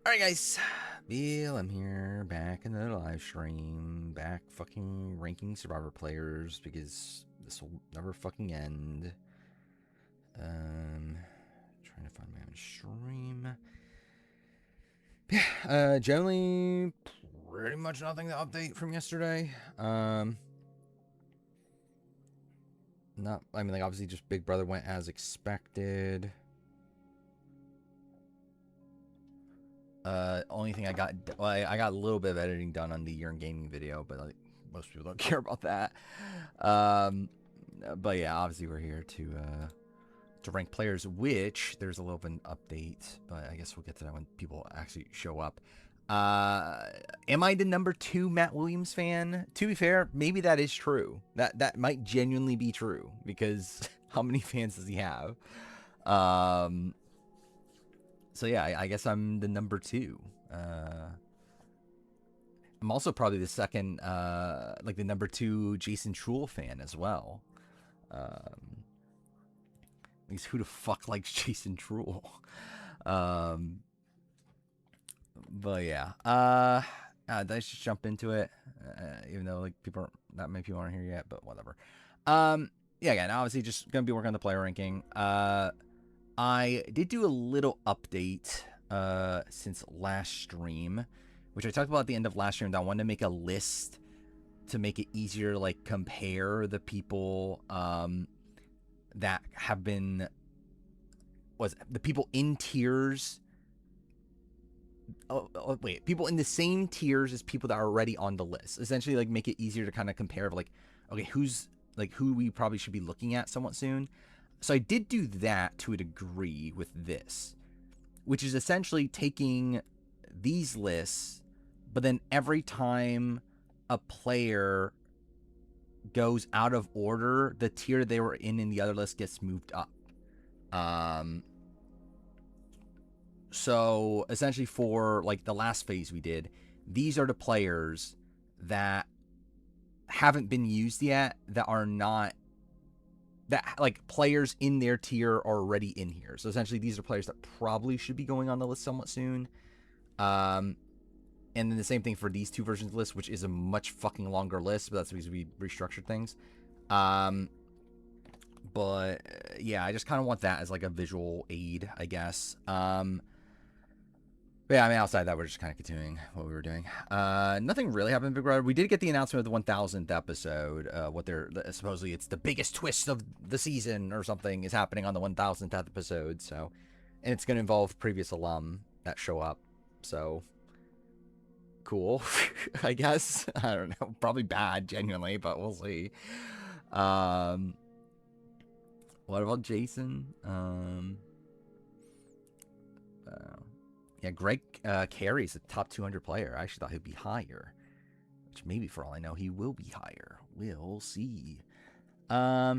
Alright, guys. I'm here, back in the live stream, back fucking ranking Survivor players because this will never fucking end. Trying to find my own stream. Yeah, generally, pretty much nothing to update from yesterday. Like, obviously, just Big Brother went as expected. Only thing I got, well, I got a little bit of editing done on the Year in Gaming video, but like, most people don't care about that. Um, but yeah, obviously we're here to rank players, which there's a little bit of an update, but I guess we'll get to that when people actually show up. Am I the number 2 Matt Williams fan? To be fair, maybe that is true. That might genuinely be true because how many fans does he have? Um, so yeah, I guess I'm the number 2. I'm also probably the second, like the number 2 Jason Truel fan as well. Um, at least who the fuck likes Jason Truel? Um, but yeah, let's just jump into it. Even though like not many people aren't here yet, but whatever. Yeah, again, obviously just gonna be working on the player ranking. I did do a little update since last stream, which I talked about at the end of last stream. That I wanted to make a list to make it easier to like compare the people that have been was the people in tiers. Wait, people in the same tiers as people that are already on the list. Essentially, like make it easier to kind of compare. Like, okay, who's like who we probably should be looking at somewhat soon. So I did do that to a degree with this, which is essentially taking these lists, but then every time a player goes out of order, the tier they were in the other list gets moved up. Um, so essentially, for like the last phase we did, these are the players that haven't been used yet, that are not that like players in their tier are already in here. So essentially, these are players that probably should be going on the list somewhat soon. Um, and then the same thing for these two versions of the list, which is a much fucking longer list, but that's because we restructured things. Um, but yeah, I just kind of want that as like a visual aid, I guess. But yeah, I mean, outside that, we're just kind of continuing what we were doing. Nothing really happened in Big Brother. We did get the announcement of the 1000th episode. What they're supposedly it's the biggest twist of the season or something is happening on the 1000th episode. So, and it's going to involve previous alum that show up. So, cool, I guess. I don't know. Probably bad, genuinely, but we'll see. Um, what about Jason? Yeah, Greg Carey's a top 200 player. I actually thought he'd be higher, which maybe for all I know, he will be higher. We'll see. I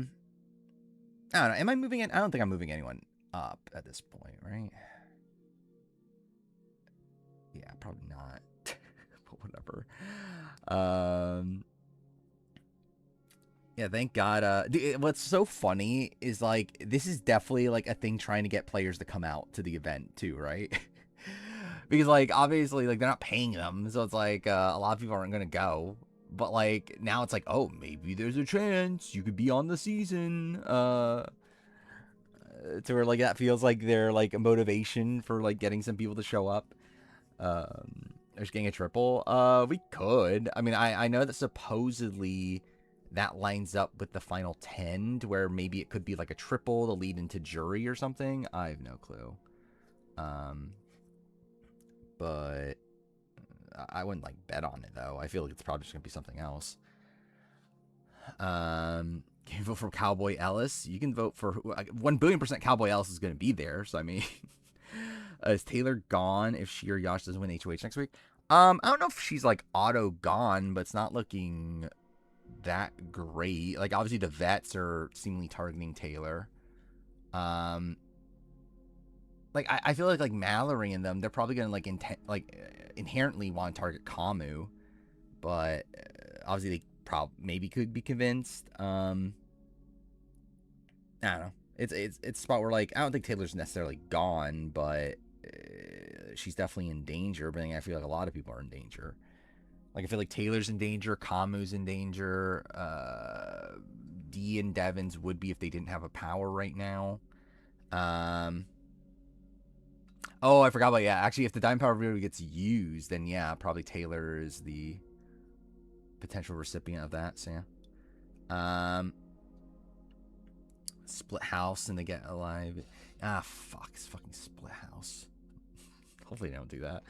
don't know. Am I moving it? I don't think I'm moving anyone up at this point, right? Yeah, probably not. But whatever. Yeah, thank God. What's so funny is like this is definitely like a thing trying to get players to come out to the event too, right? Because like obviously like they're not paying them, so it's like a lot of people aren't gonna go. But like now it's like, oh, maybe there's a chance you could be on the season. To where like that feels like they're like a motivation for like getting some people to show up. Just getting a triple. We could. I mean, I know that supposedly that lines up with the final 10 to where maybe it could be like a triple to lead into jury or something. I have no clue. Um, but I wouldn't like bet on it though. I feel like it's probably just gonna be something else. Can you vote for Cowboy Ellis? You can vote for 1,000,000,000% Cowboy Ellis is gonna be there. So I mean, is Taylor gone if she or Yosh doesn't win HOH next week? I don't know if she's like auto gone, but it's not looking that great. Like obviously the vets are seemingly targeting Taylor. Um, like I feel like Mallory and them, they're probably gonna like inherently want to target Kamu, but obviously they maybe could be convinced. I don't know. It's a spot where like I don't think Taylor's necessarily gone, but she's definitely in danger, but I feel like a lot of people are in danger. Like, I feel like Taylor's in danger, Kamu's in danger, D and Devins would be if they didn't have a power right now. Oh, I forgot about, yeah, actually, if the Diamond Power really gets used, then yeah, probably Taylor is the potential recipient of that, so yeah. Split house and they get alive. Ah, fuck, it's fucking split house. Hopefully they don't do that.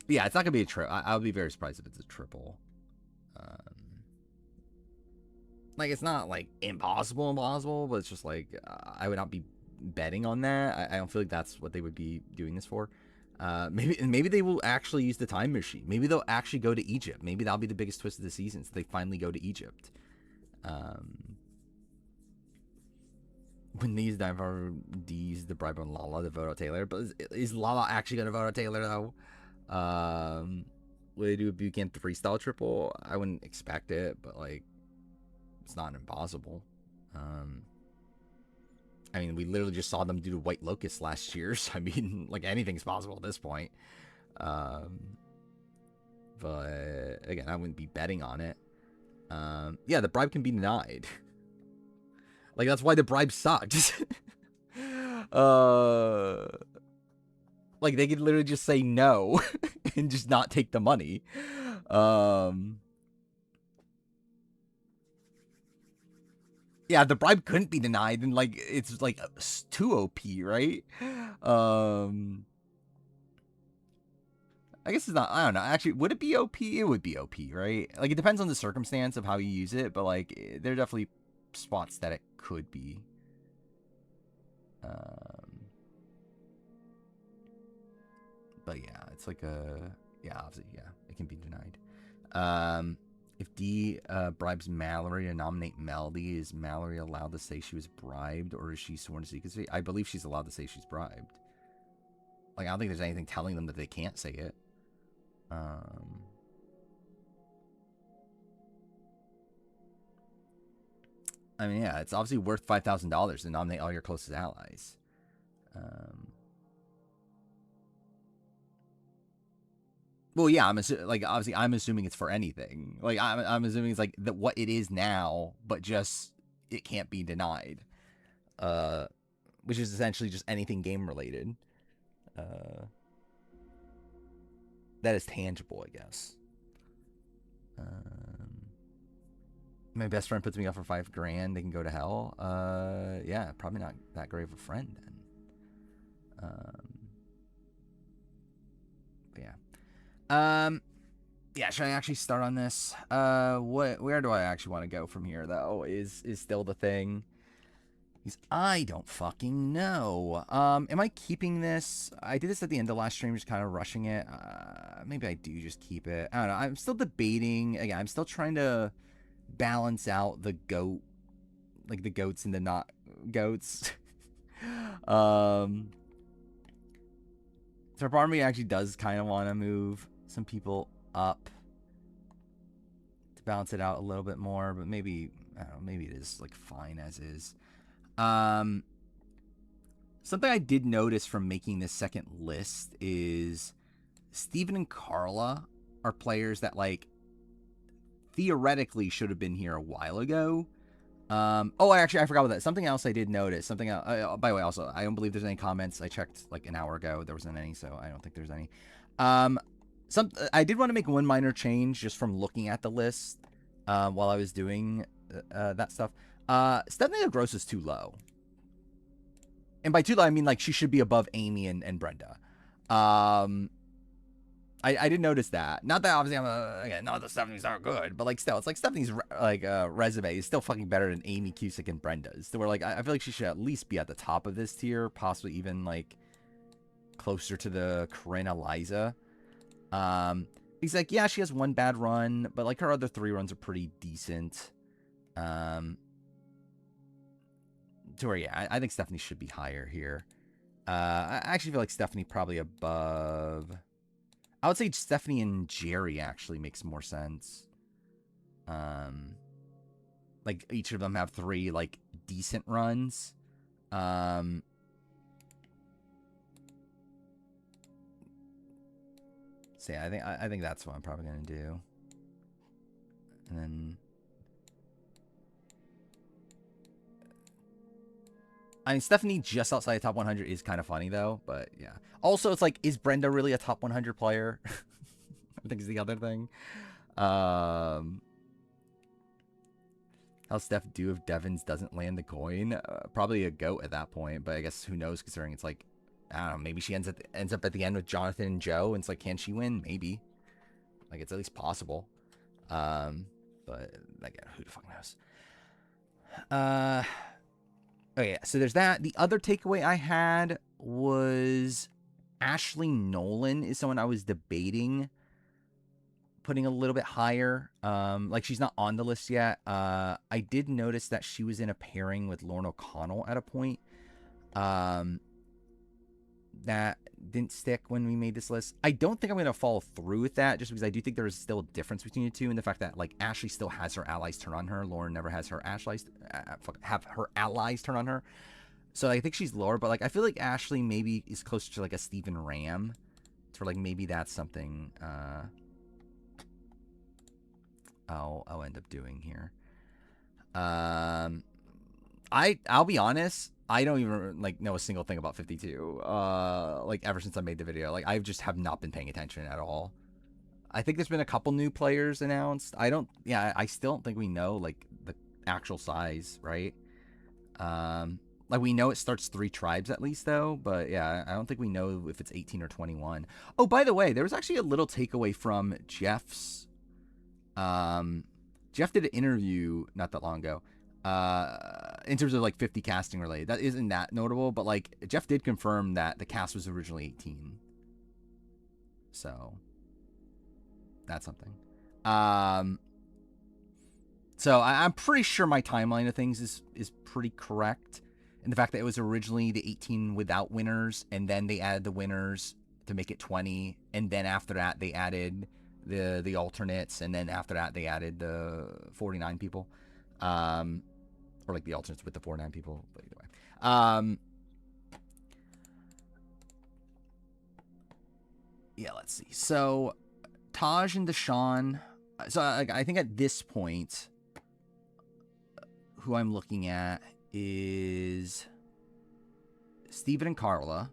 Yeah, it's not gonna be a triple. I would be very surprised if it's a triple. Like, it's not like impossible, but it's just like I would not be betting on that. I don't feel like that's what they would be doing this for. Maybe they will actually use the time machine. Maybe they'll actually go to Egypt. Maybe that'll be the biggest twist of the season. So they finally go to Egypt. When these Diver D's the bribe on Lala to vote out Taylor, but is Lala actually gonna vote out Taylor though? Would they do a Buchanan 3 style triple? I wouldn't expect it, but like, it's not impossible. I mean, we literally just saw them do the White Locust last year, so I mean, like, anything's possible at this point. But again, I wouldn't be betting on it. Yeah, the bribe can be denied. Like, that's why the bribe sucked. Like, they could literally just say no and just not take the money. Yeah, the bribe couldn't be denied, and like, it's like too OP, right? I guess it's not. I don't know. Actually, would it be OP? It would be OP, right? Like, it depends on the circumstance of how you use it, but like, there are definitely spots that it could be. But yeah, it's like yeah, obviously, yeah, it can be denied. If D bribes Mallory to nominate Melody, is Mallory allowed to say she was bribed, or is she sworn to secrecy? I believe she's allowed to say she's bribed. Like, I don't think there's anything telling them that they can't say it. I mean, yeah, it's obviously worth $5,000 to nominate all your closest allies. Well, yeah, obviously I'm assuming it's for anything. Like, I'm assuming it's like what it is now, but just it can't be denied. Which is essentially just anything game related. That is tangible, I guess. My best friend puts me up for $5,000. They can go to hell. Yeah, probably not that great of a friend then. But yeah. Yeah, should I actually start on this? Where do I actually want to go from here though? Is still the thing. Because I don't fucking know. Am I keeping this? I did this at the end of last stream, just kind of rushing it. Maybe I do just keep it. I don't know. I'm still debating. Again, I'm still trying to balance out the goat, like the goats and the not goats. So part of me actually does kind of want to move some people up to balance it out a little bit more, but maybe, I don't know, maybe it is like fine as is. Something I did notice from making this second list is Steven and Carla are players that, like, theoretically should have been here a while ago. I forgot about that. Something else I did notice. Something else. By the way, also, I don't believe there's any comments. I checked like an hour ago. There wasn't any, so I don't think there's any. I did want to make one minor change just from looking at the list while I was doing that stuff. Stephanie Gross is too low. And by too low, I mean like she should be above Amy and Brenda. I did notice that. Not that obviously again, not that Stephanie's aren't good, but like still, it's like Stephanie's resume is still fucking better than Amy Cusick and Brenda's. So we're like, I feel like she should at least be at the top of this tier, possibly even like closer to the Corinne Eliza. He's like, yeah, she has one bad run, but like her other 3 runs are pretty decent. To where, yeah, I think Stephanie should be higher here. I actually feel like Stephanie probably above. I would say Stephanie and Jerry actually makes more sense. Like each of them have 3 like decent runs. So yeah, I think that's what I'm probably gonna do. And then, I mean, Stephanie just outside the top 100 is kind of funny though. But yeah. Also, it's like, is Brenda really a top 100 player? I think is the other thing. How's Steph do if Devins doesn't land the coin? Probably a goat at that point, but I guess who knows, considering it's like, I don't know, maybe she ends up at the end with Jonathan and Joe, and it's like, can she win? Maybe. Like, it's at least possible. But again, who the fuck knows? Okay, so there's that. The other takeaway I had was Ashley Nolan is someone I was debating putting a little bit higher. Like, she's not on the list yet. I did notice that she was in a pairing with Lauren O'Connell at a point. That didn't stick when we made this list. I don't think I'm going to follow through with that, just because I do think there is still a difference between the two, and the fact that, like, Ashley still has her allies turn on her. Lauren never has her have her allies turn on her. So I think she's lower, but, like, I feel like Ashley maybe is closer to, like, a Stephen Ram. So, like, maybe that's something I'll end up doing here. I'll be honest, I don't even like know a single thing about 52. Like, ever since I made the video, like, I just have not been paying attention at all. I think there's been a couple new players announced. I still don't think we know, like, the actual size, right? Like, we know it starts 3 tribes at least, though, but yeah, I don't think we know if it's 18 or 21. Oh, by the way, there was actually a little takeaway from Jeff's. Jeff did an interview not that long ago, in terms of, like, 50 casting related. That isn't that notable, but, like, Jeff did confirm that the cast was originally 18. So that's something. So I'm pretty sure my timeline of things is pretty correct. And the fact that it was originally the 18 without winners, and then they added the winners to make it 20, and then after that they added the alternates, and then after that they added the 49 people, or like the alternates with the 49 people. But either way, yeah. Let's see. So Taj and Deshawn. So I think at this point, who I'm looking at is Steven and Carla,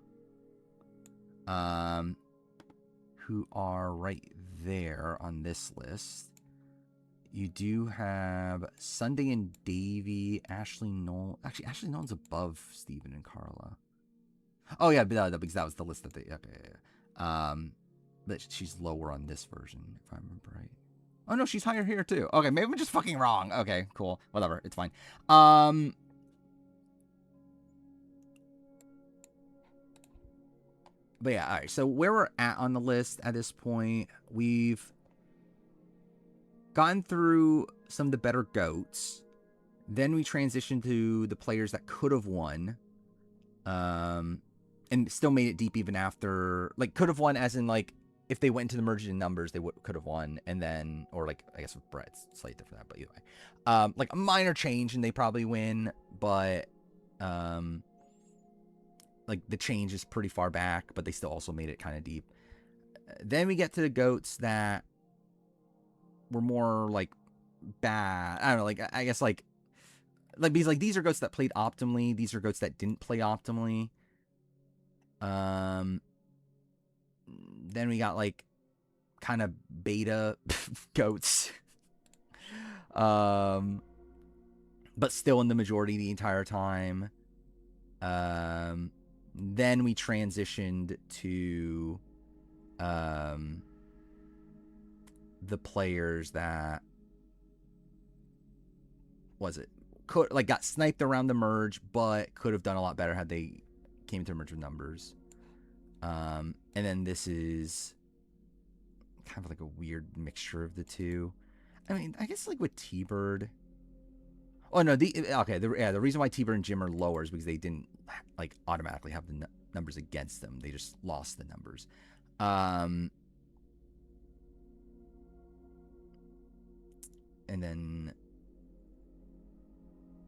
who are right there on this list. You do have Sunday and Davey, Ashley Nolan. Actually, Ashley Nolan's above Steven and Carla. Oh yeah, because that was the list that they. Okay. But she's lower on this version, if I remember right. Oh no, she's higher here too. Okay, maybe I'm just fucking wrong. Okay, cool. Whatever, it's fine. But yeah, all right. So where we're at on the list at this point, we've gotten through some of the better goats. Then we transitioned to the players that could have won, and still made it deep even after. Like, could have won as in, like, if they went into the merged in numbers, they could have won, and then, or like, I guess with Brett, it's slightly different, but either way, like a minor change and they probably win, but like the change is pretty far back, but they still also made it kind of deep. Then we get to the goats that were more like bad. I don't know, like, I guess like because like these are goats that played optimally. These are goats that didn't play optimally. Then we got like kind of beta goats. But still in the majority the entire time. Then we transitioned to the players that could like got sniped around the merge, but could have done a lot better had they came to merge with numbers. And then this is kind of like a weird mixture of the two. I mean, I guess like with T-Bird. Oh no, the reason why T-Bird and Jim are lower is because they didn't like automatically have the numbers against them. They just lost the numbers. And then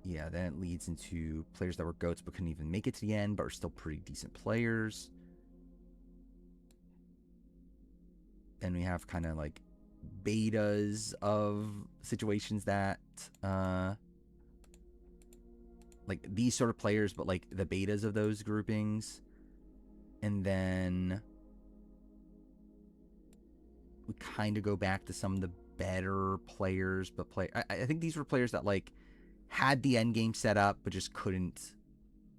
then it leads into players that were goats but couldn't even make it to the end, but are still pretty decent players. and we have kind of like betas of situations that like these sort of players, but like the betas of those groupings. And then we kind of go back to some of the better players, but I think these were players that like had the end game set up but just couldn't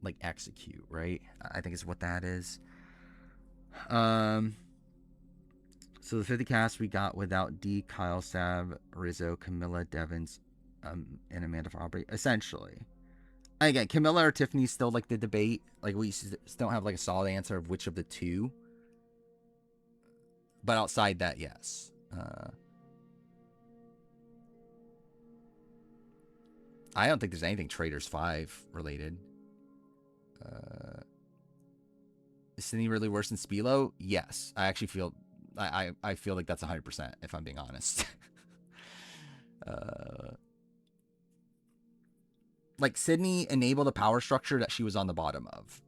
like execute, right? I think is what that is. So the 50 cast we got without D, Kyle, Sav, Rizzo, Camilla, Devins, and Amanda Fabry, essentially. Again, Camilla or Tiffany's still like the debate. Like we still don't have like a solid answer of which of the two. But outside that, yes. I don't think there's anything Traders 5 related. Is Sydney really worse than Spilo? Yes. I actually feel I feel like that's 100%, if I'm being honest. Like Sydney enabled a power structure that she was on the bottom of.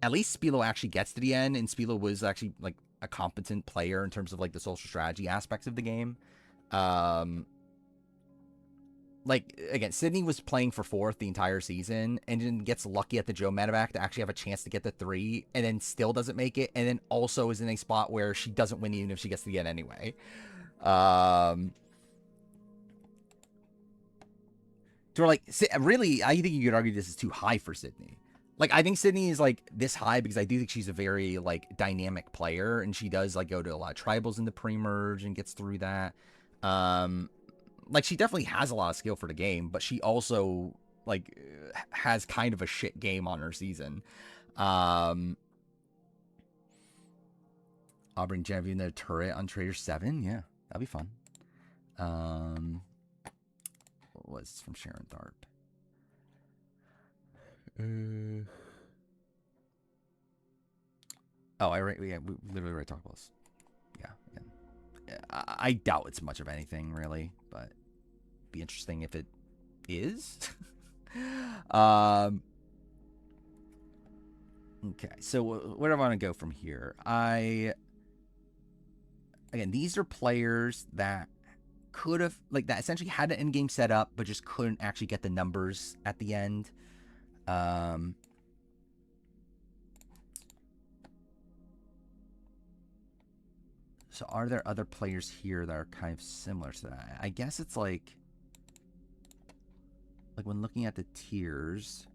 At least Spilo actually gets to the end, and Spilo was actually like a competent player in terms of like the social strategy aspects of the game. Like again, Sydney was playing for 4th the entire season, and then gets lucky at the Joe medevac to actually have a chance to get the 3, and then still doesn't make it, and then also is in a spot where she doesn't win even if she gets to the end anyway. So like, really, I think you could argue this is too high for Sydney. Like, I think Sydney is like this high because I do think she's a very like dynamic player, and she does like go to a lot of tribals in the pre-merge and gets through that. Like she definitely has a lot of skill for the game, but she also like has kind of a shit game on her season. Aubrey and Genevieve in their turret on Trader 7, yeah, that'd be fun. What was from Sharon Tharp? Oh, we literally already talked about this. Yeah. I doubt it's much of anything really, but be interesting if it is. Okay, so where do I want to go from here? Again, these are players that could have like that essentially had an end game set up, but just couldn't actually get the numbers at the end. So are there other players here that are kind of similar to that? I guess it's like when looking at the tiers,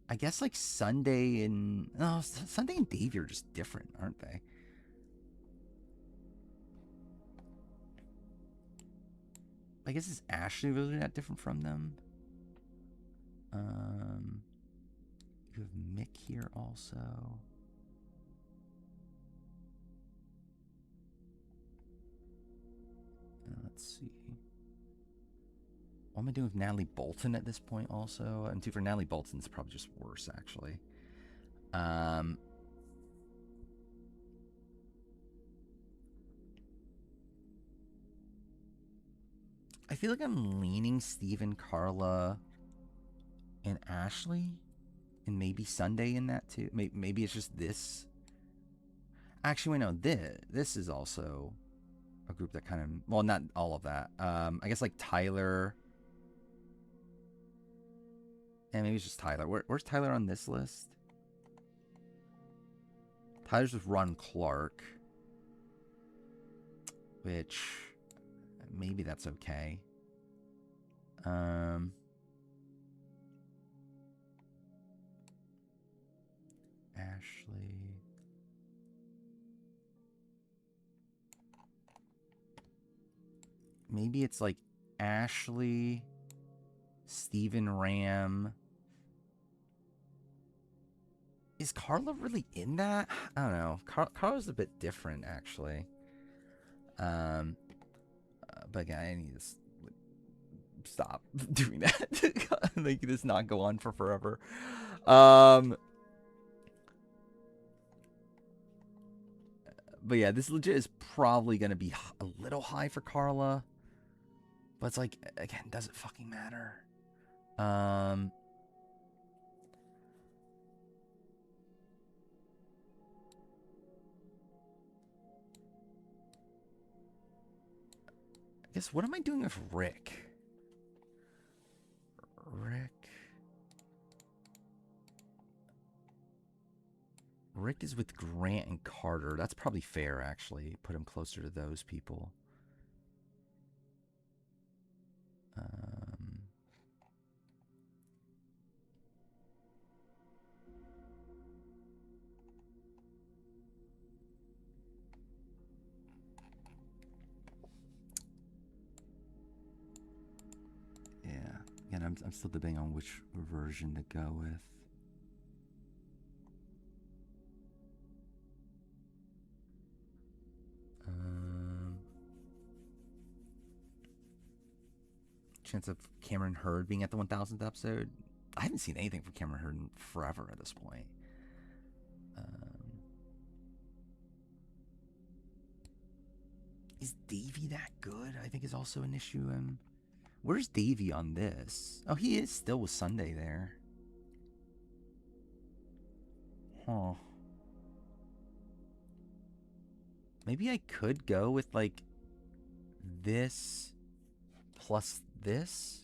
I guess like Sunday and Dave are just different, aren't they? I guess is Ashley really that different from them? You have Mick here also. Let's see. What am I doing with Natalie Bolton at this point also? And for Natalie Bolton, it's probably just worse, actually. I feel like I'm leaning Steven, Carla, and Ashley. And maybe Sunday in that too. Maybe it's just this. Actually, wait, no. This is also a group that kind of... Well, not all of that. I guess like Tyler... And maybe it's just Tyler. Where's Tyler on this list? Tyler's with Ron Clark. Which... Maybe that's okay. Ashley... Maybe it's like Ashley... Steven Ram... Is Carla really in that? I don't know. Carla's a bit different, actually. But again, I need to stop doing that. Make this not go on for forever. But yeah, this legit is probably going to be a little high for Carla. But it's like, again, does it fucking matter? guess, what am I doing with Rick? Rick is with Grant and Carter. That's probably fair, actually. Put him closer to those people. Yeah. Again, I'm still debating on which version to go with. Chance of Cameron Hurd being at the 1000th episode. I haven't seen anything from Cameron Hurd in forever at this point. Is Davey that good? I think is also an issue. Where's Davey on this? Oh, he is still with Sunday there. Huh. Maybe I could go with like this plus this.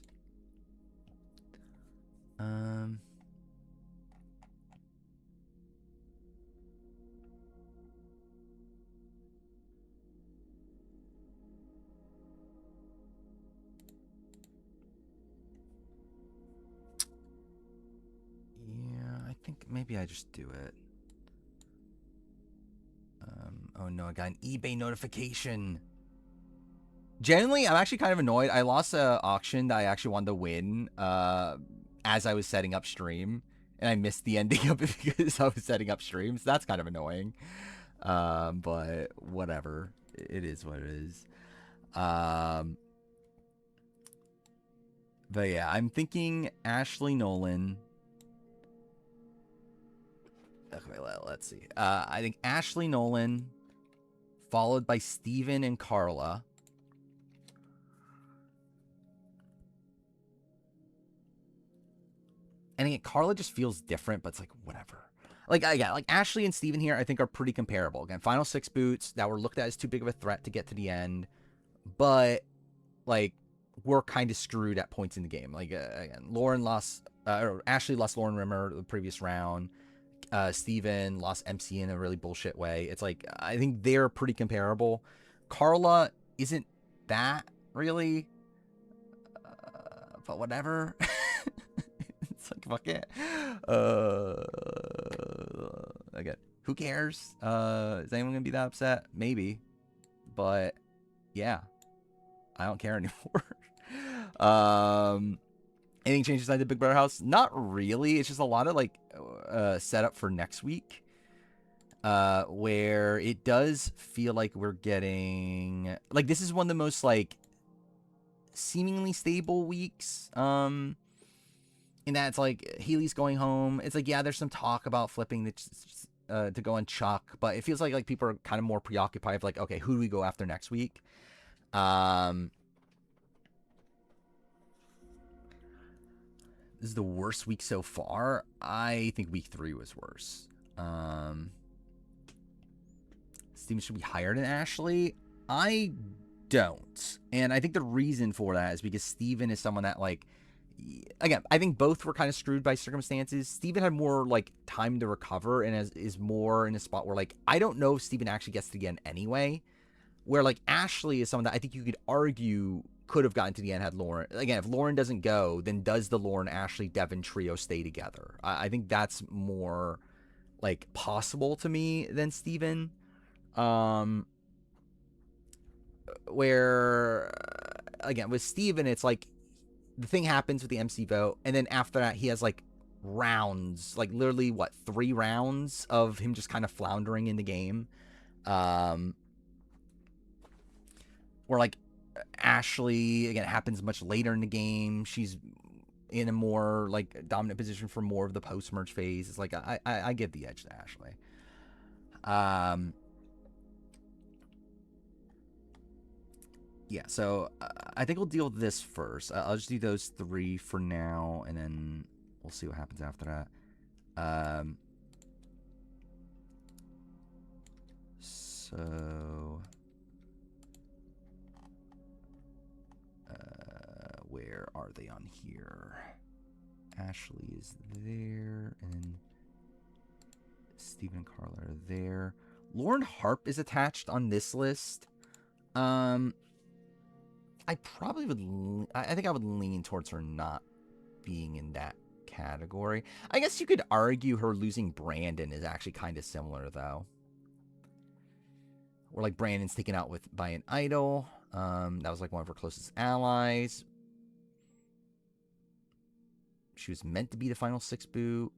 Yeah, I think maybe I just do it. Oh no, I got an eBay notification. Generally, I'm actually kind of annoyed. I lost an auction that I actually wanted to win as I was setting up stream, and I missed the ending of it because I was setting up stream, so that's kind of annoying. But whatever. It is what it is. But yeah, I'm thinking Ashley Nolan. Okay, let's see. I think Ashley Nolan, followed by Steven and Carla. And again, Carla just feels different, but it's like, whatever. Like, yeah, like Ashley and Steven here, I think, are pretty comparable. Again, final six boots that were looked at as too big of a threat to get to the end. But, like, we're kind of screwed at points in the game. Like, again, Ashley lost Lauren Rimmer the previous round. Steven lost MC in a really bullshit way. It's like, I think they're pretty comparable. Carla isn't that really, but whatever. It's like, fuck it. Again, who cares? Is anyone gonna be that upset? Maybe, but yeah, I don't care anymore. Anything changed inside the Big Brother house? Not really. It's just a lot of like setup for next week, where it does feel like we're getting like this is one of the most like seemingly stable weeks. In that it's like Healy's going home. It's like, yeah, there's some talk about flipping to go on Chuck, but it feels like people are kind of more preoccupied with like, okay, who do we go after next week? This is the worst week so far. I think week 3 was worse. Steven should be higher than Ashley. I don't. And I think the reason for that is because Steven is someone that like, again, I think both were kind of screwed by circumstances. Steven had more like time to recover and is more in a spot where like, I don't know if Steven actually gets to the end anyway. Where like Ashley is someone that I think you could argue could have gotten to the end had Lauren. Again, if Lauren doesn't go, then does the Lauren, Ashley, Devin trio stay together? I think that's more like possible to me than Steven. Where again with Steven, it's like the thing happens with the MC vote, and then after that he has like rounds, like literally 3 rounds of him just kind of floundering in the game. Where like Ashley, again, it happens much later in the game. She's in a more like dominant position for more of the post-merge phase. It's like I give the edge to Ashley. Yeah, so I think we'll deal with this first. I'll just do those 3 for now, and then we'll see what happens after that. So are they on here? Ashley is there, and Steven and Carla are there. Lauren Harp is attached on this list. I probably would. I think I would lean towards her not being in that category. I guess you could argue her losing Brandon is actually kind of similar, though. Or like Brandon's taken out by an idol. That was like one of her closest allies. She was meant to be the final 6 boot.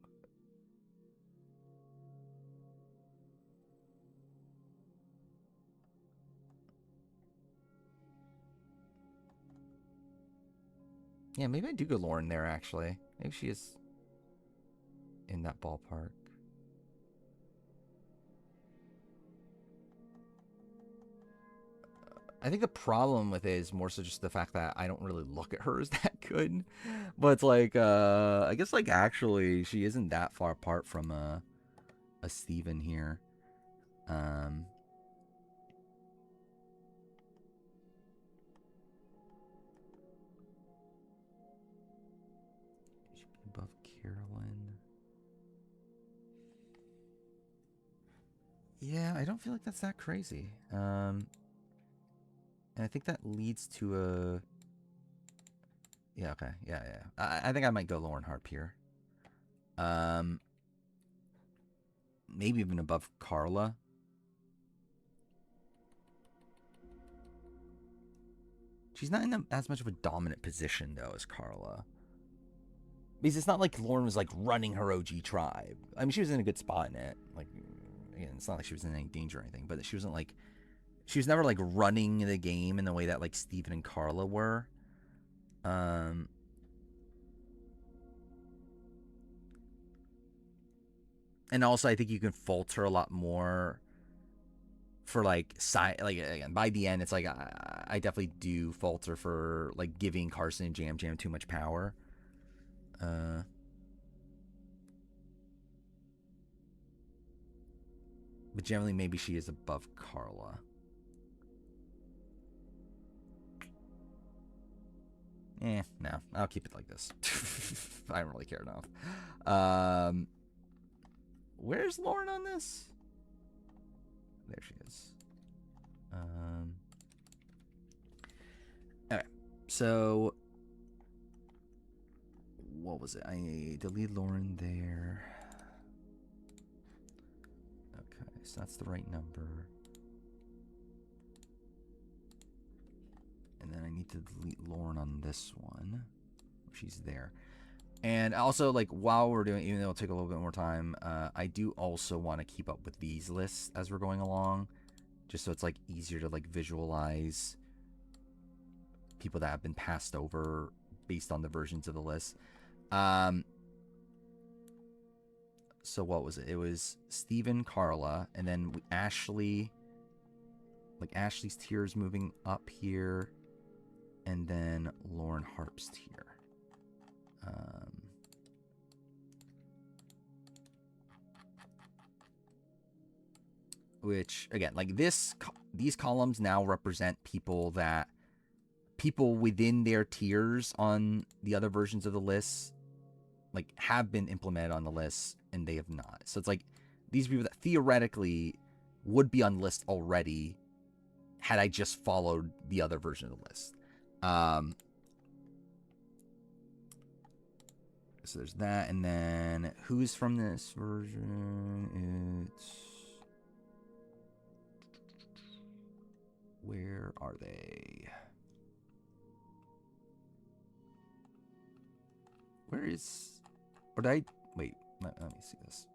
Yeah, maybe I do go Lauren there, actually. Maybe she is in that ballpark. I think the problem with it is more so just the fact that I don't really look at her as that good. But it's like, I guess like actually she isn't that far apart from a Steven here. Should be above Carolyn. Yeah, I don't feel like that's that crazy. And I think that leads to a... Yeah, okay. Yeah. I think I might go Lauren Harp here. Maybe even above Carla. She's not in as much of a dominant position, though, as Carla. Because it's not like Lauren was, like, running her OG tribe. I mean, she was in a good spot in it. Like, again, it's not like she was in any danger or anything. But she wasn't, like... She was never, like, running the game in the way that, like, Steven and Carla were. And also, I think you can fault her a lot more for like again, by the end, it's like I definitely do fault her for like giving Carson and Jam Jam too much power. But generally, maybe she is above Carla. No, I'll keep it like this. I don't really care enough. Where's Lauren on this? There she is. Okay, so what was it? I deleted Lauren there. Okay, so that's the right number. And then I need to delete Lauren on this one. She's there. And also, like, while we're doing, even though it'll take a little bit more time, I do also want to keep up with these lists as we're going along, just so it's like easier to like visualize people that have been passed over based on the versions of the list. So what was it? It was Steven, Carla, and then Ashley. Like Ashley's tier is moving up here, and then Lauren Harp's tier. Which again, like these columns now represent people within their tiers on the other versions of the list, like have been implemented on the list and they have not. So it's like these people that theoretically would be on the list already had I just followed the other version of the list. So there's that, and then who's from this version? Where are they? Where is... Or did I... Wait, let me see this.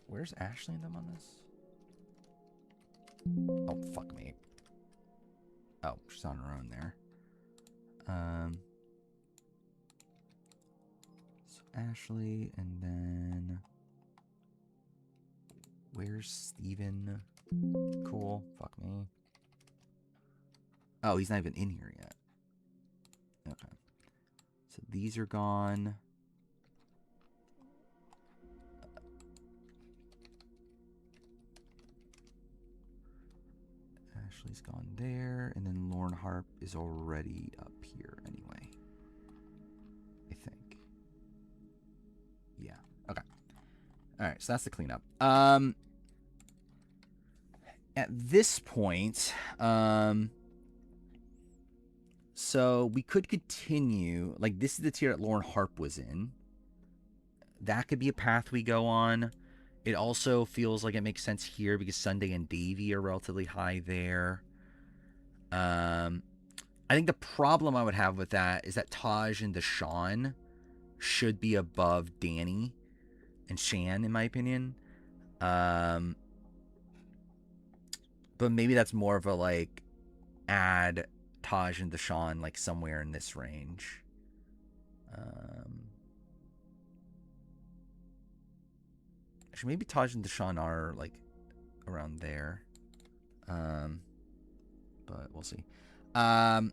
Where's Ashley and them on this? Oh, fuck me. Oh, she's on her own there. So Ashley, and then... Where's Steven? Cool. Fuck me. Oh, he's not even in here yet. Okay. So these are gone. Ashley's gone there, and then Lauren Harp is already up here anyway. I think. Yeah. Okay. All right. So that's the cleanup. At this point, so we could continue. Like, this is the tier that Lauren Harp was in. That could be a path we go on. It also feels like it makes sense here because Sunday and Davey are relatively high there. I think the problem I would have with that is that Taj and Deshawn should be above Danny and Shan, in my opinion. But maybe that's more of a, like, add Taj and Deshawn, like, somewhere in this range. Actually, maybe Taj and Deshawn are, like, around there. But we'll see. Let's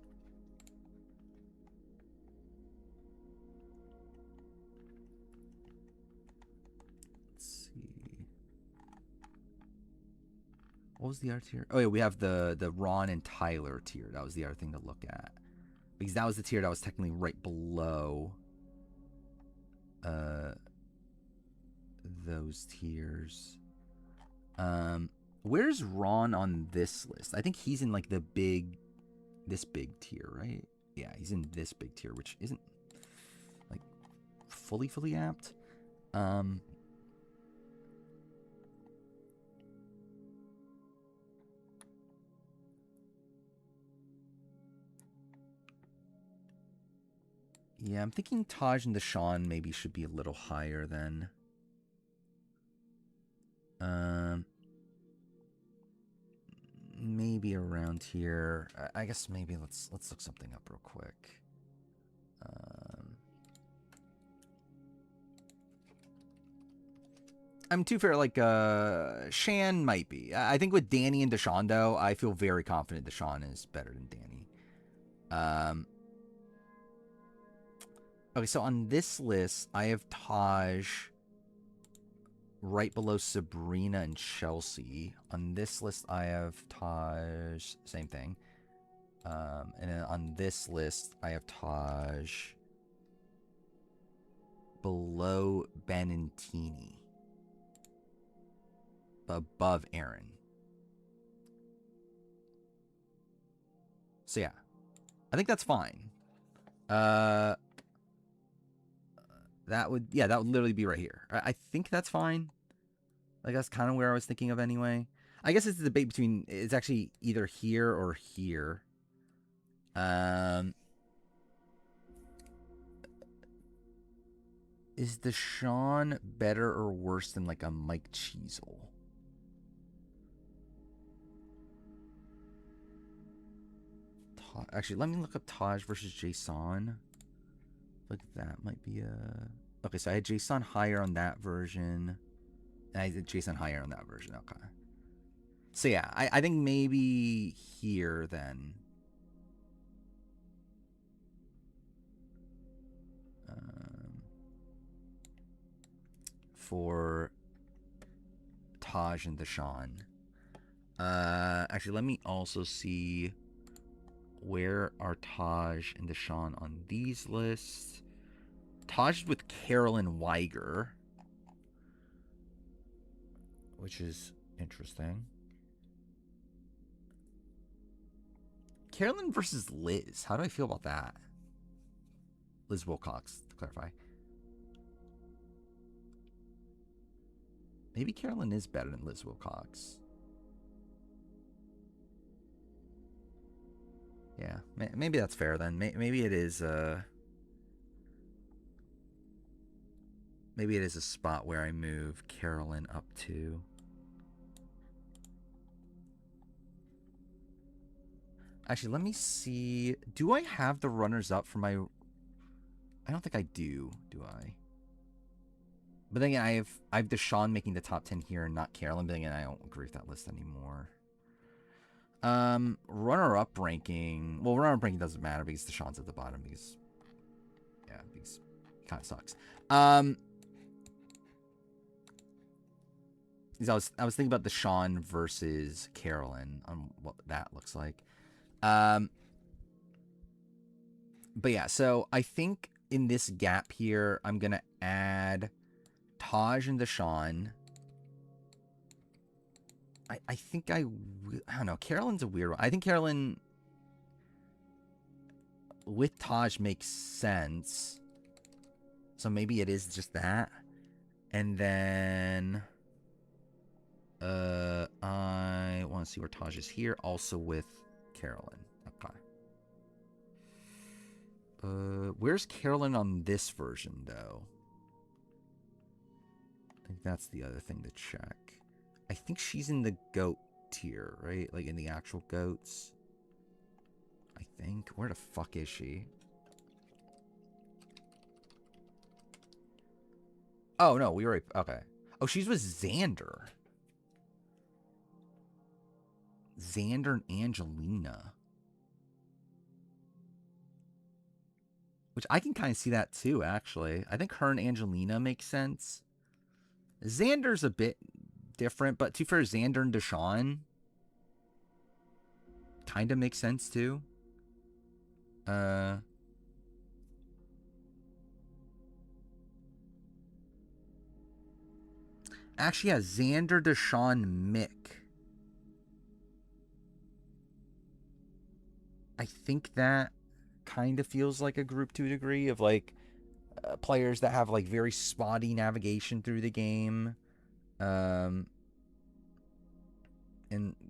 see. What was the other tier? Oh, yeah, we have the Ron and Tyler tier. That was the other thing to look at. Because that was the tier that was technically right below those tiers. Where's Ron on this list? I think he's in, like, this big tier, right? Yeah, he's in this big tier, which isn't, like, fully apt. Yeah, I'm thinking Taj and Deshawn maybe should be a little higher then. Maybe around here. I guess maybe let's look something up real quick. I'm too fair. Like, Shan might be. I think with Danny and Deshawn, though, I feel very confident Deshawn is better than Danny. Okay, so on this list, I have Taj right below Sabrina and Chelsea. On this list, I have Taj, same thing. And then on this list, I have Taj below Ben and Teeny, above Aaron. So yeah, I think that's fine. That would literally be right here. I think that's fine. Like, that's kind of where I was thinking of anyway. I guess it's the debate between, it's actually either here or here. Is Deshawn better or worse than, like, a Mike Cheezel? Actually, let me look up Taj versus Jason. Like, that might be a... Okay, so I had Jason higher on that version. And I did Jason higher on that version. Okay. So yeah, I think maybe here then. For Taj and Deshawn. Actually, let me also see where are Taj and Deshawn on these lists. Taj is with Carolyn Weiger, which is interesting. Carolyn versus Liz. How do I feel about that? Liz Wilcox, to clarify. Maybe Carolyn is better than Liz Wilcox. Yeah, maybe that's fair then. Maybe it is. Maybe it is a spot where I move Carolyn up to. Actually, let me see. Do I have the runners up for my... I don't think I do I? But then again, I have Deshawn making the top 10 here and not Carolyn. But then again, I don't agree with that list anymore. Runner-up ranking. Well, runner-up ranking doesn't matter because Deshawn's at the bottom because... Yeah, because he kind of sucks. I was thinking about the Sean versus Carolyn on what that looks like. Um, but yeah, so I think in this gap here, I'm gonna add Taj and Deshaun. I think I don't know. Carolyn's a weird one. I think Carolyn with Taj makes sense. So maybe it is just that. And then I want to see where Taj is here. Also with Carolyn. Okay. Where's Carolyn on this version, though? I think that's the other thing to check. I think she's in the goat tier, right? Like in the actual goats. I think. Where the fuck is she? Oh, no, we were... Okay. Oh, she's with Xander. Xander and Angelina. Which I can kind of see that too, actually. I think her and Angelina make sense. Xander's a bit different, but to be fair, Xander and Deshaun kind of makes sense too. Actually, yeah, Xander, Deshaun, Mick. I think that kind of feels like a group to a degree of like players that have like very spotty navigation through the game. And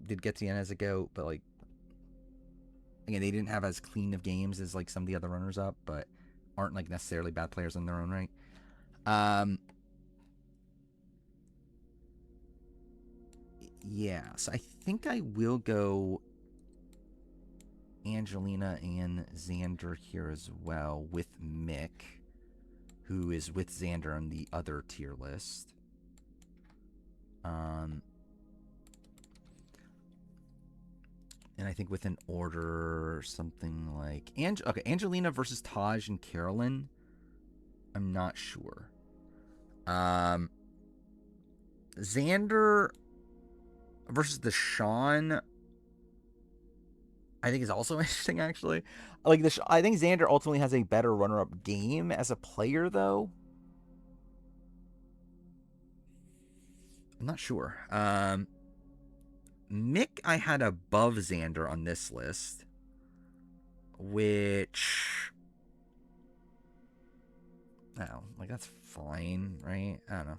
did get to the end as a goat, but like again, they didn't have as clean of games as like some of the other runners up, but aren't like necessarily bad players in their own right. Yeah, so I think I will go Angelina and Xander here as well with Mick, who is with Xander on the other tier list. And I think with an order, something like okay, Angelina versus Taj and Carolyn. I'm not sure. Xander versus Deshaun, I think is also interesting. Actually, like I think Xander ultimately has a better runner-up game as a player, though. I'm not sure. Mick, I had above Xander on this list, which, oh, like that's fine, right? I don't know.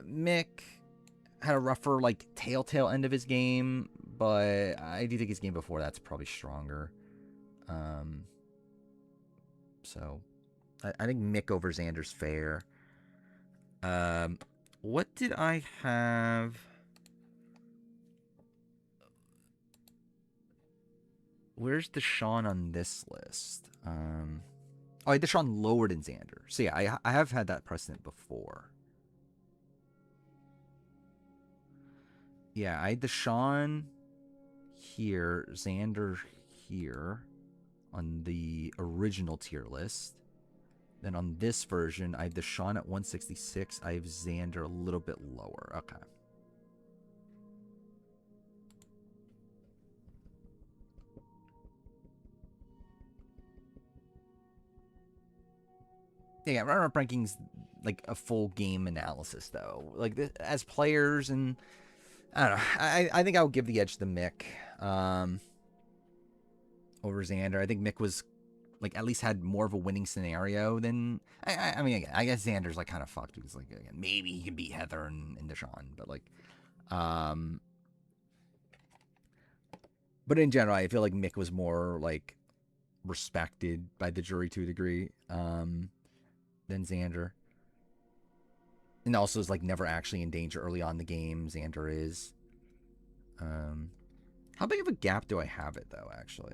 Mick had a rougher like telltale end of his game, but I do think his game before that's probably stronger. So I think Mick over Xander's fair. What did I have? Where's Deshaun on this list? Oh, I had Deshaun lower than Xander. So yeah, I have had that precedent before. Yeah, I had Deshaun here, Xander here on the original tier list. Then on this version, I have Deshaun at 166. I have Xander a little bit lower. Okay. Yeah, runner-up rankings like a full game analysis though. Like this, as players, and I don't know. I think I would give the edge to Mick over Xander. I think Mick was like at least had more of a winning scenario than I mean. Again, I guess Xander's like kind of fucked because like again, maybe he can beat Heather and Deshaun, but like, but in general, I feel like Mick was more like respected by the jury to a degree than Xander. And also is like never actually in danger early on in the game. Xander is. How big of a gap do I have it though? Actually,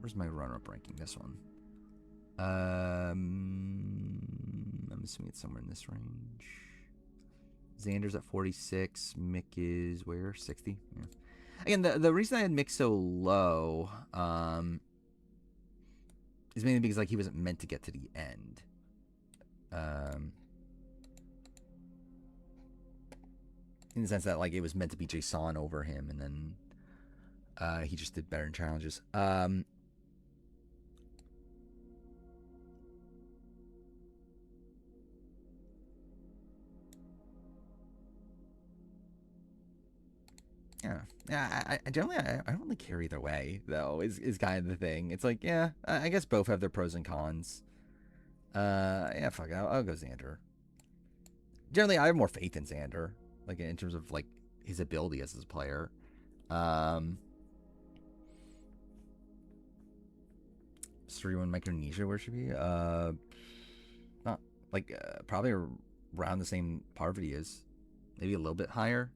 where's my runner-up ranking? This one. I'm assuming it's somewhere in this range. Xander's at 46. Mick is where? 60. Yeah. Again, the reason I had Mick so low is mainly because like he wasn't meant to get to the end. in the sense that like it was meant to be Jason over him, and then he just did better in challenges. Yeah. I generally I don't really care either way though. Is kind of the thing. It's like yeah, I guess both have their pros and cons. Yeah, fuck, I'll go Xander. Generally, I have more faith in Xander, like in terms of like his ability as a player. 3-1 Micronesia, where should be? Not like probably around the same poverty is, maybe a little bit higher.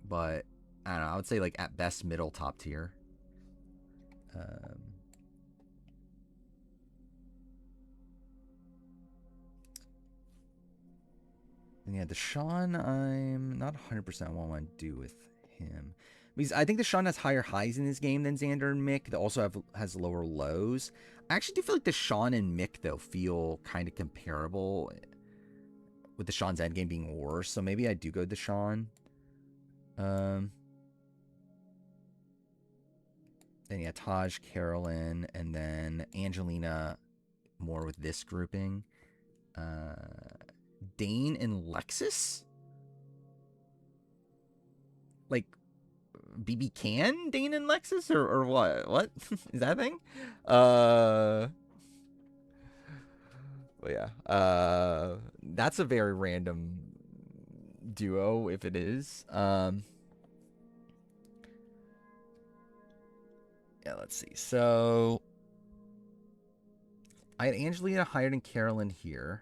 But I don't know. I would say like at best middle top tier. And yeah, Deshaun, I'm not 100% what I want to do with him. Because I think Deshaun has higher highs in his game than Xander and Mick. That also has lower lows. I actually do feel like Deshaun and Mick, though, feel kind of comparable, with Deshaun's endgame being worse. So maybe I do go Deshaun. Then yeah, Taj, Carolyn, and then Angelina more with this grouping. Dane and Lexus? Like BB Can, Dane and Lexus, or what? What is that a thing? But yeah, that's a very random duo if it is. Yeah, let's see. So I had Angelina higher than Carolyn here.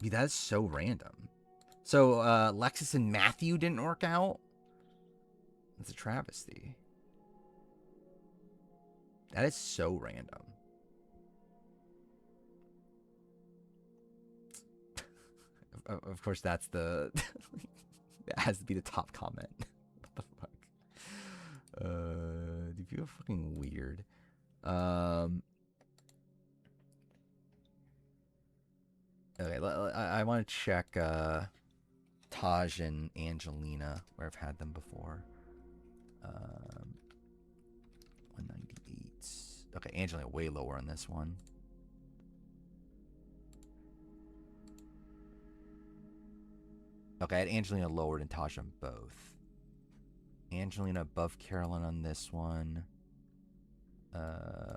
That's so random. So Lexus and Matthew didn't work out. That's a travesty. That is so random. Of course, that's the. That has to be the top comment. What the fuck? Do you feel fucking weird? Okay, I want to check Taj and Angelina, where I've had them before. 198. Okay, Angelina way lower on this one. Okay, I had Angelina lower than Taj on both. Angelina above Carolyn on this one.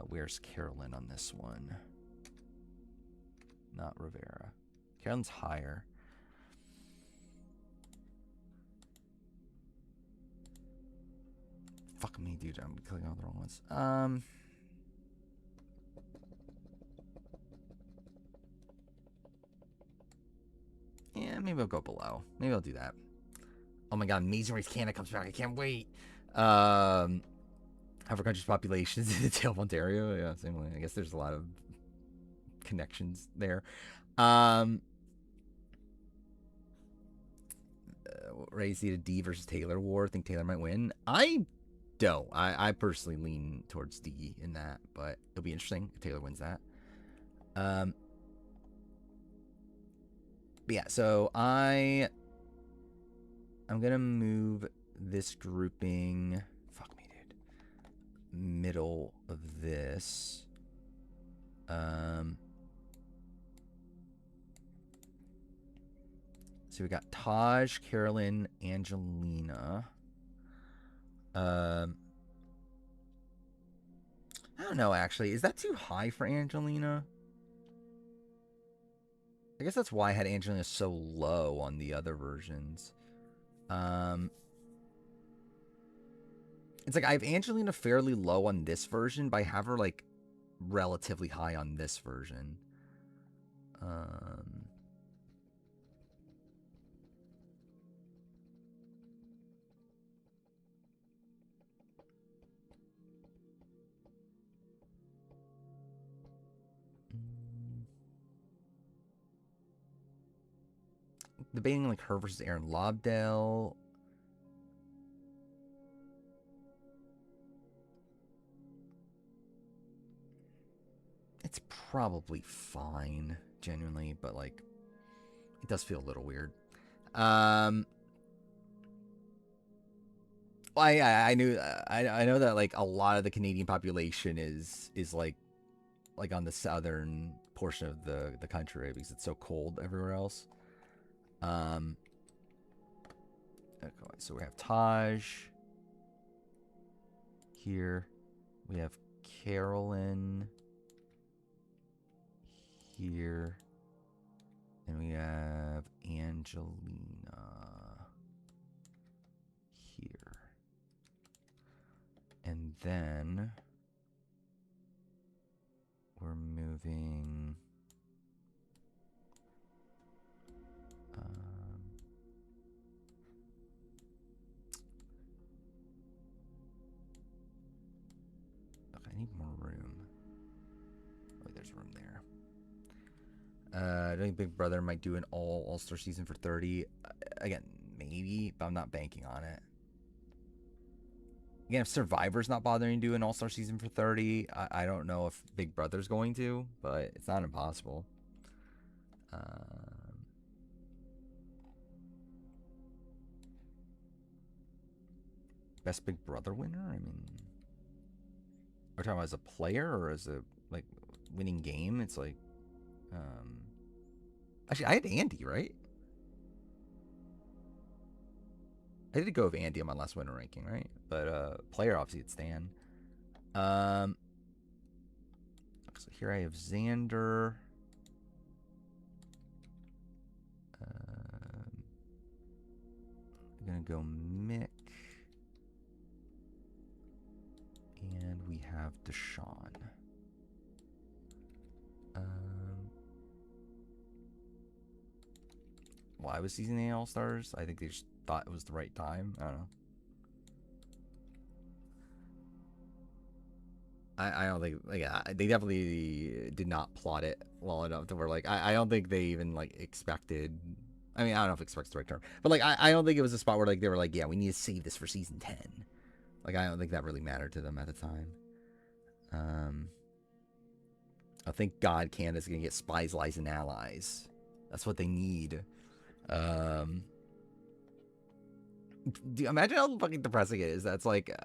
Where's Carolyn on this one? Not Rivera. Carolyn's higher. Fuck me, dude. I'm clicking on the wrong ones. Yeah, maybe I'll go below. Maybe I'll do that. Oh my god, Amazing Race Canada comes back. I can't wait. Half our country's population is in the tail of Ontario. Yeah, same way. I guess there's a lot of connections there. Raise the D versus Taylor war. Think Taylor might win. I don't. I personally lean towards D in that, but it'll be interesting if Taylor wins that. But yeah, so I'm gonna move this grouping. Fuck me, dude. Middle of this. So we got Taj, Carolyn, Angelina. I don't know, actually. Is that too high for Angelina? I guess that's why I had Angelina so low on the other versions. It's like I have Angelina fairly low on this version, but I have her like relatively high on this version. Debating like her versus Aaron Lobdell. It's probably fine, genuinely, but like, it does feel a little weird. I knew I know that like a lot of the Canadian population is like on the southern portion of the country, right? Because it's so cold everywhere else. Okay, so we have Taj here. We have Carolyn here. And we have Angelina here. And then we're moving. Okay, I need more room. Oh, there's room there. I think Big Brother might do an all-star season for 30. Again, maybe, but I'm not banking on it. Again, if Survivor's not bothering to do an all-star season for 30, I don't know if Big Brother's going to, but it's not impossible. Best Big Brother winner? I mean, we're talking about as a player or as a like winning game? It's like, actually, I had Andy, right? I did go with Andy on my last winner ranking, right? But player, obviously, it's Stan. So here I have Xander. I'm going to go Mick. And we have Deshaun. Why was season 8 All Stars? I think they just thought it was the right time. I don't know. I don't think like they definitely did not plot it well enough to where like I don't think they even like expected. I mean, I don't know if expect's the right term, but like I don't think it was a spot where like they were like, yeah, we need to save this for season 10. Like I don't think that really mattered to them at the time. I think God Canada's gonna get spies, lies, and allies. That's what they need. Do you imagine how fucking depressing it is? That's like,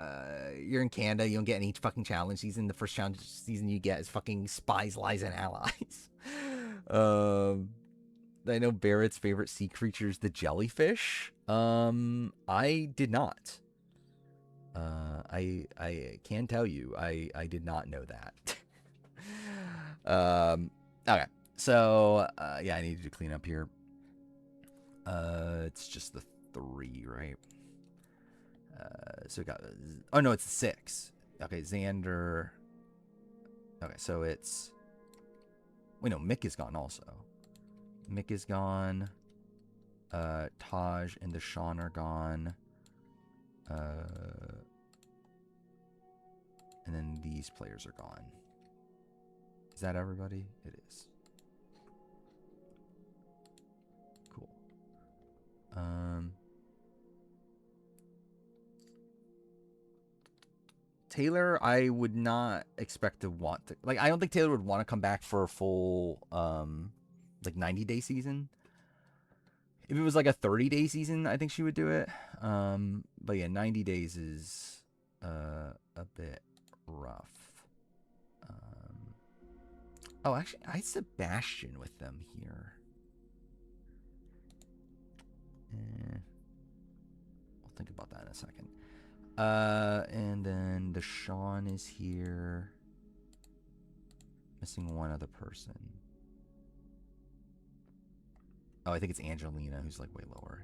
you're in Canada, you don't get any fucking challenge season. The first challenge season you get is fucking spies, lies, and allies. I know Barrett's favorite sea creature is the jellyfish. I did not. I can tell you, I did not know that. Okay. So, yeah, I needed to clean up here. It's just the 3, right? So we got, oh no, it's 6. Okay, Xander. Okay, so it's, wait, no, Mick is gone also. Mick is gone. Taj and Deshaun are gone. And then these players are gone. Is that everybody? It is. Cool. Taylor, I would not expect to want to, like, I don't think Taylor would want to come back for a full like 90-day season. If it was like a 30-day season, I think she would do it. But yeah, 90 days is a bit rough. Oh, actually, I had Sebastian with them here. We'll think about that in a second. And then Deshaun is here. Missing one other person. Oh, I think it's Angelina, who's like way lower.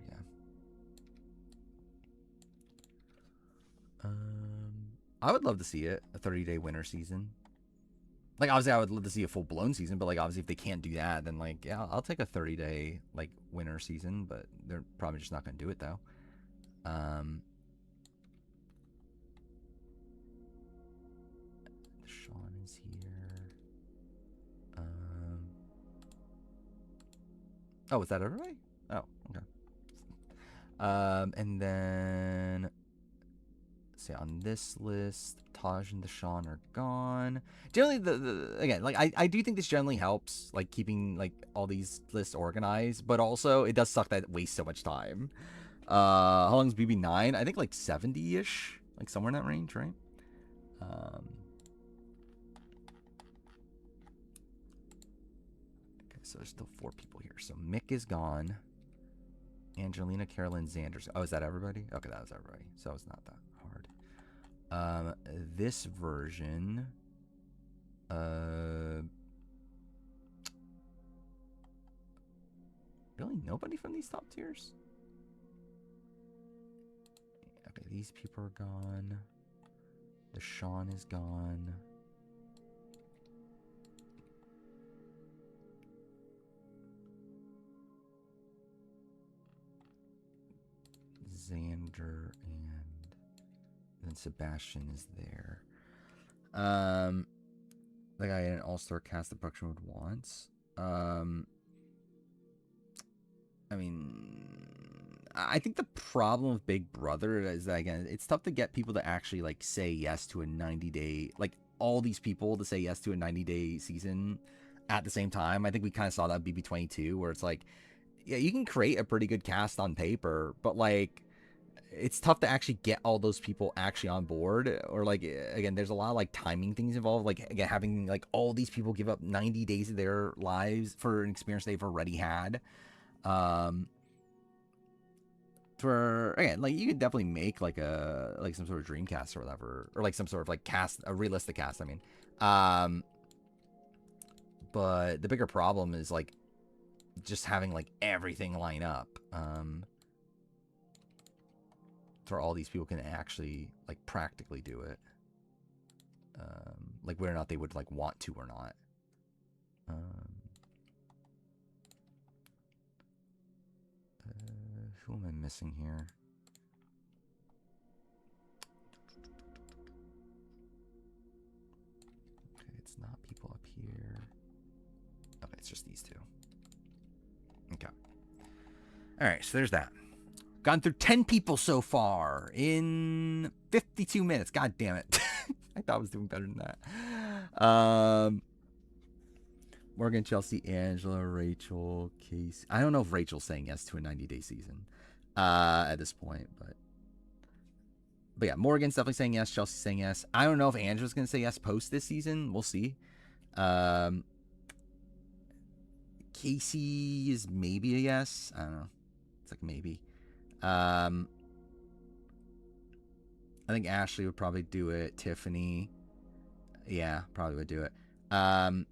Yeah. I would love to see it, a 30-day winter season. Like, obviously, I would love to see a full-blown season, but like, obviously, if they can't do that, then like, yeah, I'll take a 30-day like winter season. But they're probably just not going to do it though. Sean is here. Oh, is that everybody? Oh, okay. And then say on this list, Taj and Deshaun are gone. Generally, again, like I do think this generally helps, like keeping like all these lists organized, but also it does suck that it wastes so much time. How long's BB9? I think like 70-ish, like somewhere in that range, right? Okay, so there's still 4 people here. So Mick is gone. Angelina, Carolyn, Xanders. Oh, is that everybody? Okay, that was everybody. So it's not that hard. This version. Really nobody from these top tiers? Okay, these people are gone. Deshaun is gone. Xander and then Sebastian is there. The guy in an all-star cast that Buckshot would want. I mean, I think the problem with Big Brother is that, again, it's tough to get people to actually like say yes to a 90-day, like all these people to say yes to a 90-day season at the same time. I think we kind of saw that BB22 where it's like, yeah, you can create a pretty good cast on paper, but like it's tough to actually get all those people actually on board. Or like, again, there's a lot of like timing things involved, like again having like all these people give up 90 days of their lives for an experience they've already had. For again, like you could definitely make like a like some sort of dream cast or whatever, or like some sort of like cast, a realistic cast, I mean. But the bigger problem is like just having like everything line up. For all these people can actually like practically do it. Like whether or not they would like want to or not. Who am I missing here? Okay, it's not people up here. Okay, it's just these two. Okay. All right, so there's that. Gone through 10 people so far in 52 minutes. God damn it. I thought I was doing better than that. Morgan, Chelsea, Angela, Rachel, Casey. I don't know if Rachel's saying yes to a 90-day season at this point, but yeah, Morgan's definitely saying yes. Chelsea's saying yes. I don't know if Angela's going to say yes post this season. We'll see. Casey is maybe a yes. I don't know. It's like maybe. I think Ashley would probably do it. Tiffany, yeah, probably would do it. Then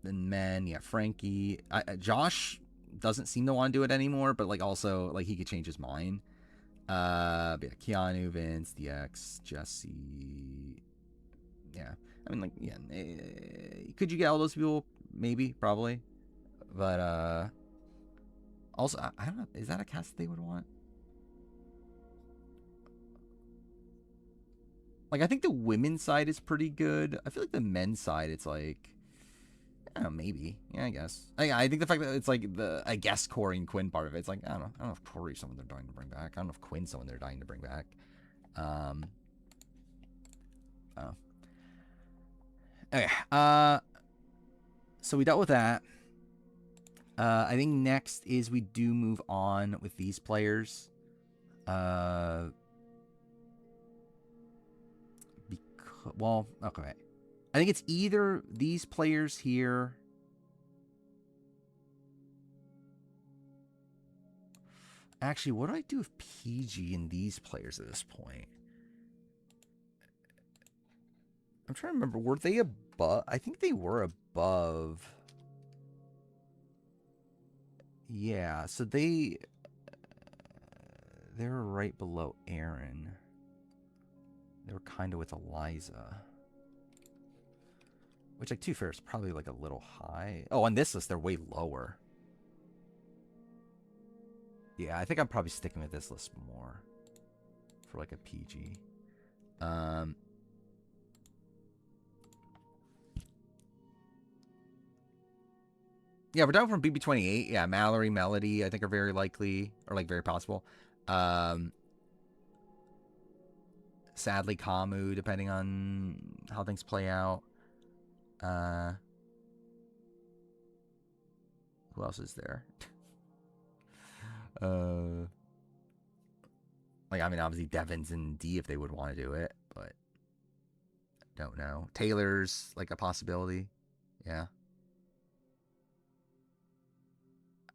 men, yeah, Frankie. Josh doesn't seem to want to do it anymore, but like also like he could change his mind. But yeah, Keanu, Vince, DX, Jesse. Yeah, I mean like yeah. Could you get all those people? Maybe, probably, but also I don't know. Is that a cast they would want? Like, I think the women's side is pretty good. I feel like the men's side, it's like, I don't know, maybe. Yeah, I guess. I think the fact that it's like I guess Corey and Quinn part of it, it's like, I don't know. I don't know if Corey's someone they're dying to bring back. I don't know if Quinn's someone they're dying to bring back. Oh. Okay. So we dealt with that. I think next is we do move on with these players. Well, okay. I think it's either these players here. Actually, what do I do with PG and these players at this point? I'm trying to remember. Were they above? I think they were above. Yeah, so they're right below Aaron. They were kind of with Eliza. Which, like, to be fair, is probably, like, a little high. Oh, on this list, they're way lower. Yeah, I think I'm probably sticking with this list more. For, like, a PG. Yeah, we're down from BB28. Yeah, Mallory, Melody, I think are very likely. Or, like, very possible. sadly Kamu, depending on how things play out. Who else is there? Like, I mean, obviously Devins and D if they would want to do it, but don't know. Taylor's like a possibility. Yeah.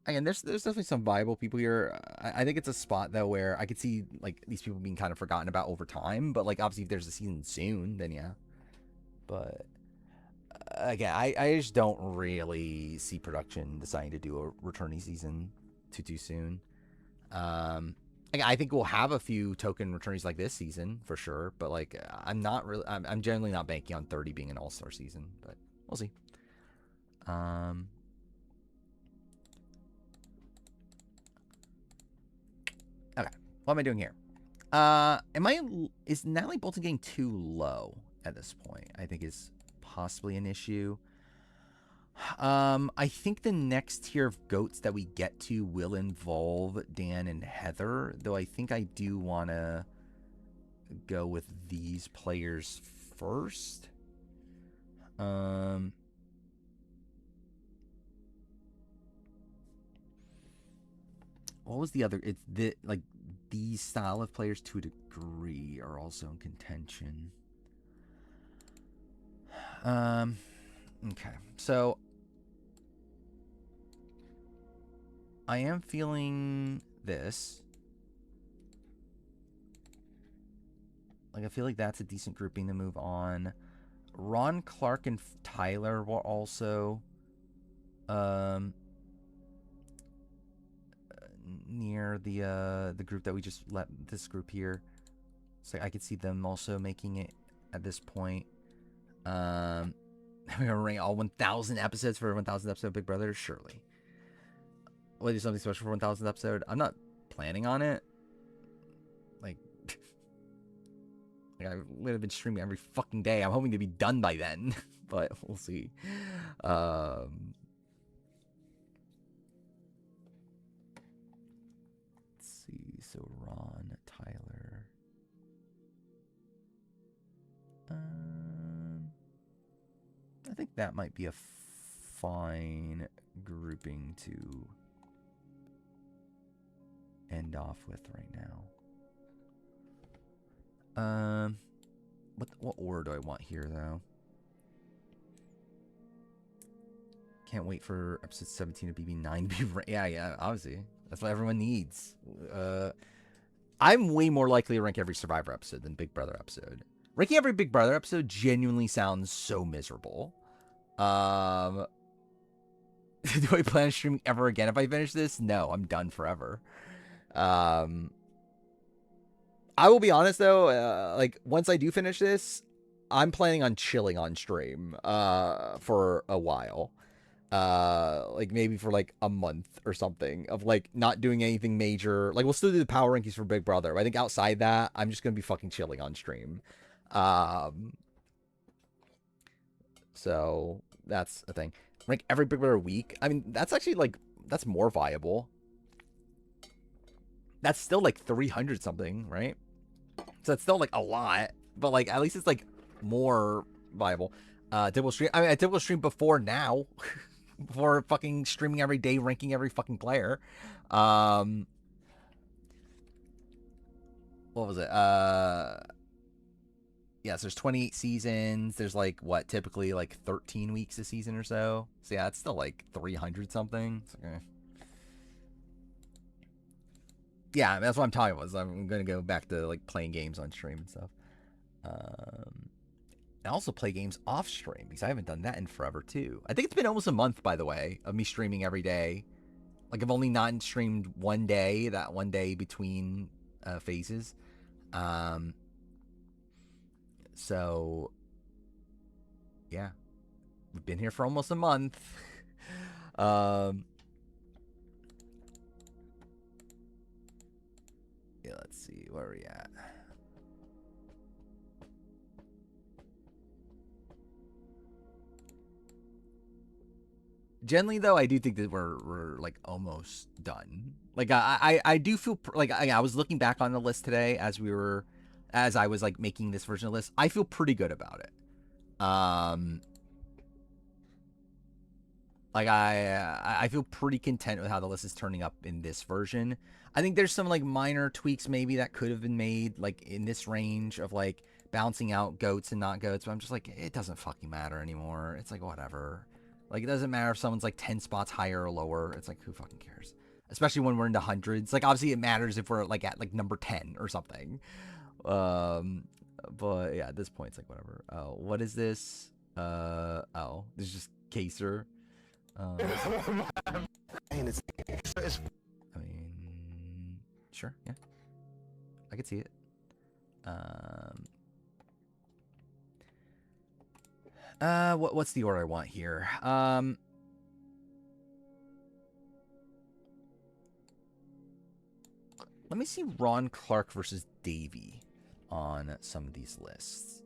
Again, there's definitely some viable people here. I think it's a spot though where I could see like these people being kind of forgotten about over time. But like obviously if there's a season soon, then yeah. But again, I just don't really see production deciding to do a returning season too soon. Again, I think we'll have a few token returnees like this season for sure. But like I'm generally not banking on 30 being an all-star season. But we'll see. Okay, what am I doing here? Is Natalie Bolton getting too low at this point? I think is possibly an issue. I think the next tier of goats that we get to will involve Dan and Heather, though I think I do want to go with these players first. What was the other? It's the like these style of players to a degree are also in contention. Okay, so I am feeling this. Like, I feel like that's a decent grouping to move on. Ron, Clark, and Tyler were also near the group that we just let, this group here. So I could see them also making it at this point. We're gonna ring all 1,000 episodes for 1,000 episode Big Brother? Surely. Will I do something special for 1,000 episode? I'm not planning on it. Like I would have been streaming every fucking day. I'm hoping to be done by then, but we'll see. Let's see. So Ron, Tyler. I think that might be a fine grouping to end off with right now. What order do I want here though? Can't wait for episode 17 of BB9 to be yeah, obviously. That's what everyone needs. I'm way more likely to rank every Survivor episode than Big Brother episode. Ranking every Big Brother episode genuinely sounds so miserable. Do I plan on streaming ever again if I finish this? No, I'm done forever. I will be honest though, like once I do finish this, I'm planning on chilling on stream for a while. Like maybe for like a month or something of like not doing anything major. Like we'll still do the power rankings for Big Brother. But I think outside that, I'm just gonna be fucking chilling on stream. So that's a thing. Rank every Big Brother week. I mean, that's actually like that's more viable. That's still like 300 something, right? So it's still like a lot, but like at least it's like more viable. Dibble stream. I mean, I Dibble stream before now, before fucking streaming every day, ranking every fucking player. What was it? Yes, there's 28 seasons. There's like what typically like 13 weeks a season or so. So yeah, it's still like 300 something. Okay. Yeah, that's what I'm talking about. So I'm gonna go back to like playing games on stream and stuff. I also play games off stream because I haven't done that in forever too. I think it's been almost a month, by the way, of me streaming every day. Like I've only not streamed one day, that one day between phases. So yeah, we've been here for almost a month. Yeah, let's see, where are we at? Generally, though, I do think that we're like almost done. Like I do feel like I was looking back on the list today as we were as I was like making this version of the list. I feel pretty good about it. Like I feel pretty content with how the list is turning up in this version. I think there's some like minor tweaks maybe that could have been made like in this range of like balancing out goats and not goats, but I'm just like, it doesn't fucking matter anymore. It's like whatever. Like it doesn't matter if someone's like 10 spots higher or lower. It's like who fucking cares? Especially when we're into hundreds. Like obviously it matters if we're like at like number 10 or something. Um but yeah, at this point it's like whatever. Oh, what is this? Oh, this is just Caser. I mean, sure, yeah, I could see it. What's the order I want here? Let me see Ron Clark versus Davey on some of these lists.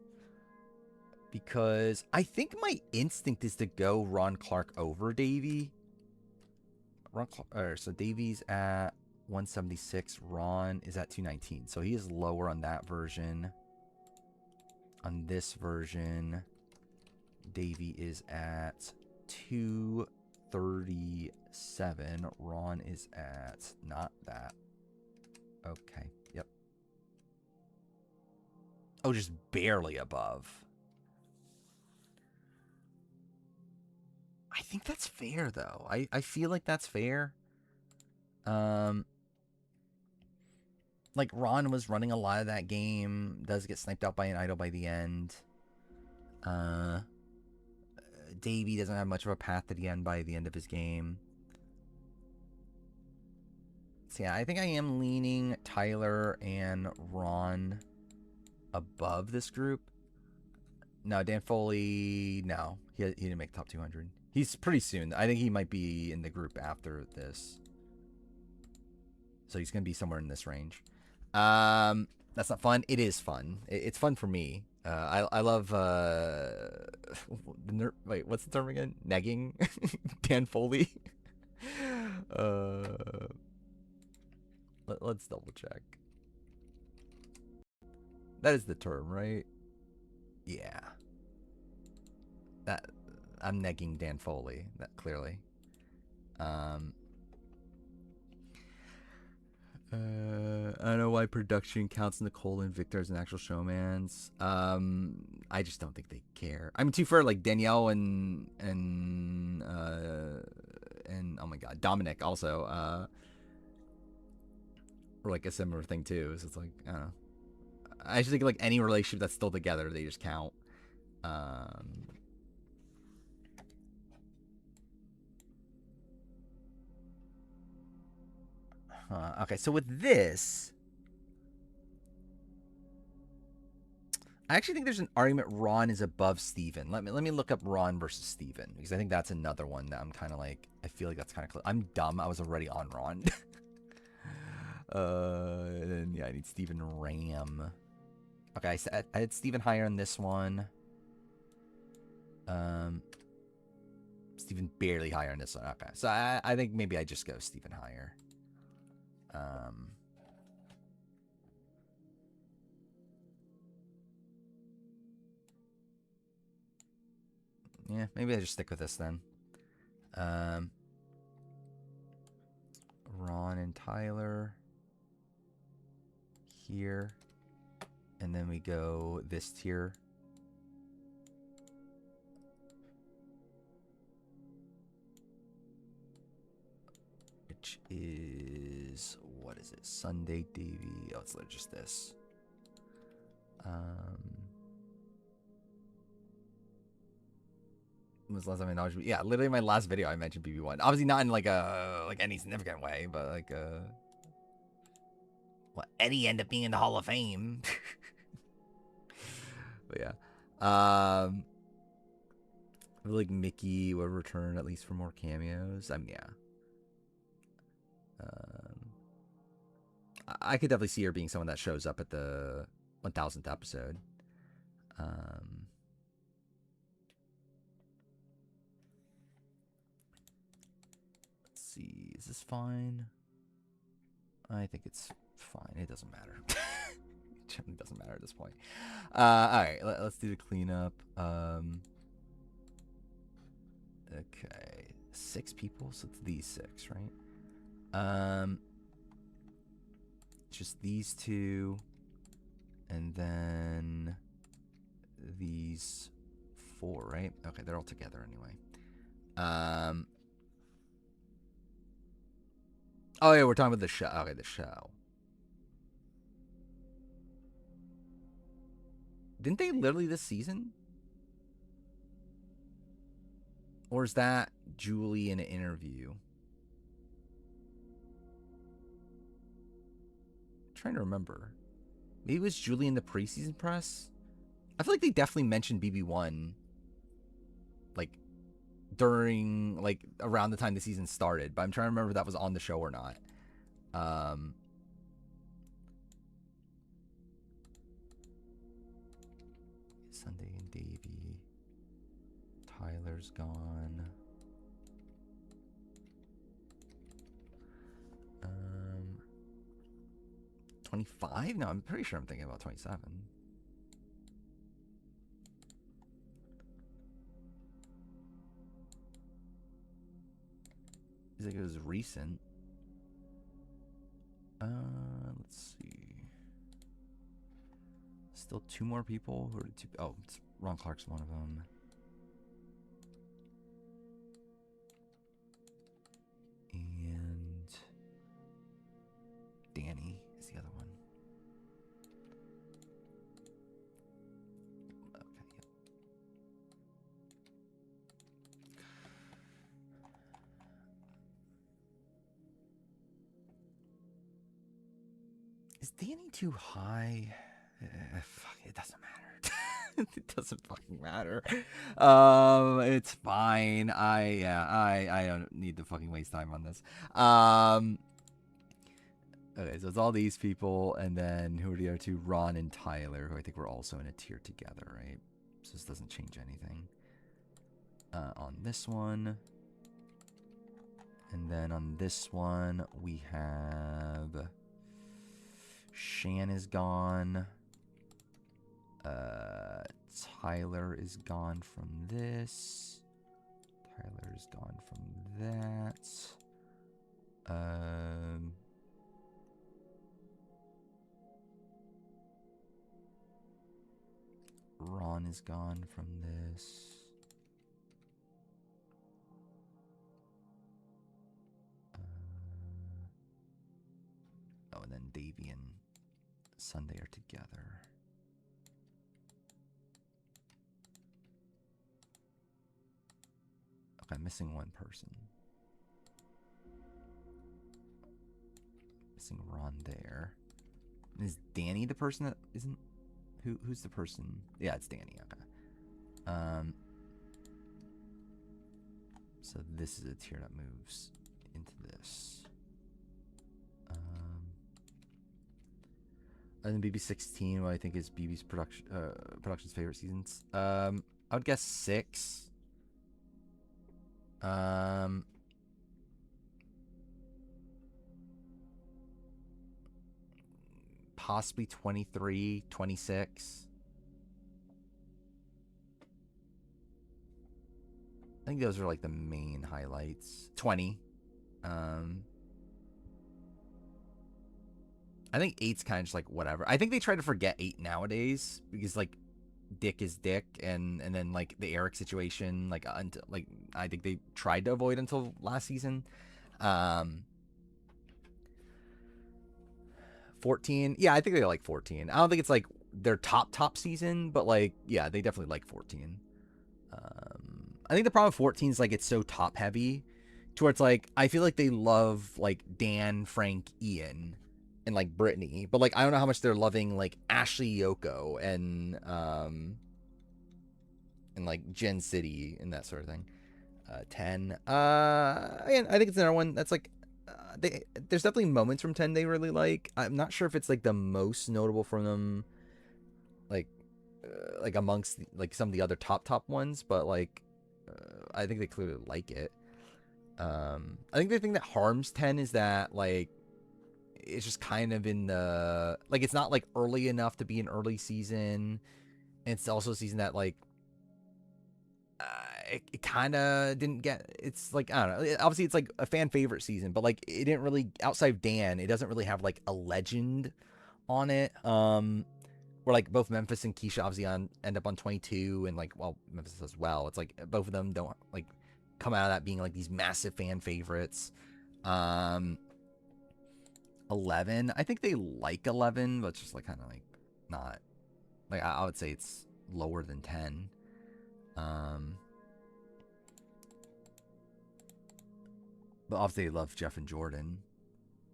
Because I think my instinct is to go Ron Clark over Davey. So Davey's at 176. Ron is at 219. So he is lower on that version. On this version, Davey is at 237. Ron is at not that. Okay. Yep. Oh, just barely above. I think that's fair, though. I feel like that's fair. Like, Ron was running a lot of that game. Does get sniped out by an idol by the end. Davey doesn't have much of a path to the end by the end of his game. So, yeah, I think I am leaning Tyler and Ron above this group. No, Dan Foley, no. He didn't make top 200. He's pretty soon. I think he might be in the group after this. So he's going to be somewhere in this range. That's not fun. It is fun. It's fun for me. I love wait, what's the term again? Negging Dan Foley. Let's double check. That is the term, right? Yeah. That I'm negging Dan Foley. That clearly. I don't know why production counts Nicole and Victor as an actual showmans. I just don't think they care. I mean, too fair, like Danielle and oh my god, Dominic also or like a similar thing too. So it's like I don't know. I just think like any relationship that's still together, they just count. Okay, so with this, I actually think there's an argument Ron is above Steven. Let me look up Ron versus Steven, because I think that's another one that I'm kind of like, I feel like that's kind of close. I'm dumb. I was already on Ron. And then, yeah, I need Steven Ram. Okay, I had Steven higher on this one. Steven barely higher on this one. Okay, so I think maybe I just go Steven higher. Yeah, maybe I just stick with this then. Ron and Tyler here, and then we go this tier. Which is, what is it? Sunday Davey. Oh, it's just this. When was the last time I acknowledged? Yeah, literally my last video I mentioned BB1. Obviously not in like a any significant way, but like well, Eddie ended up being in the Hall of Fame. But yeah. I feel like Mickey would return at least for more cameos. I mean, yeah. I could definitely see her being someone that shows up at the 1000th episode. Let's see. Is this fine? I think it's fine. It doesn't matter. generally doesn't matter at this point. All right, let's do the cleanup. Okay, 6 people, so it's these 6, right? Just these 2, and then these 4, right? Okay, they're all together anyway. Oh yeah, we're talking about the show. Okay, the show. Didn't they literally this season? Or is that Julie in an interview? I'm trying to remember. Maybe it was Julie in the preseason press? I feel like they definitely mentioned BB1 like during like around the time the season started, but I'm trying to remember if that was on the show or not. Sunday and Davey. Tyler's gone. 25? No, I'm pretty sure I'm thinking about 27. He's like it was recent. Let's see. Still 2 more people. Who are the 2? Oh, it's Ron Clark's one of them. And Danny is the other one. Okay, yep. Is Danny too high? Fuck, it doesn't matter. It doesn't fucking matter. It's fine. I don't need to fucking waste time on this. Okay, so it's all these people, and then who are the other 2? Ron and Tyler, who I think we're also in a tier together, right? So this doesn't change anything. On this one. And then on this one, we have Shan is gone. Tyler is gone from this. Tyler is gone from that. Ron is gone from this. Oh, and then Davey and Sunday are together. Okay, I'm missing one person. Missing Ron there. Is Danny the person that isn't? Who's the person? Yeah, it's Danny. Okay. So this is a tier that moves into this. And then BB16, what I think is BB's production's favorite seasons. I would guess 6. Possibly 23, 26. I think those are like the main highlights. 20. I think 8's kind of just like whatever. I think they try to forget 8 nowadays because like Dick is Dick, and then like the Eric situation, like until like I think they tried to avoid until last season. 14. Yeah, I think they like 14. I don't think it's like their top season, but like yeah, they definitely like 14. I think the problem with 14 is like it's so top heavy, to where it's like I feel like they love like Dan, Frank, Ian, and like Brittany, but like I don't know how much they're loving like Ashley, Yoko, and like Gen City and that sort of thing. 10. Again, I think it's another one that's like there's definitely moments from 10 they really like. I'm not sure if it's like the most notable from them, like amongst like some of the other top ones, but like I think they clearly like it. I think the thing that harms 10 is that like it's just kind of in the like it's not like early enough to be an early season. And it's also a season that like it kind of didn't get. It's like I don't know. Obviously, it's like a fan favorite season, but like it didn't really outside of Dan. It doesn't really have like a legend on it. Where like both Memphis and Keisha obviously end up on 22, and like well Memphis as well. It's like both of them don't like come out of that being like these massive fan favorites. 11, I think they like 11, but it's just like kind of like not like I would say it's lower than 10. But obviously they love Jeff and Jordan,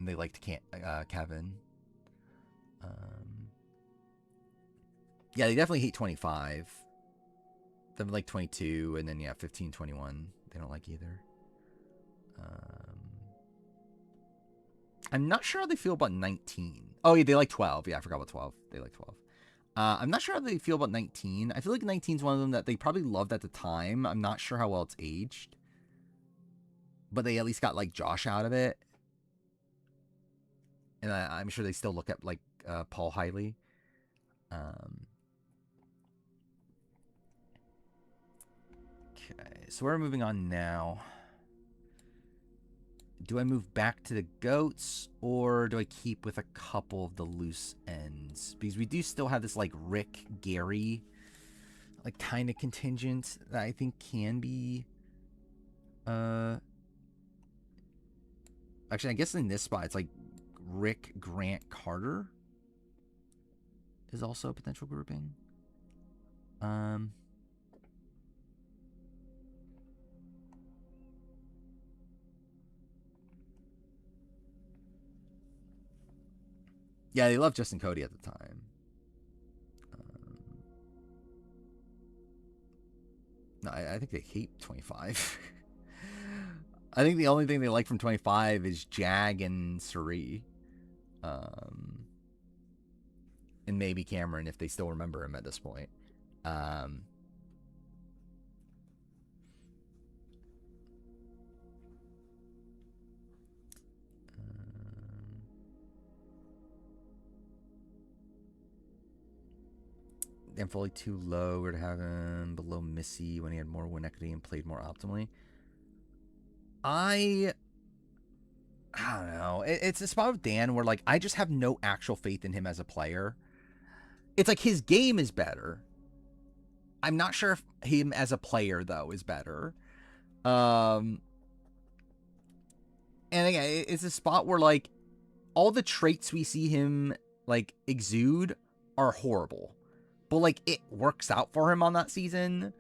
and they liked Kevin. Yeah, they definitely hate 25. They like 22, and then yeah, 15, 21. They don't like either. I'm not sure how they feel about 19. Oh yeah, they like 12. Yeah, I forgot about 12. They like 12. I'm not sure how they feel about 19. I feel like 19 is one of them that they probably loved at the time. I'm not sure how well it's aged, but they at least got like Josh out of it, and I'm sure they still look at like Paul highly. Okay, so we're moving on now. Do I move back to the goats, or do I keep with a couple of the loose ends? Because we do still have this like Rick, Gary, like kind of contingent that I think can be. Actually, I guess in this spot it's like Rick, Grant, Carter is also a potential grouping. Yeah, they loved Justin Cody at the time. No, I think they hate 25. I think the only thing they like from 25 is Jag and Suri. And maybe Cameron, if they still remember him at this point. Dan Foley too low. We're to have him below Missy when he had more win equity and played more optimally. I don't know. It's a spot with Dan where like I just have no actual faith in him as a player. It's like his game is better. I'm not sure if him as a player though is better. And again, it's a spot where like all the traits we see him like exude are horrible, but like it works out for him on that season.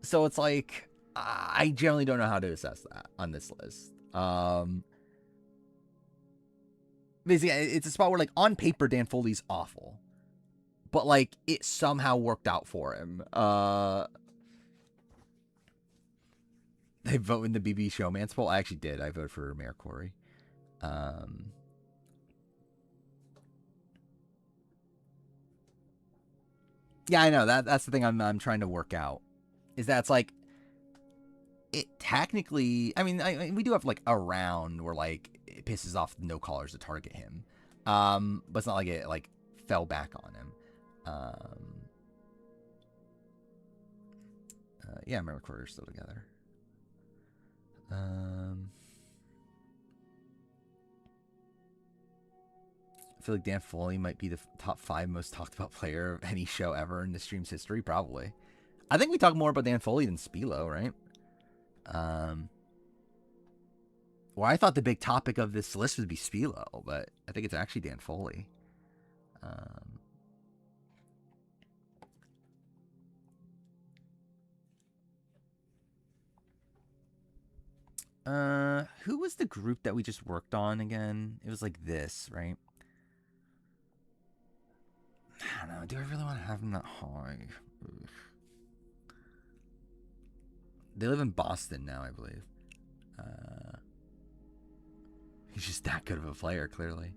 So it's like I generally don't know how to assess that on this list. Basically, it's a spot where like on paper Dan Foley's awful, but like it somehow worked out for him. They vote in the BB Showman's poll. I actually did. I voted for Mayor Corey. Yeah, I know that's the thing I'm trying to work out. Is that it's like it technically. I mean, we do have like a round where like it pisses off no callers to target him, but it's not like it like fell back on him. Yeah, my recorder's still together. I feel like Dan Foley might be the top 5 most talked about player of any show ever in the stream's history, probably. I think we talk more about Dan Foley than Spilo, right? Well, I thought the big topic of this list would be Spilo, but I think it's actually Dan Foley. Who was the group that we just worked on again? It was like this, right? I don't know. Do I really want to have them that high? Ugh. They live in Boston now, I believe. He's just that good of a player, clearly.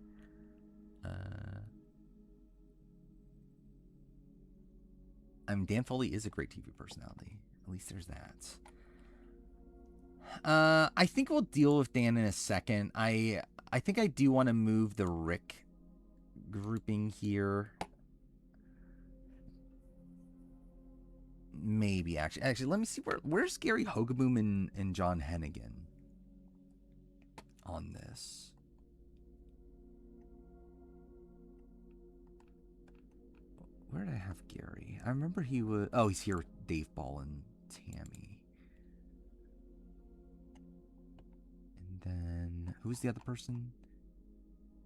I mean, Dan Foley is a great TV personality. At least there's that. I think we'll deal with Dan in a second. I I think I do want to move the Rick grouping here. Maybe actually, let me see where's Gary Hogaboom and John Hennigan on this. Where did I have Gary? I remember he was. Oh, he's here with Dave Ball and Tammy. And then who's the other person?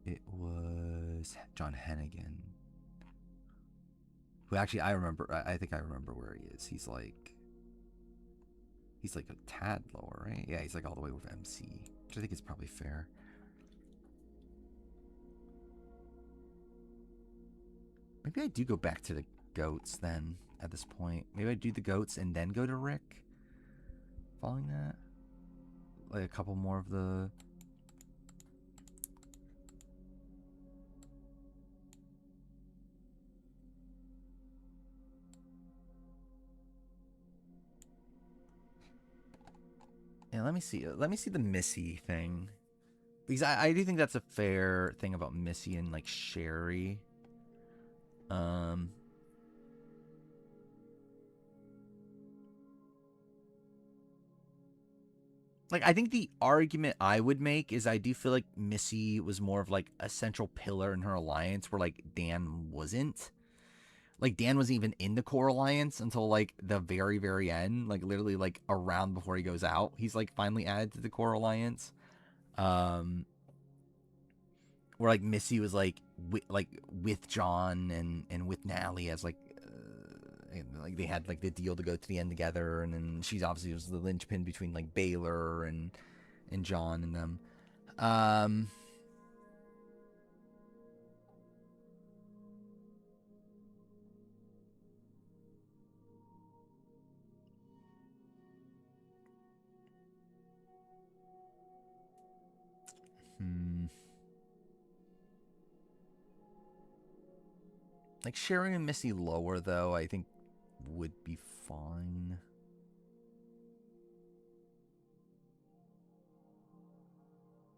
It was John Hennigan. Who actually I remember. I think I remember where he is. He's like a tad lower, right? Yeah, he's like all the way with MC, which I think is probably fair. Maybe I do go back to the goats then at this point. Maybe I do the goats and then go to Rick. Following that, like a couple more of the. Yeah, let me see. Let me see the Missy thing, because I do think that's a fair thing about Missy and like Sherry. Like I think the argument I would make is I do feel like Missy was more of like a central pillar in her alliance, where like Dan wasn't. Like Dan wasn't even in the core alliance until like the very very end, like literally like a round before he goes out, he's like finally added to the core alliance. um where like Missy was like with John and with Nally as like they had like the deal to go to the end together, and then she's obviously was the linchpin between like Baylor and John and them. um hmm. Like Sherry and Missy lower though, I think would be fine.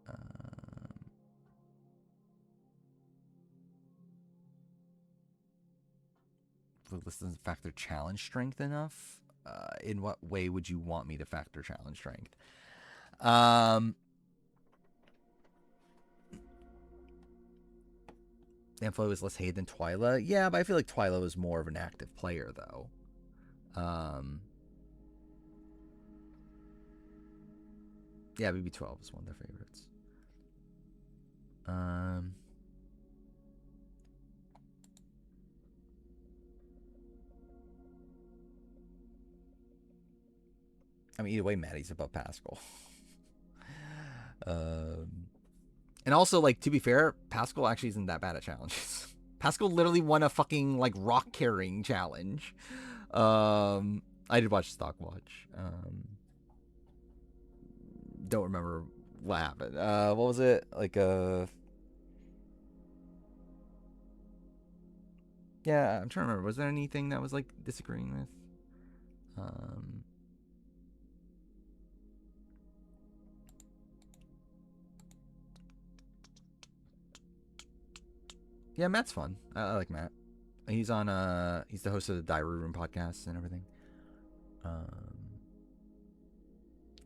Um, this doesn't factor challenge strength enough. In what way would you want me to factor challenge strength? Danflo is less hated than Twyla. Yeah, but I feel like Twyla was more of an active player though. Yeah, BB12 is one of their favorites. I mean, either way, Maddie's above Pascal. And also, like, to be fair, Pascal actually isn't that bad at challenges. Pascal literally won a fucking like rock carrying challenge. I did watch Stock Watch. Don't remember what happened. What was it? Like yeah, I'm trying to remember. Was there anything that was like disagreeing with? Yeah, Matt's fun. I like Matt. He's on he's the host of the Diary Room podcast and everything.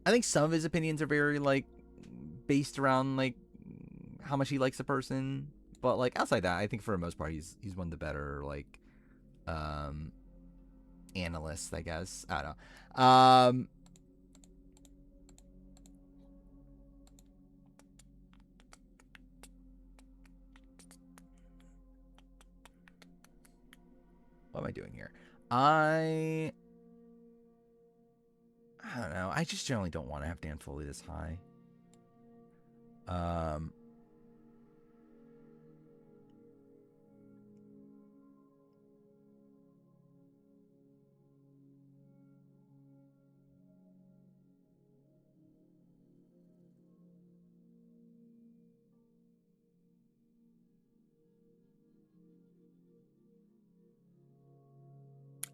I think some of his opinions are very like based around like how much he likes a person, but like outside that, I think for the most part he's one of the better like analysts, I guess. I don't know. What am I doing here? I don't know. I just generally don't want to have Dan Foley this high.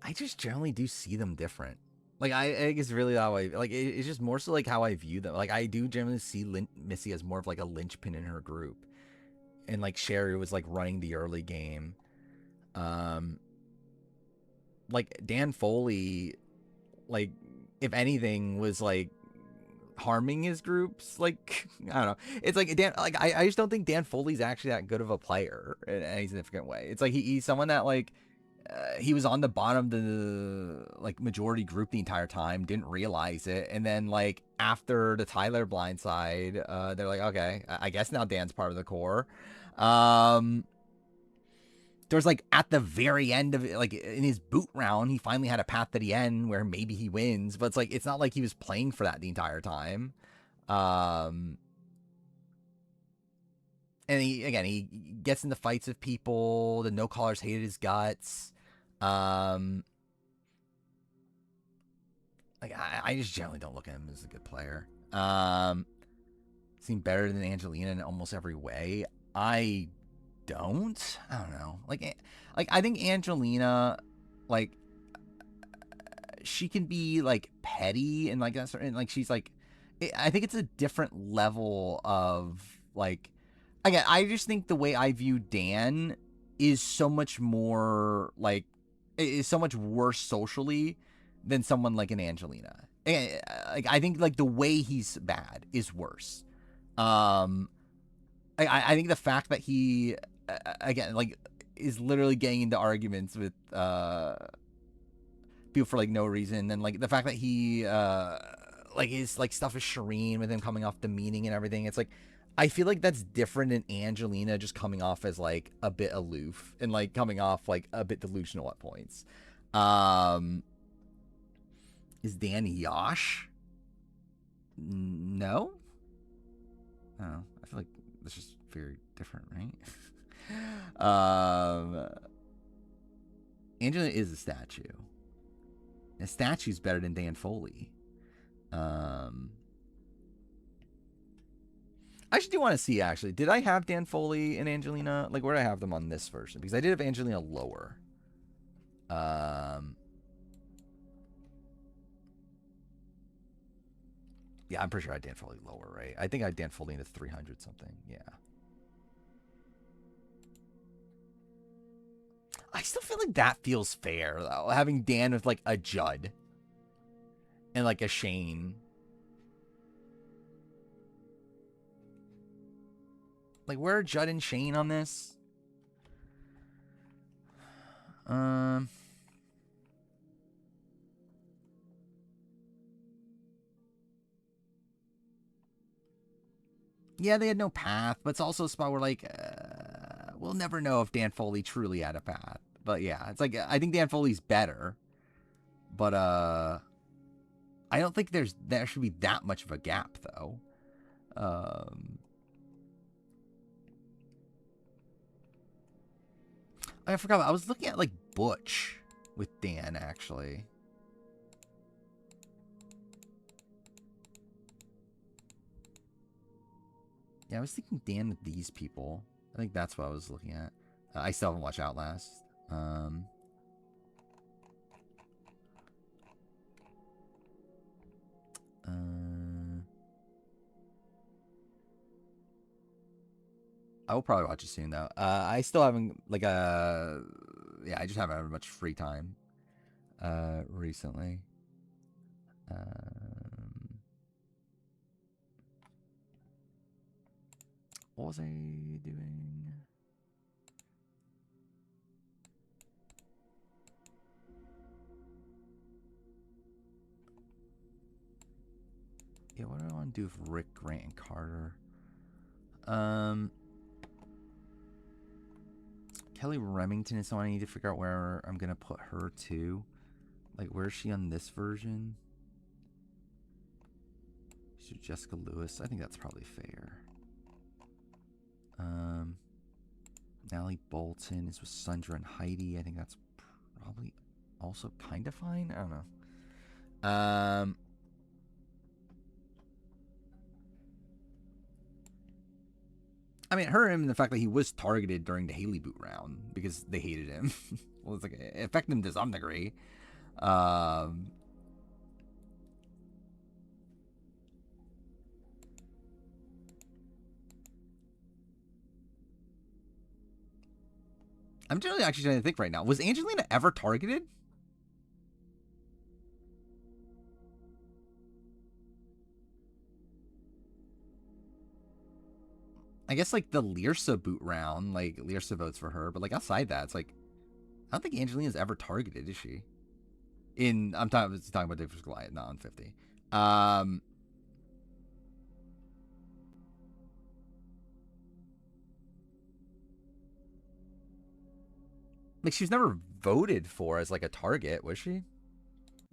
I just generally do see them different. Like I think it's really how I like. It's just more so like how I view them. Like I do generally see Missy as more of like a linchpin in her group, and like Sherry was like running the early game. Um, like Dan Foley, like if anything, was like harming his groups. Like I don't know. It's like Dan. Like I just don't think Dan Foley's actually that good of a player in any significant way. It's like he's someone that like he was on the bottom of the like majority group the entire time, didn't realize it, and then like after the Tyler blindside, they're like, okay, I guess now Dan's part of the core. There's like at the very end of it, like in his boot round, he finally had a path to the end where maybe he wins, but it's like it's not like he was playing for that the entire time. Um, and he gets into fights with people. The no callers hated his guts. Um, like I just generally don't look at him as a good player. Seemed better than Angelina in almost every way. I don't know. Like I think Angelina, like she can be like petty and like that, and like she's like, I think it's a different level of like, again, I just think the way I view Dan is so much more like, is so much worse socially than someone like an Angelina. Like I think like the way he's bad is worse. I think the fact that he again like is literally getting into arguments with people for like no reason, and like the fact that he like his like stuff with Shireen with him coming off demeaning and everything, it's like I feel like that's different than Angelina just coming off as like a bit aloof and like coming off like a bit delusional at points. Is Dan Yosh? No. Oh, I feel like that's just very different, right? Angelina is a statue. A statue's better than Dan Foley. I actually do want to see, actually. Did I have Dan Foley and Angelina? Like, where did I have them on this version? Because I did have Angelina lower. Yeah, I'm pretty sure I had Dan Foley lower, right? I think I had Dan Foley into 300 something. Yeah. I still feel like that feels fair, though. Having Dan with, like, a Judd. And, like, a Shane. Like, where are Judd and Shane on this? Yeah, they had no path, but it's also a spot where, like, we'll never know if Dan Foley truly had a path. But yeah, it's like, I think Dan Foley's better. But, I don't think there should be that much of a gap, though. I forgot. I was looking at like Butch with Dan, actually. Yeah, I was thinking Dan with these people. I think that's what I was looking at. I still haven't watched Outlast. I will probably watch it soon, though. I still haven't, like, yeah, I just haven't had much free time recently. What was I doing? Yeah, what do I want to do with Rick, Grant, and Carter? Kelly Remington is someone I need to figure out where I'm gonna put her to. Like, where is she on this version? So Jessica Lewis. I think that's probably fair. Natalie Bolton is with Sundra and Heidi. I think that's probably also kind of fine. I don't know. I mean, her and the fact that he was targeted during the Haley boot round because they hated him. Well, it's like it affected him to some degree. I'm generally actually trying to think right now. Was Angelina ever targeted? I guess like the Lyrsa boot round, like Lyrsa votes for her, but like outside that, it's like I don't think Angelina's ever targeted, is she? I'm talking about David Goliath, not on 50. Um, like she was never voted for as like a target, was she?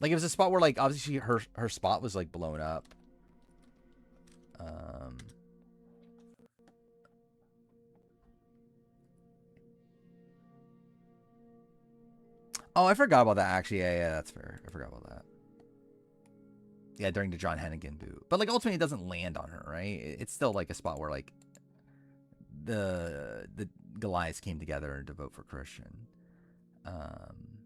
Like it was a spot where like obviously her spot was like blown up. Um, oh, I forgot about that actually. Yeah, that's fair. I forgot about that. Yeah, during the John Hennigan boot, but like ultimately it doesn't land on her, right? It's still like a spot where like the Goliaths came together to vote for Christian. Um,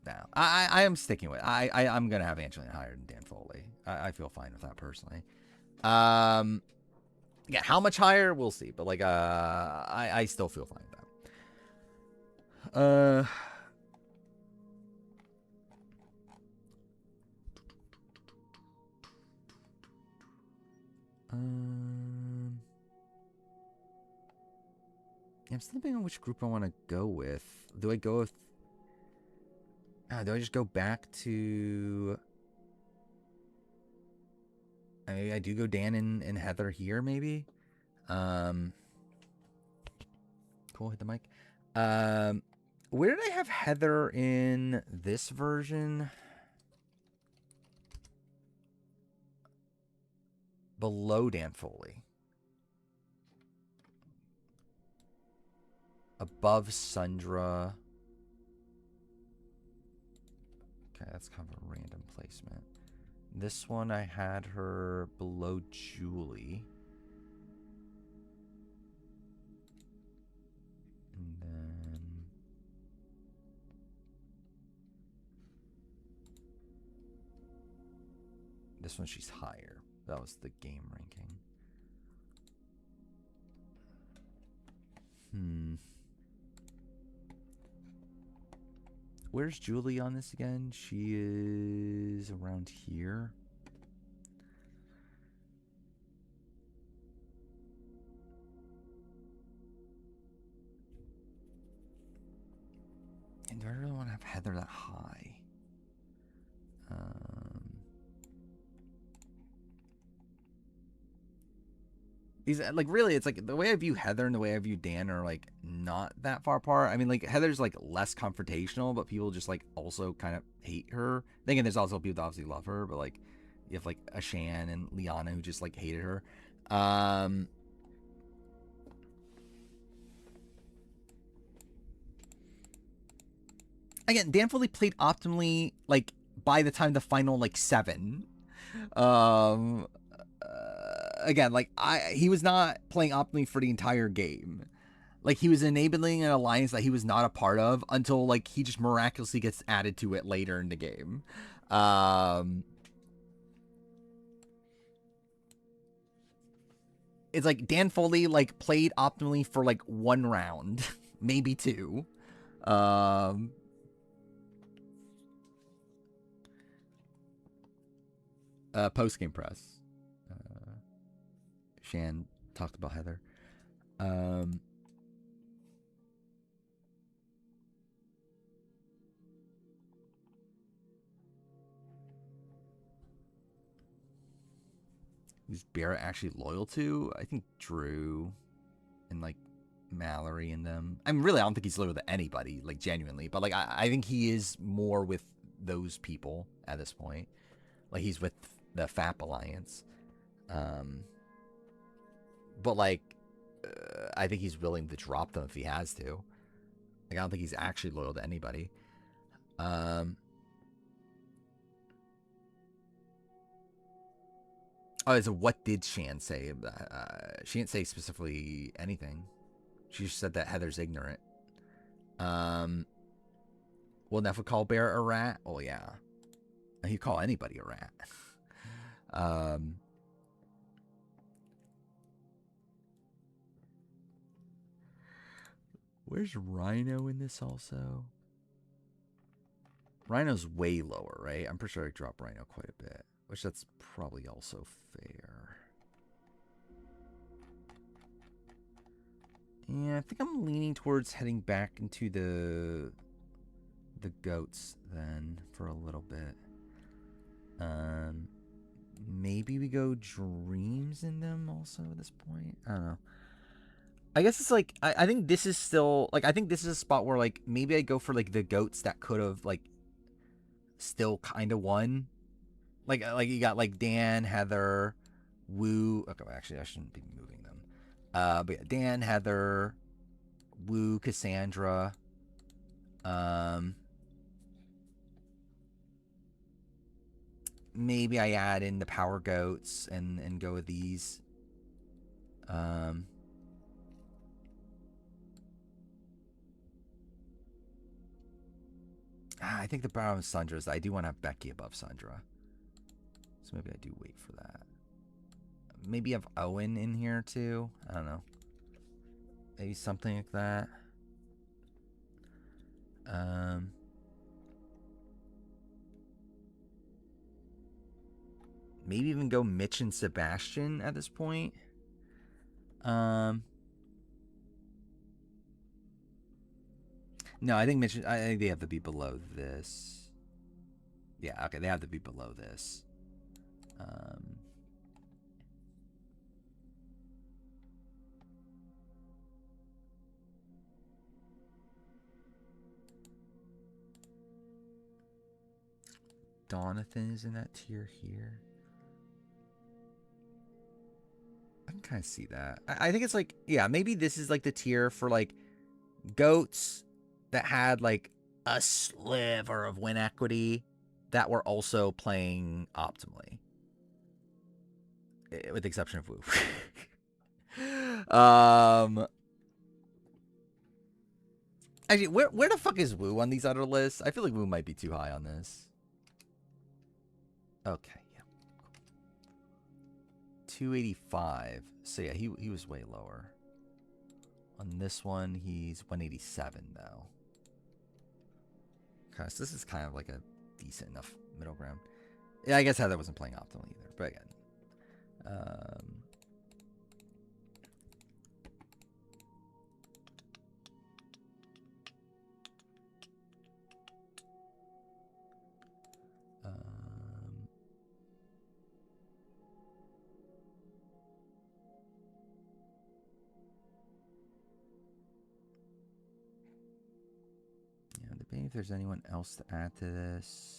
no, I am sticking with. I'm gonna have Angelina higher than Dan Foley. I feel fine with that personally. Um, yeah, how much higher we'll see, but like I still feel fine with that. I'm still thinking on which group I want to go with. Do I go with? Do I just go back to? I do go Dan and Heather here, maybe. Cool. Hit the mic. Where did I have Heather in this version? Below Dan Foley. Above Sundra. Okay, that's kind of a random placement. This one I had her below Julie. And then this one she's higher. That was the game ranking. Where's Julie on this again? She is around here. And do I really want to have Heather that high? These like really, it's like the way I view Heather and the way I view Dan are like not that far apart. I mean, like Heather's like less confrontational, but people just like also kind of hate her. Thinking there's also people that obviously love her, but like you have like Ashan and Liana who just like hated her. Again, Dan Foley played optimally like by the time the final like 7. Again, like he was not playing optimally for the entire game. Like he was enabling an alliance that he was not a part of until like he just miraculously gets added to it later in the game. It's like Dan Foley like played optimally for like 1 round, maybe 2. Post game press. Shan talked about Heather. Who's Barrett actually loyal to? I think Drew and like Mallory and them. I mean, really, I don't think he's loyal to anybody, like genuinely. But like, I think he is more with those people at this point. Like he's with the FAP Alliance. But like, I think he's willing to drop them if he has to. Like, I don't think he's actually loyal to anybody. Oh, so what did Shan say? She didn't say specifically anything. She just said that Heather's ignorant. Will Neff would call Bear a rat. Oh yeah, he'd call anybody a rat. Where's Rhino in this also? Rhino's way lower, right? I'm pretty sure I dropped Rhino quite a bit, which that's probably also fair. Yeah, I think I'm leaning towards heading back into the goats then for a little bit. Maybe we go dreams in them also at this point. I don't know. I guess it's like I think this is still like I think this is a spot where like maybe I go for like the goats that could have like still kind of won. Like you got like Dan, Heather, Woo. Okay, actually I shouldn't be moving them. But yeah, Dan, Heather, Woo, Cassandra. Maybe I add in the power goats and go with these. I think the bottom of Sundra's. I do want to have Becky above Sundra. So maybe I do wait for that. Maybe have Owen in here too. I don't know. Maybe something like that. Maybe even go Mitch and Sebastian at this point. No, I think they have to be below this. Yeah, okay, they have to be below this. Donathan is in that tier here. I can kind of see that. I think it's like, yeah, maybe this is like the tier for like goats that had like a sliver of win equity that were also playing optimally, with the exception of Woo. Actually, where the fuck is Woo on these other lists? I feel like Woo might be too high on this. Okay, yeah. 285. So yeah, he was way lower. On this one, he's 187 though. Okay, so this is kind of like a decent enough middle ground. Yeah, I guess Heather wasn't playing optimally either, but again. Yeah, debating if there's anyone else to add to this.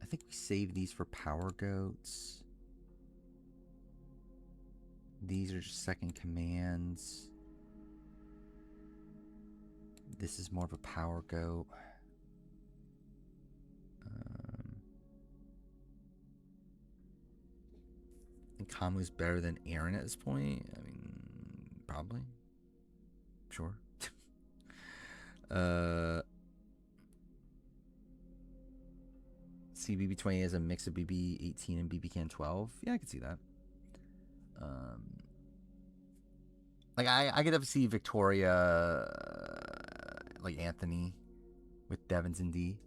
I think we save these for power goats. These are just second commands. This is more of a power goat. And Kamu's better than Aaron at this point. I mean, probably. Sure. See, BB20 as a mix of BB18 and BB-Can 12. Yeah, I could see that. Like I could have see Victoria, like Anthony, with Devins and D.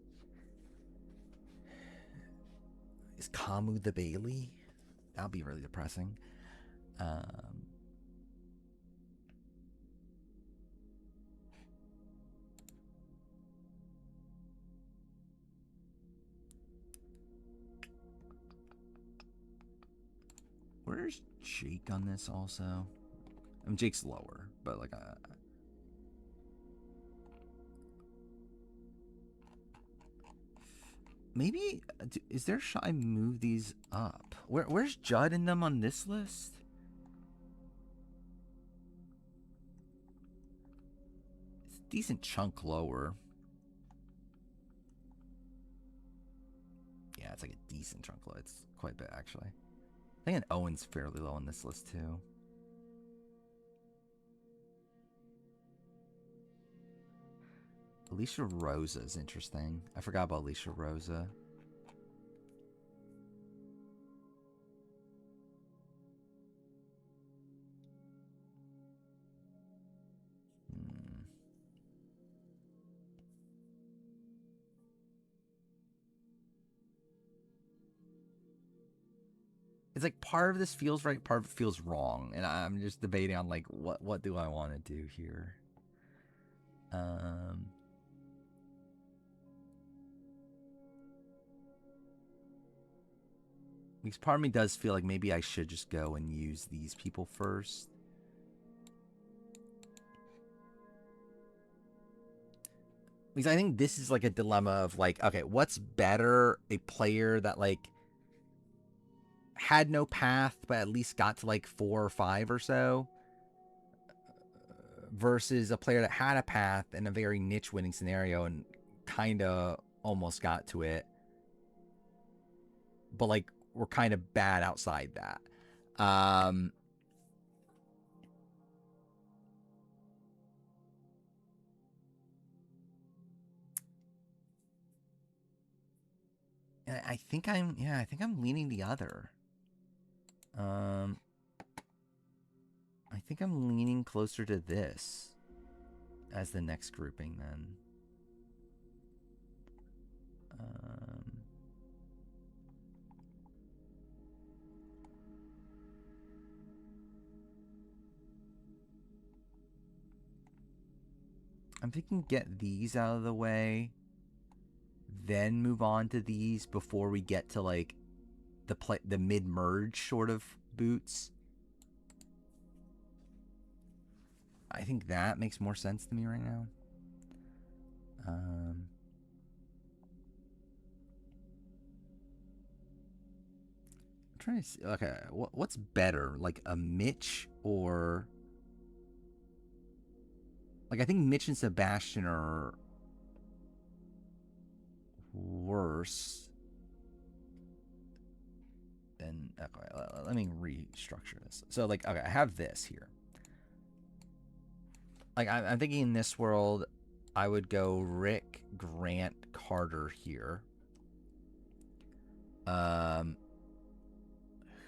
Is Kamu the Bailey? That'll be really depressing. Where's Jake on this also? I mean, Jake's lower, but like maybe is there should I move these up? Where's Judd in them on this list? decent chunk lower. Yeah, it's like a decent chunk low. It's quite a bit, actually. I think an Owen's fairly low on this list, too. Alicia Rosa is interesting. I forgot about Alicia Rosa. It's like part of this feels right, part of it feels wrong, and I'm just debating on like what do I want to do here. Because part of me does feel like maybe I should just go and use these people first. Because I think this is like a dilemma of like, okay, what's better? A player that like had no path, but at least got to like 4 or 5 or so, versus a player that had a path in a very niche winning scenario and kind of almost got to it, but like we're kind of bad outside that. And I think I'm leaning the other. I think I'm leaning closer to this as the next grouping then. I'm thinking get these out of the way, then move on to these before we get to like the mid-merge sort of boots. I think that makes more sense to me right now. I'm trying to see. Okay, what's better, like a Mitch or like I think Mitch and Sebastian are worse than. Okay, let me restructure this. So like, okay, I have this here. Like I'm thinking in this world, I would go Rick, Grant, Carter here.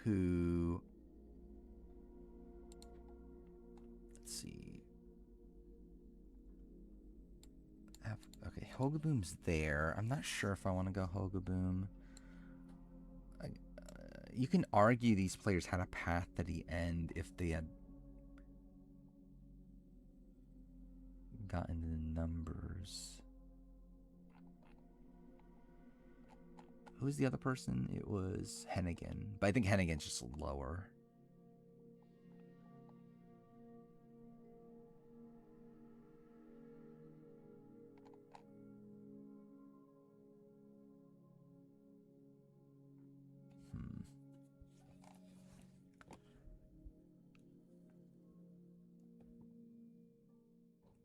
Who? Let's see. Okay, Hogaboom's there. I'm not sure if I want to go Hogaboom. You can argue these players had a path to the end if they had gotten the numbers. Who's the other person? It was Hennigan. But I think Hennigan's just lower.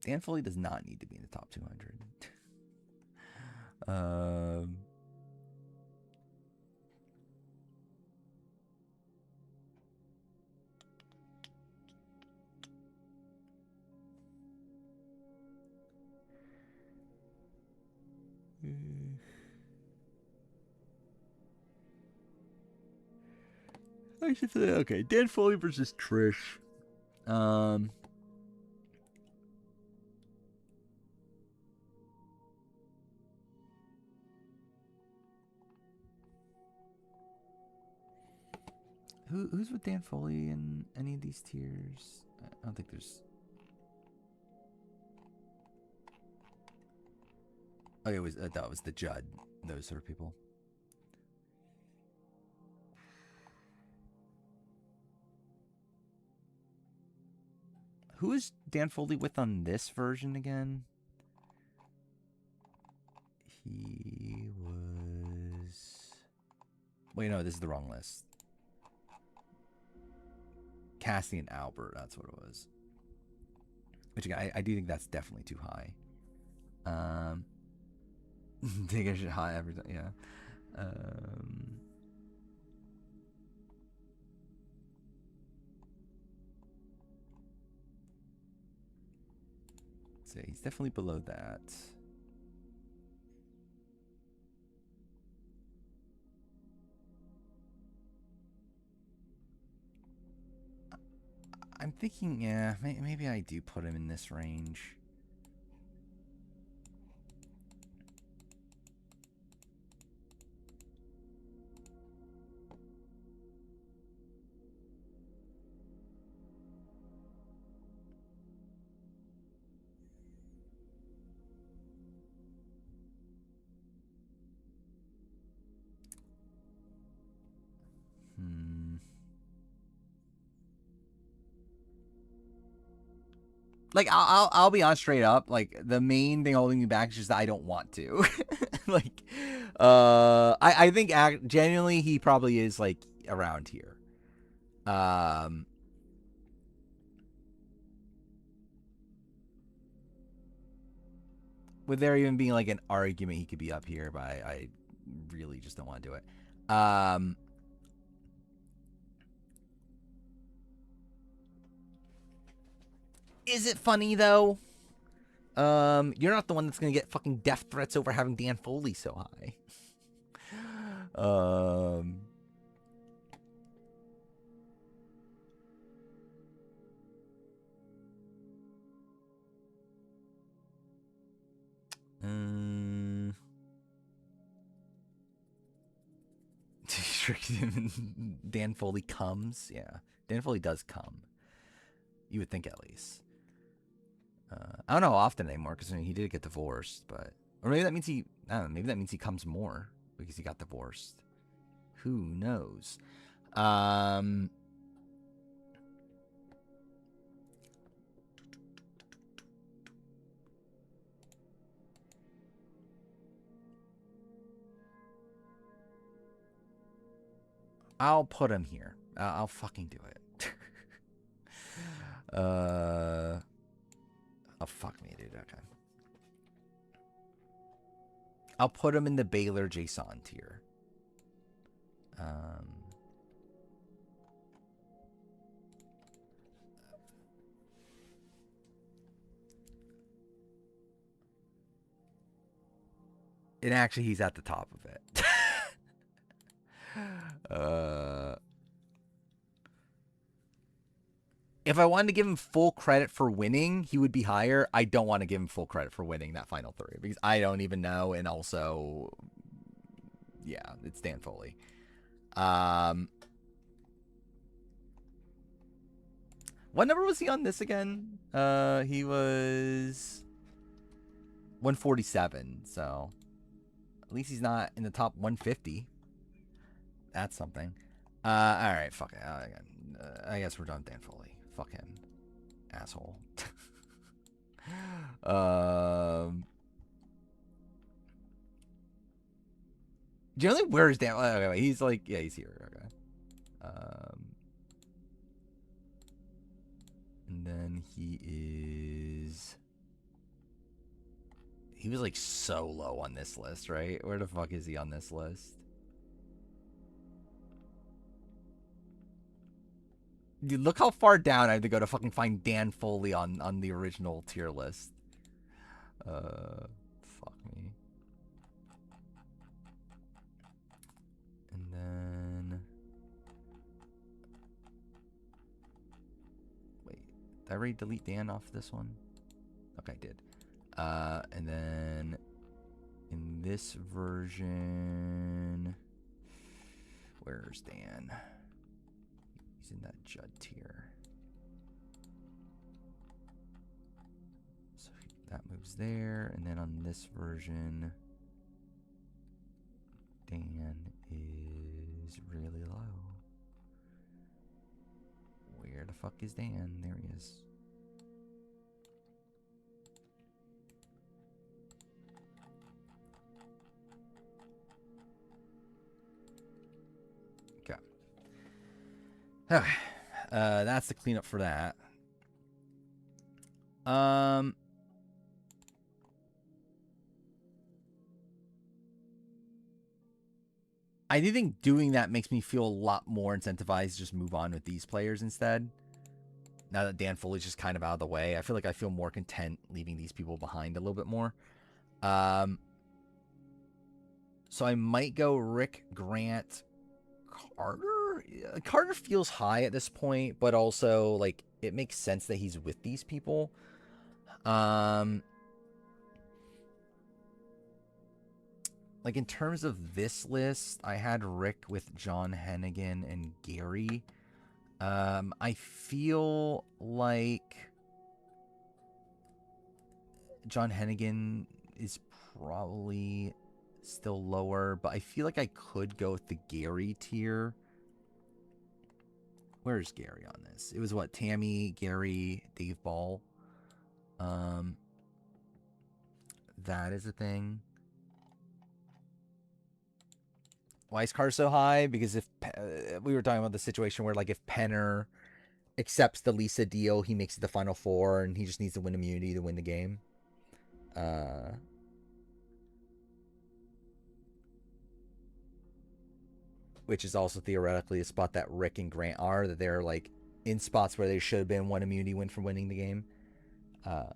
Dan Foley does not need to be in the top 200. I should say, okay, Dan Foley versus Trish. Who's with Dan Foley in any of these tiers? I don't think there's. Oh, it was that was the Judd. Those sort of people. Who is Dan Foley with on this version again? He was. Wait, no, this is the wrong list. Cassie and Albert, that's what it was. Which I do think that's definitely too high. Take a shit high every time. Yeah. So he's definitely below that. I'm thinking, yeah, maybe I do put him in this range. Like I'll be honest straight up. Like the main thing holding me back is just that I don't want to. Like, I think genuinely he probably is like around here. With there even being like an argument he could be up here, but I really just don't want to do it. Is it funny though? You're not the one that's gonna get fucking death threats over having Dan Foley so high. Dan Foley comes. Yeah, Dan Foley does come. You would think at least. I don't know how often anymore because I mean, he did get divorced, but or maybe that means I don't know. Maybe that means he comes more because he got divorced. Who knows? I'll put him here. I'll fucking do it. Oh fuck me, dude. Okay. I'll put him in the Baylor Jason tier. And actually, he's at the top of it. If I wanted to give him full credit for winning, he would be higher. I don't want to give him full credit for winning that final three because I don't even know. And also, yeah, it's Dan Foley. What number was he on this again? He was 147. So at least he's not in the top 150. That's something. All right, fuck it. I guess we're done with Dan Foley. Fuck him, asshole. Generally, where's Dan? Okay, he's like, yeah, he's here. Okay. And then he was like so low on this list, right? Where the fuck is he on this list? Dude, look how far down I had to go to fucking find Dan Foley on the original tier list. Fuck me. And then, wait, did I already delete Dan off this one? Okay, I did. And then in this version, where's Dan? He's in that Judd tier. So that moves there. And then on this version, Dan is really low. Where the fuck is Dan? There he is. Okay. That's the cleanup for that. Um, I do think doing that makes me feel a lot more incentivized to just move on with these players instead. Now that Dan Foley's just kind of out of the way, I feel like I feel more content leaving these people behind a little bit more. So I might go Rick, Grant, Carter. Carter feels high at this point, but also like it makes sense that he's with these people. Like in terms of this list, I had Rick with John Hennigan and Gary. I feel like John Hennigan is probably still lower, but I feel like I could go with the Gary tier. Where's Gary on this? It was what? Tammy, Gary, Dave Ball. That is a thing. Why is Carter so high? Because if we were talking about the situation where, like, if Penner accepts the Lisa deal, he makes it the Final Four, and he just needs to win immunity to win the game. Which is also theoretically a spot that Rick and Grant are, that they're like in spots where they should have been one immunity win for winning the game. Tammy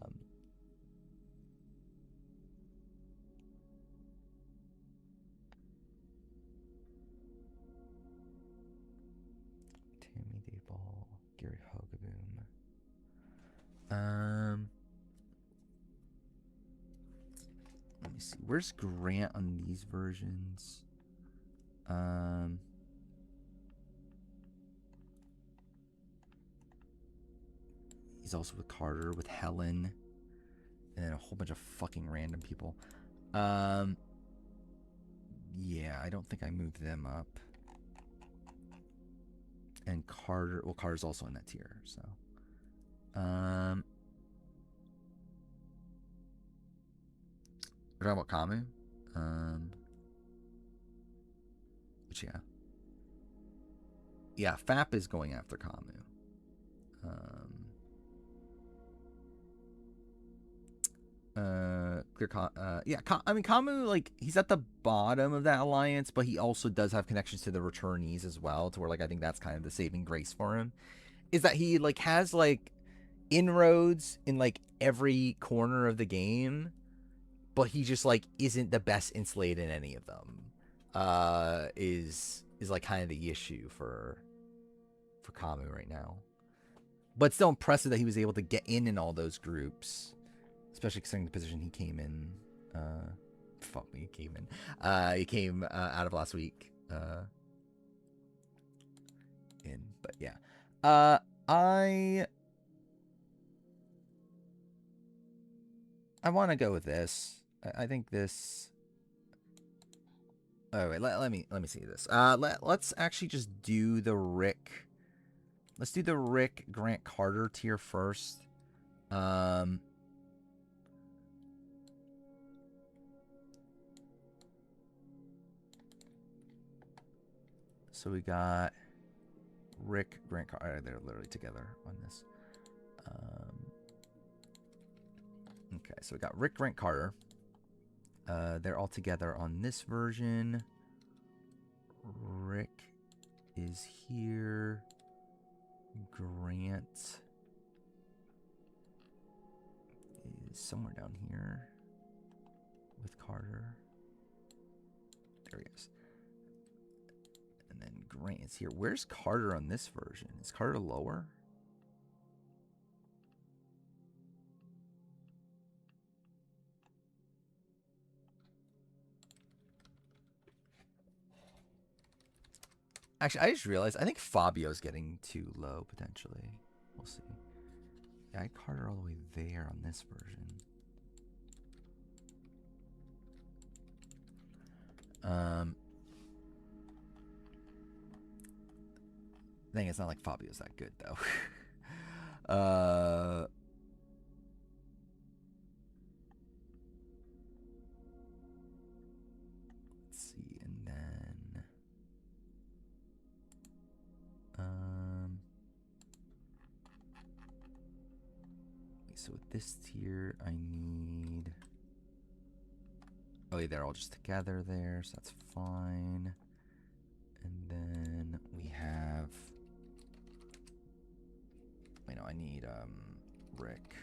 Dayball, Gary Hogaboom. Let me see. Where's Grant on these versions? He's also with Carter, with Helen, and then a whole bunch of fucking random people. Yeah, I don't think I moved them up. And Carter, well, Carter's also in that tier, so. We're talking about Kamu. Which, yeah. Yeah, FAP is going after Kamu. Yeah, I mean, Kamu, like, he's at the bottom of that alliance, but he also does have connections to the returnees as well, to where, like, I think that's kind of the saving grace for him, is that he, like, has, like, inroads in, like, every corner of the game, but he just, like, isn't the best insulated in any of them. Is like kind of the issue for Kamu right now. But still impressive that he was able to get in all those groups, especially considering the position he came in. Fuck me, he came in. He came out of last week. But yeah. I want to go with this. I think this. Oh wait, let me see this. Let's actually just do the Rick. Let's do the Rick Grant Carter tier first. So we got Rick Grant Carter. They're literally together on this. Okay, so we got Rick Grant Carter. They're all together on this version. Rick is here. Grant is somewhere down here with Carter. There he is. And then Grant is here. Where's Carter on this version? Is Carter lower? Actually, I just realized I think Fabio's getting too low potentially. We'll see. Yeah, I had Carter all the way there on this version. Thing it's not like Fabio's that good though. Let's see, and then let me so with this tier, I need... Oh, yeah, they're all just together there, so that's fine. And then we have... Wait, no, I need Rick,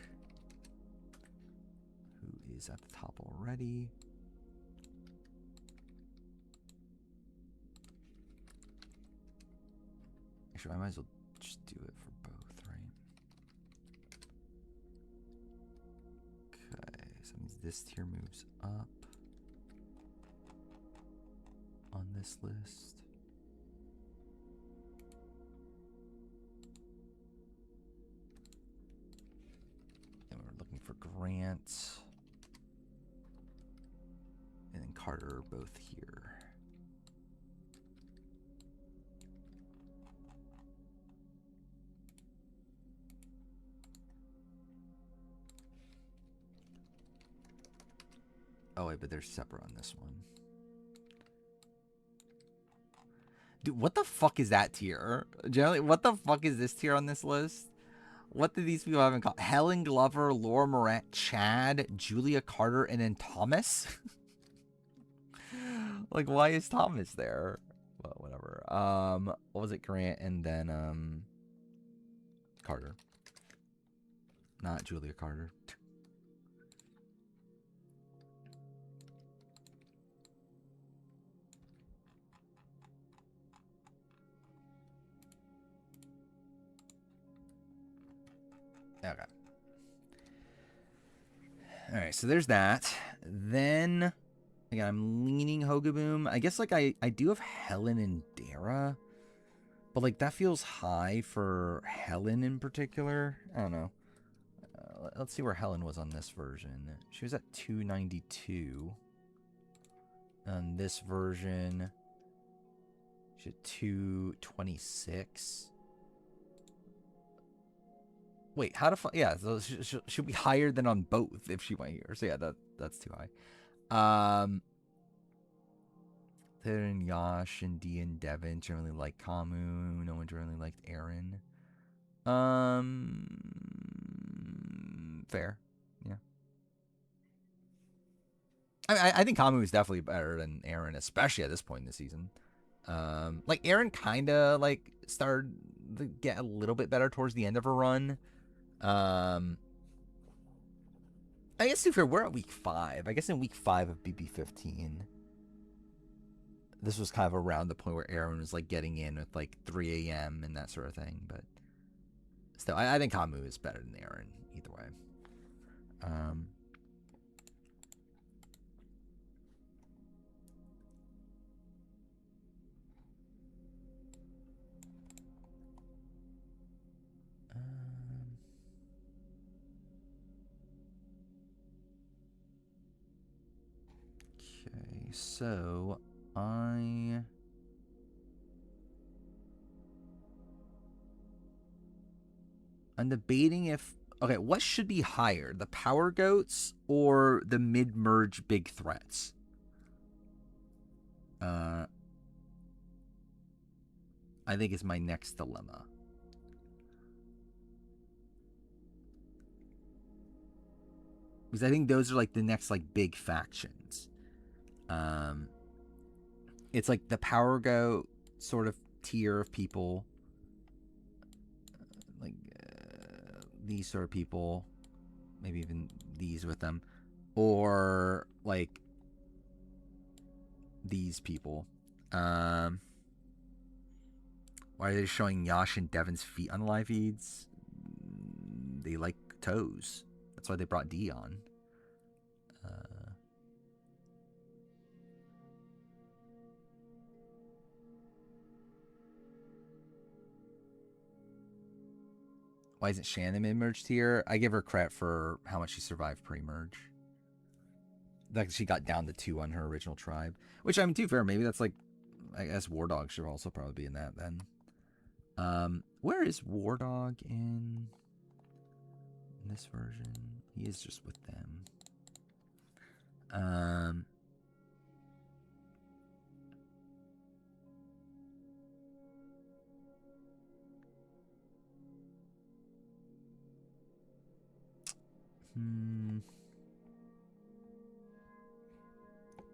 who is at the top already. Actually, I might as well just do it for both, right? Okay, so that means this tier moves up on this list. And we're looking for Grant and then Carter both here. Oh wait, but they're separate on this one. Dude, what the fuck is that tier? Generally, what the fuck is this tier on this list? What do these people have in common? Helen Glover, Laura Morant, Chad, Julia Carter, and then Thomas? Like, why is Thomas there? Well, whatever. What was it? Grant and then Carter. Not Julia Carter. Okay. All right, so there's that. Then, again, I'm leaning Hogaboom. I guess, like, I do have Helen and Dara. But, like, that feels high for Helen in particular. I don't know. Let's see where Helen was on this version. She was at 292. On this version, she's at 226. Wait, how to find? Yeah, so she'll be higher than on both if she went here. So yeah, that's too high. There and Yash and Dee and Devin generally like Kamu. No one generally liked Aaron. Fair. Yeah. I think Kamu is definitely better than Aaron, especially at this point in the season. Like Aaron kind of like started to get a little bit better towards the end of her run. I guess to be fair, we're at week 5. I guess in week 5 of BB15, this was kind of around the point where Aaron was like getting in with like 3 a.m. and that sort of thing. But still, I think Kamu is better than Aaron either way. Okay, so I'm debating if... Okay, what should be higher? The Power Goats or the mid-merge big threats? I think is my next dilemma. Because I think those are like the next like big factions. It's like the Power Goat sort of tier of people. Like these sort of people. Maybe even these with them. Or like these people. Why are they showing Yash and Devin's feet on the live feeds? They like toes. That's why they brought D on. Why isn't Shannon mid-merged here? I give her credit for how much she survived pre-merge. Like she got down to 2 on her original tribe. Which, I mean, to be fair, maybe that's like... I guess War Dog should also probably be in that then. Where is War Dog in this version? He is just with them.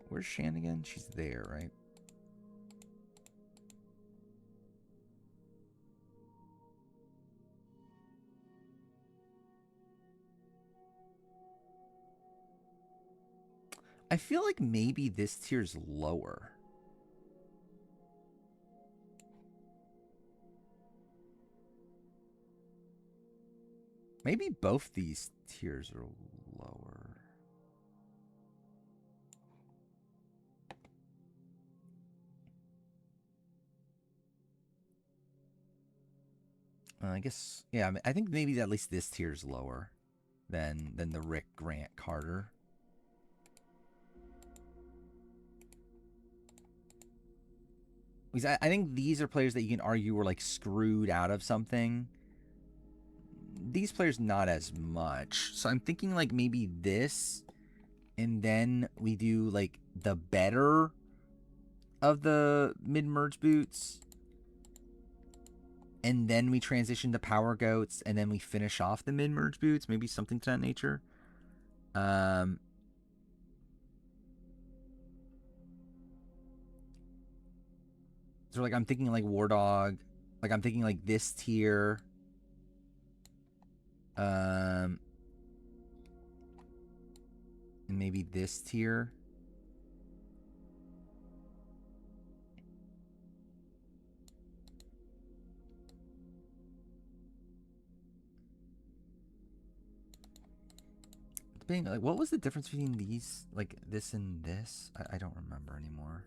Where's Shan again? She's there, right? I feel like maybe this tier's lower. Maybe both these tiers are lower. I guess, yeah. I think maybe at least this tier is lower than the Rick, Grant, Carter. Because I think these are players that you can argue were like screwed out of something. These players not as much. So I'm thinking like maybe this, and then we do like the better of the mid-merge boots, and then we transition to Power Goats, and then we finish off the mid-merge boots. Maybe something to that nature. So like I'm thinking like War Dog, like I'm thinking like this tier. And maybe this tier. Like, what was the difference between these, like this and this? I don't remember anymore.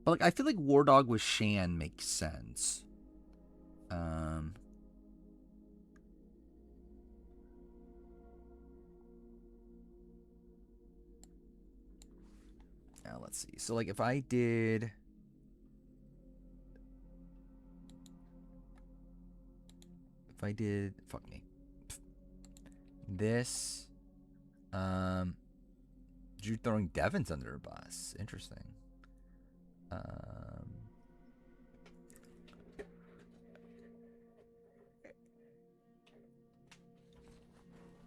But like, I feel like War Dog with Shan makes sense. Now let's see. So like, if I did, fuck me, this, you're throwing Devon's under a bus. Interesting.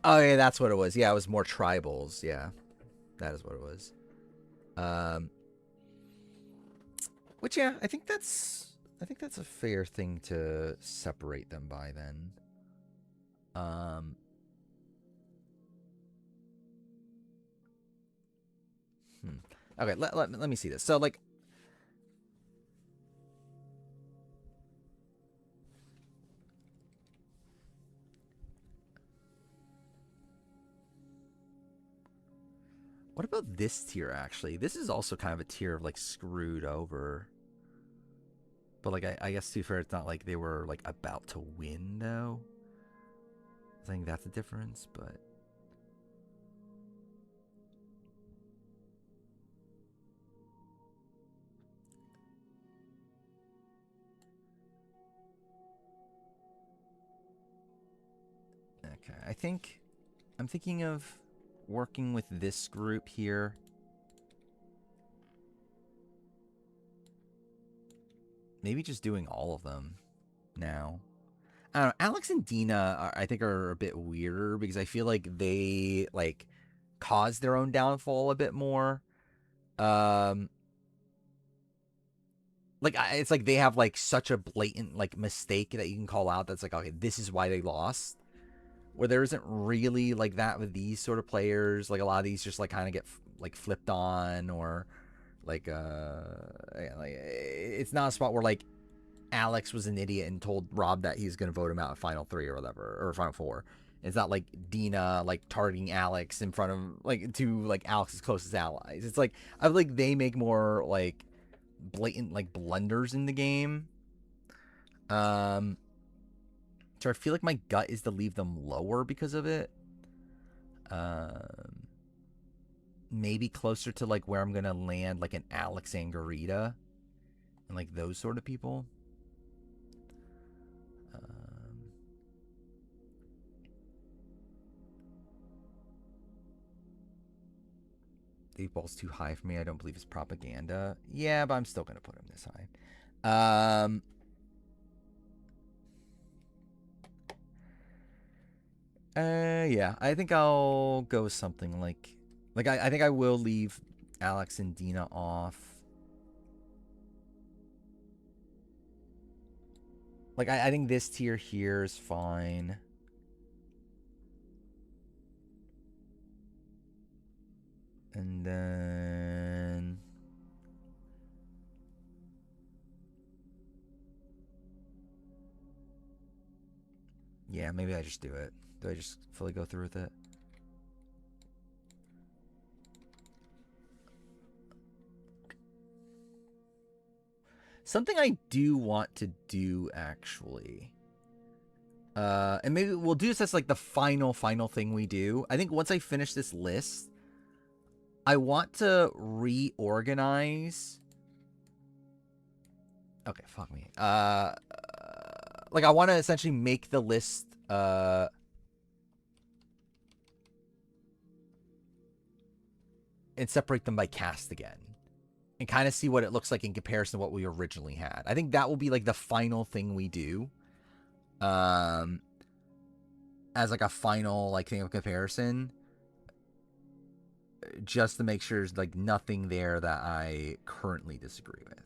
Oh yeah, that's what it was. Yeah, it was more tribals. Yeah, that is what it was. Which yeah, I think that's a fair thing to separate them by then. Okay, let me see this. So like, what about this tier? Actually, this is also kind of a tier of like screwed over. But like, I guess to be fair, it's not like they were like about to win though. I think that's a difference, but. Okay, I think I'm thinking of working with this group here. Maybe just doing all of them now. I don't know. Alex and Dina, I think, are a bit weirder because I feel like they like cause their own downfall a bit more. Like it's like they have like such a blatant like mistake that you can call out. That's like, okay, this is why they lost. Where there isn't really like that with these sort of players. Like a lot of these just like kind of get like flipped on, or like it's not a spot where like Alex was an idiot and told Rob that he's going to vote him out at Final 3 or whatever, or Final 4. It's not like Dina like targeting Alex in front of like to like Alex's closest allies. It's like I feel like they make more like blatant like blunders in the game. So I feel like my gut is to leave them lower because of it. Maybe closer to like where I'm gonna land like an Alex Angarita and like those sort of people. The ball's too high for me. I don't believe it's propaganda. Yeah, but I'm still gonna put him this high. Yeah, I think I'll go with something like I think I will leave Alex and Dina off. Like I think this tier here is fine. And then yeah, maybe I just do it. Do I just fully go through with it? Something I do want to do actually. And maybe we'll do this as like the final thing we do. I think once I finish this list, I want to reorganize. Okay, fuck me. Like I want to essentially make the list and separate them by cast again. And kind of see what it looks like in comparison to what we originally had. I think that will be like the final thing we do. As like a final like thing of comparison. Just to make sure there's like nothing there that I currently disagree with.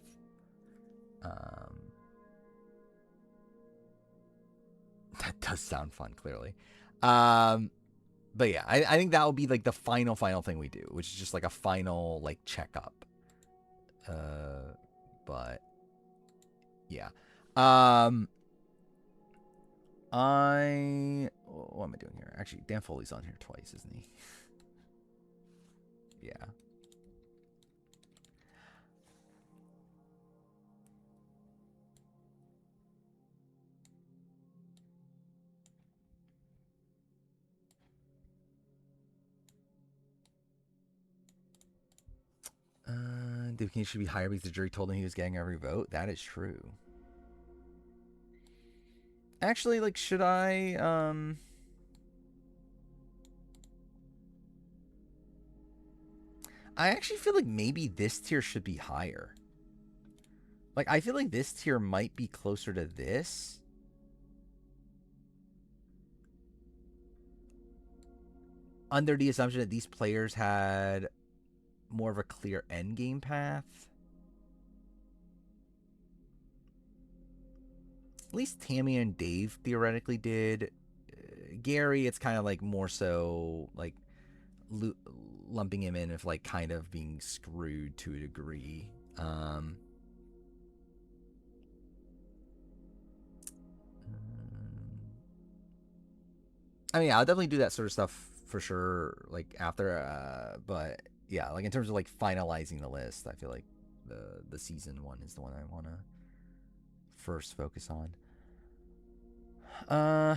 That does sound fun, clearly. But yeah, I think that will be like the final thing we do, which is just like a final like checkup. But yeah. What am I doing here? Actually, Dan Foley's on here twice, isn't he? Yeah. David King should be hired because the jury told him he was getting every vote. That is true. Actually, like, should I, I actually feel like maybe this tier should be higher. Like, I feel like this tier might be closer to this. Under the assumption that these players had more of a clear end game path. At least Tammy and Dave theoretically did. Gary, it's kind of like more so like lumping him in of like kind of being screwed to a degree. I mean, yeah, I'll definitely do that sort of stuff for sure, like after. But yeah, like in terms of like finalizing the list, I feel like the season one is the one I want to first focus on. I'll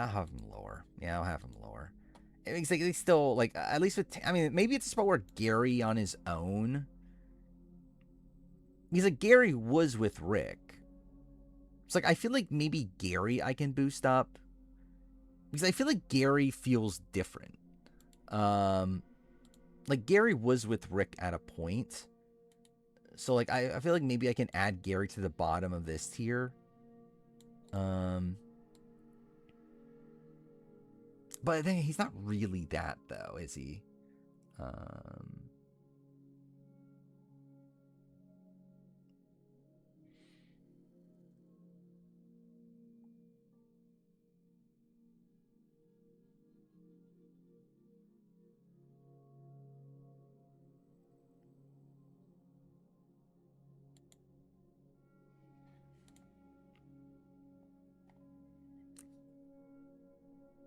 have him lower. Yeah, I'll have him lower. It's like, it's still like, at least with, I mean, maybe it's a spot where Gary on his own. Because like Gary was with Rick. It's like I feel like maybe Gary I can boost up. Because I feel like Gary feels different. Like Gary was with Rick at a point. So like I feel like maybe I can add Gary to the bottom of this tier. But I think he's not really that though, is he?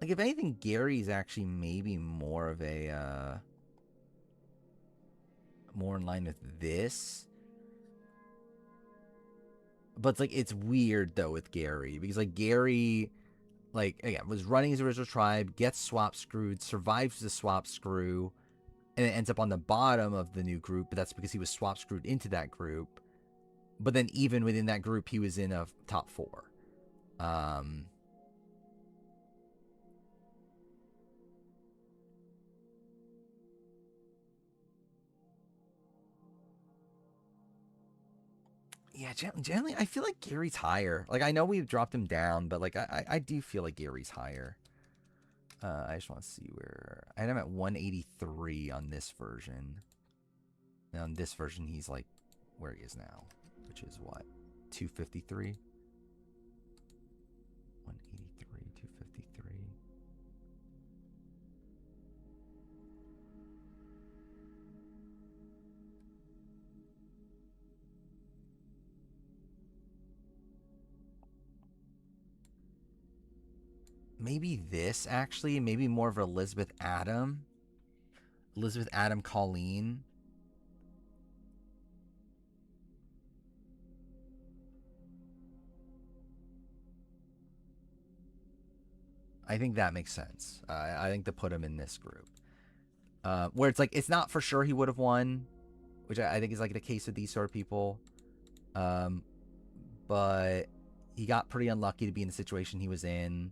Like if anything, Gary's actually maybe more of a more in line with this. But it's like it's weird though with Gary because like Gary, like again, was running his original tribe, gets swap screwed, survives the swap screw, and it ends up on the bottom of the new group. But that's because he was swap screwed into that group. But then even within that group, he was in a top 4. Yeah, generally, I feel like Gary's higher. Like, I know we've dropped him down, but like, I do feel like Gary's higher. I just want to see where I had him at 183 on this version. Now, on this version, he's like where he is now, which is what, 253. 183, 253. Maybe this, actually. Maybe more of Elizabeth Adam. Elizabeth Adam Colleen. I think that makes sense. I think to put him in this group. Where it's like, it's not for sure he would have won, which I think is like the case with these sort of people. But he got pretty unlucky to be in the situation he was in.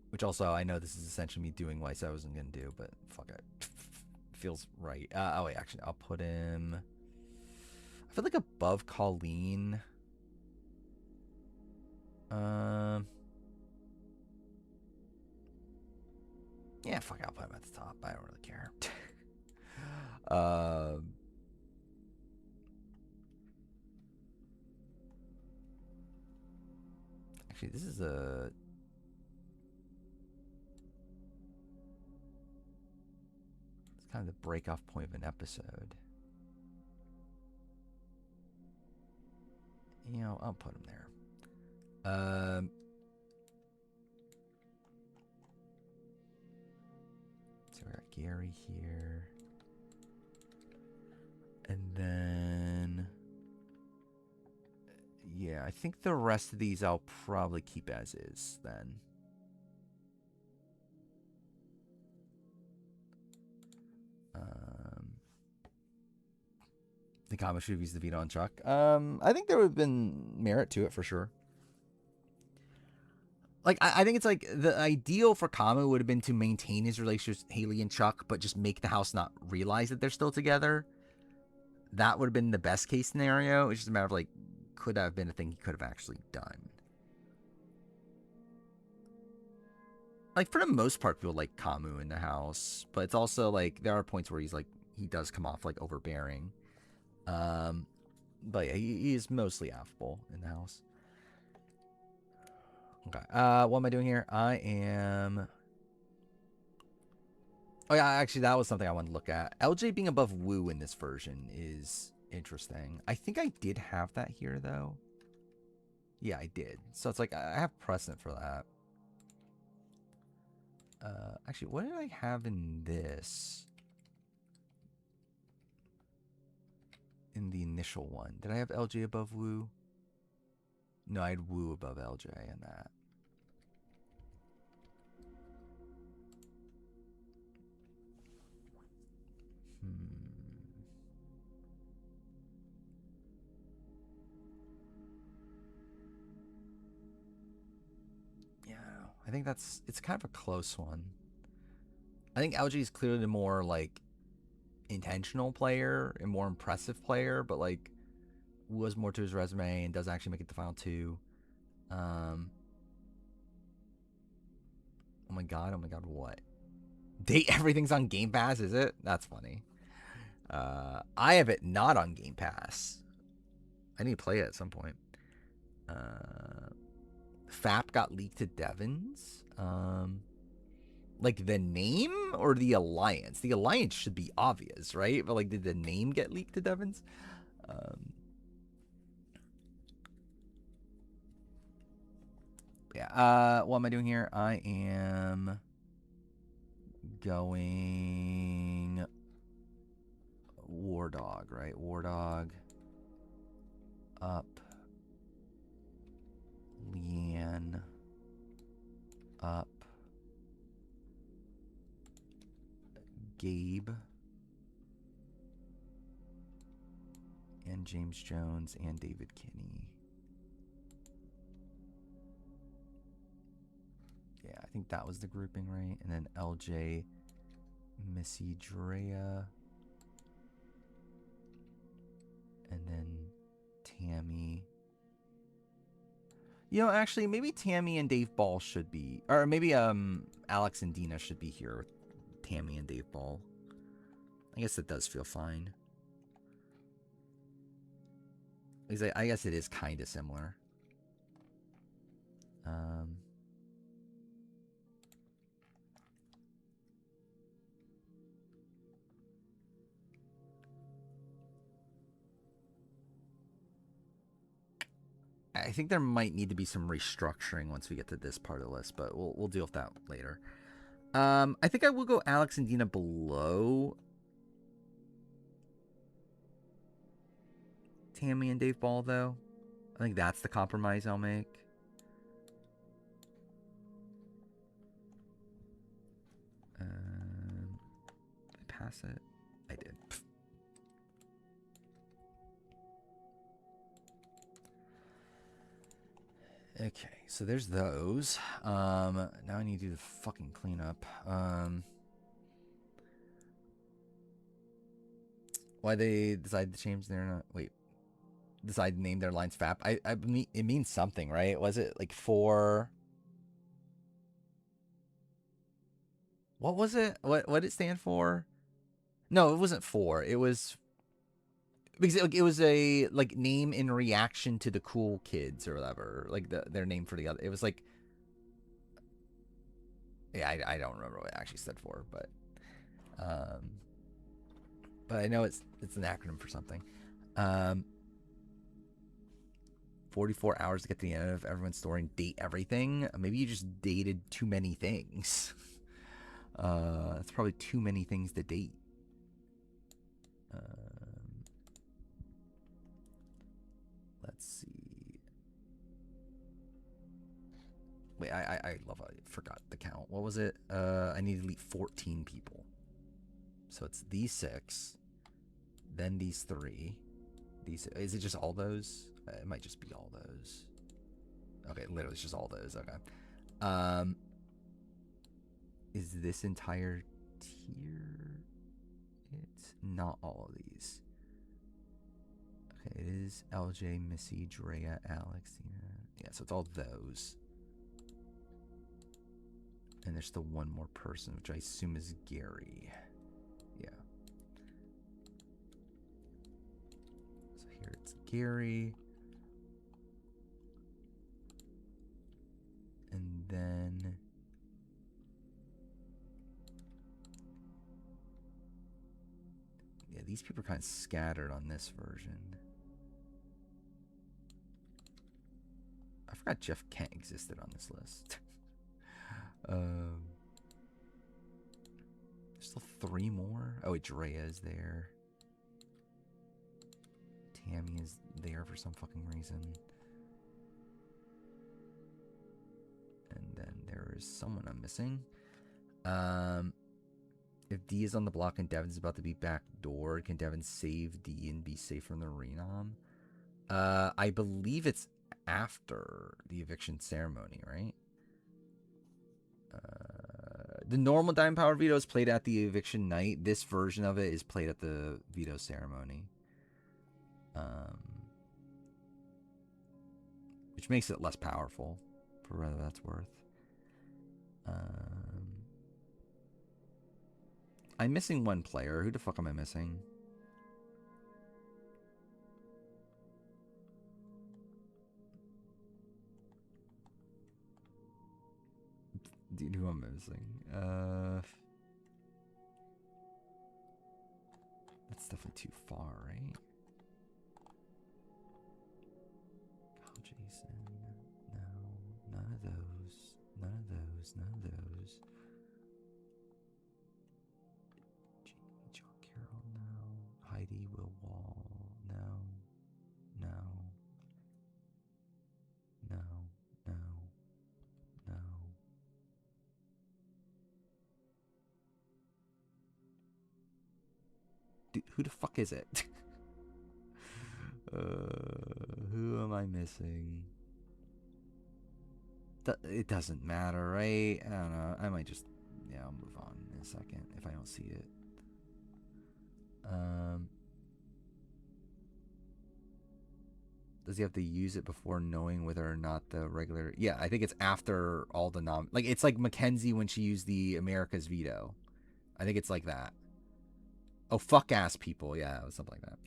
Which also, I know this is essentially me doing what I said I wasn't going to do, but fuck it. Feels right. Oh, wait, actually, I'll put him... I feel like above Colleen. Yeah, fuck, I'll put him at the top. I don't really care. Actually, this is a... It's kind of the break-off point of an episode. You know, I'll put him there. So we got Gary here. And then... Yeah, I think the rest of these I'll probably keep as is, then. The comic should have used the veto on Chuck. I think there would have been merit to it for sure. Like, I think it's like the ideal for Kama would have been to maintain his relationship with Haley and Chuck, but just make the house not realize that they're still together. That would have been the best case scenario. It's just a matter of like, could that have been a thing he could have actually done? Like, for the most part, people like Kamu in the house, but it's also like there are points where he's like, he does come off like overbearing. But yeah, he is mostly affable in the house. Okay. What am I doing here? I am... Oh, yeah, actually, that was something I wanted to look at. LJ being above Wu in this version is interesting. I think I did have that here, though. Yeah, I did. So it's like, I have precedent for that. Actually, what did I have in this? In the initial one. Did I have LJ above Wu? No, I had Wu above LJ in that. Yeah, I think it's kind of a close one. I think LJ is clearly the more, like, intentional player and more impressive player, but, like, was more to his resume and does actually make it the final two. Oh my god, what? Everything's on Game Pass, is it? That's funny. I have it not on Game Pass. I need to play it at some point. FAP got leaked to Devons. Like the name or the alliance? The alliance should be obvious, right? But like, did the name get leaked to Devons? Yeah. What am I doing here? I am going War Dog, right? War Dog up. Leanne up. Gabe and James Jones and David Kinney. Yeah, I think that was the grouping, right? And then LJ, Missy Drea, And then Tammy. You know, actually, maybe Tammy and Dave Ball should be, or maybe Alex and Dina should be here with Tammy and Dave Ball. I guess that does feel fine. I guess it is kind of similar. I think there might need to be some restructuring once we get to this part of the list, but we'll deal with that later. I think I will go Alex and Dina below Tammy and Dave Ball, though. I think that's the compromise I'll make. Did I pass it? I did. Okay, so there's those. Now I need to do the fucking cleanup. Why they decide to change their decide to name their lines FAP? I mean, it means something, right? Was it like 4? What was it? What did it stand for? No, it wasn't 4. It was because it was a like name in reaction to the cool kids or whatever, like their name for the other. It was like, yeah, I don't remember what it actually stood for, but I know it's an acronym for something. 44 hours to get to the end of everyone's story and date everything. Maybe you just dated too many things. It's probably too many things to date. Let's see. Wait, I love I forgot the count. What was it? I need to delete 14 people. So it's these 6, then these 3. Is it just all those? It might just be all those. Okay, literally it's just all those. Okay. Is this entire tier? It's not all of these. Okay, it is LJ, Missy, Drea, Alex. Yeah, so it's all those. And there's still one more person, which I assume is Gary. Yeah. So here it's Gary. And then yeah, these people are kind of scattered on this version. I forgot Jeff Kent existed on this list. There's still 3 more. Oh, wait, Drea is there. Tammy is there for some fucking reason. And then there is someone I'm missing. If D is on the block and Devin's about to be backdoored, can Devin save D and be safe from the Renom? I believe it's after the eviction ceremony, right? The normal Diamond Power veto is played at the eviction night. This version of it is played at the veto ceremony. Which makes it less powerful, for whatever that's worth. I'm missing one player. Who the fuck am I missing? Dude, who am I missing? That's definitely too far, right? Oh, Jason. No, none of those. None of those. None of those. Jamie, John Carroll, no. Heidi, Will Wall, no. No. No. No. No. Dude, who the fuck is it? Who am I missing? It doesn't matter, right? I don't know. I might just... Yeah, I'll move on in a second if I don't see it. Does he have to use it before knowing whether or not the regular? Yeah, I think it's after all the like it's like Mackenzie when she used the America's veto. I think it's like that. Oh, fuck ass people. Yeah, it was something like that.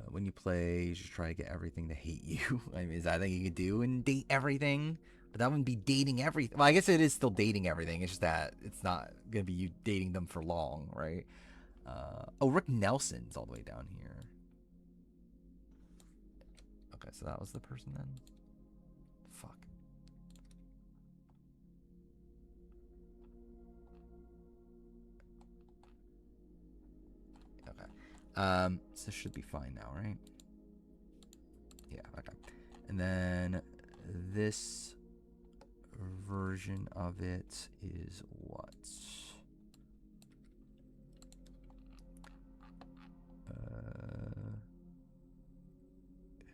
When you play, you should try to get everything to hate you. I mean, is that a thing you could do and date everything? But that wouldn't be dating everything. Well, I guess it is still dating everything. It's just that it's not gonna be you dating them for long, right? Oh, Rick Nelson's all the way down here. Okay, so that was the person then. Fuck. Okay. So this should be fine now, right? Yeah. Okay. And then this version of it is what?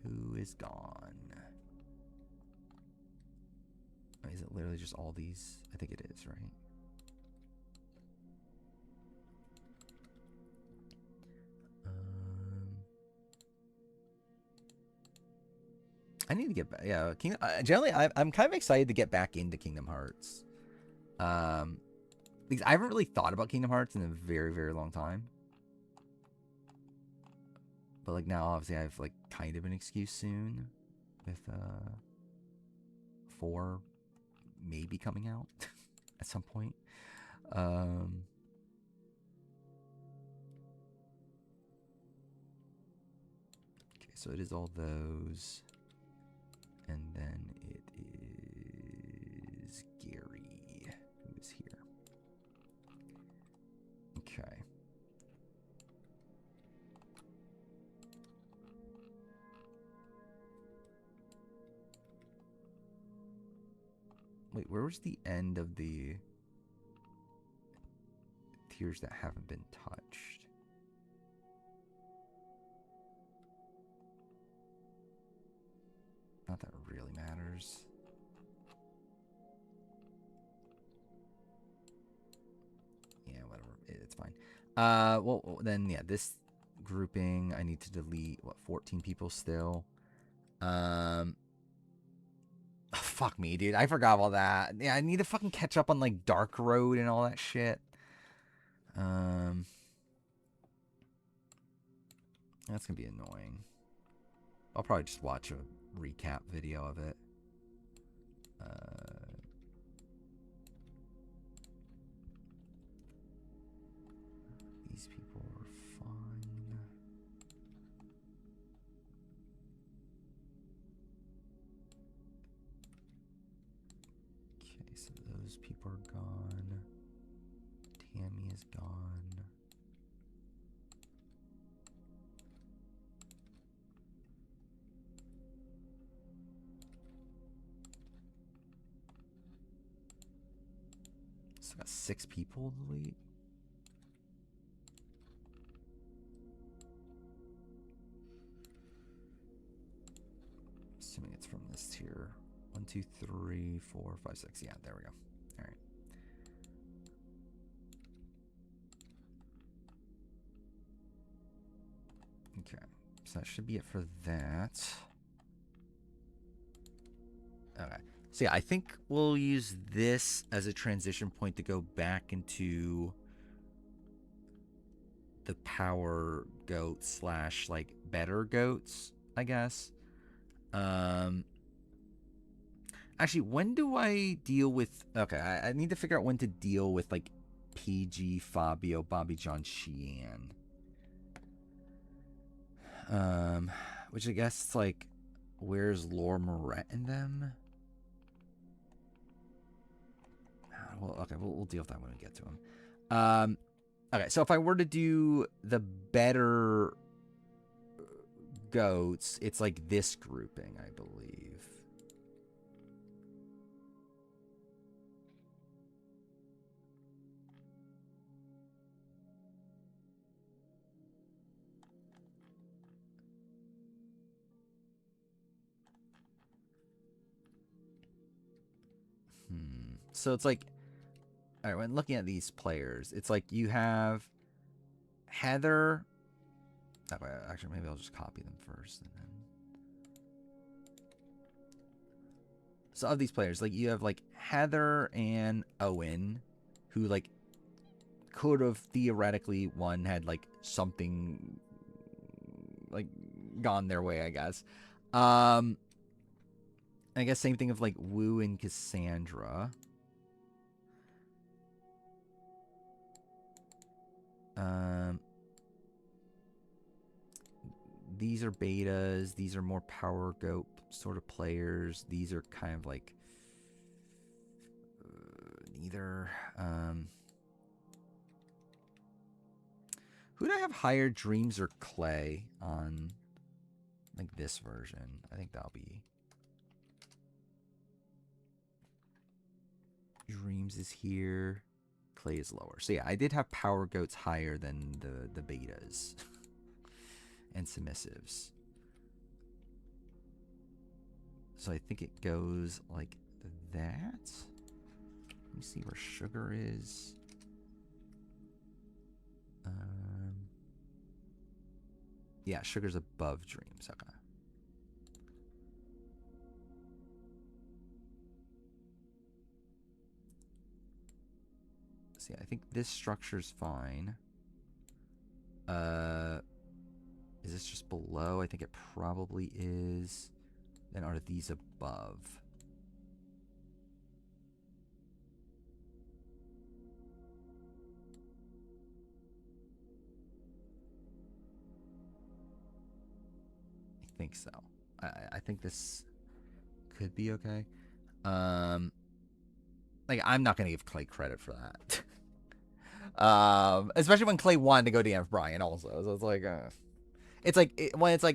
Who is gone? Is it literally just all these? I think it is, right? I need to get back. Yeah, generally, I'm kind of excited to get back into Kingdom Hearts. Because I haven't really thought about Kingdom Hearts in a very, very long time. But like now, obviously, I have like kind of an excuse soon with 4 maybe coming out at some point. Okay, so it is all those. And then it is Gary, who is here. Okay. Wait, where was the end of the tiers that haven't been touched? Not that it really matters. Yeah, whatever. It's fine. Well, then, yeah, this grouping, I need to delete, what, 14 people still? Fuck me, dude. I forgot all that. Yeah, I need to fucking catch up on, like, Dark Road and all that shit. That's gonna be annoying. I'll probably just watch a recap video of it. These people are fine. Okay, so those people are gone. Tammy is gone. So I got 6 people to delete. Assuming it's from this tier. 1, 2, 3, 4, 5, 6. Yeah, there we go. All right. Okay, so that should be it for that. Okay. So yeah, I think we'll use this as a transition point to go back into the power goat / like better goats, I guess. Actually, when do I deal with... Okay, I need to figure out when to deal with, like, PG, Fabio, Bobby John, Sheehan. Which I guess, like, where's Laura Moret in them? Well, okay, we'll deal with that when we get to him. Okay, so if I were to do the better goats, it's like this grouping, I believe. So it's like All right, when looking at these players, it's like you have Heather. Actually, maybe I'll just copy them first. And then... So of these players, like you have like Heather and Owen, who like could have theoretically one had like something like gone their way, I guess. I guess same thing of like Wu and Cassandra. These are betas. These are more power goat sort of players. These are kind of like neither. Who do I have higher, Dreams or Clay on like this version? I think that'll be Dreams is here. Clay is lower. So yeah, I did have power goats higher than the betas and submissives. So I think it goes like that. Let me see where Sugar is. Yeah, Sugar's above Dreams. Okay. See, I think this structure's fine. Is this just below? I think it probably is. Then are these above? I think so. I think this could be okay. Like I'm not gonna give Clay credit for that. Especially when Clay wanted to go DNF Brian also. So it's like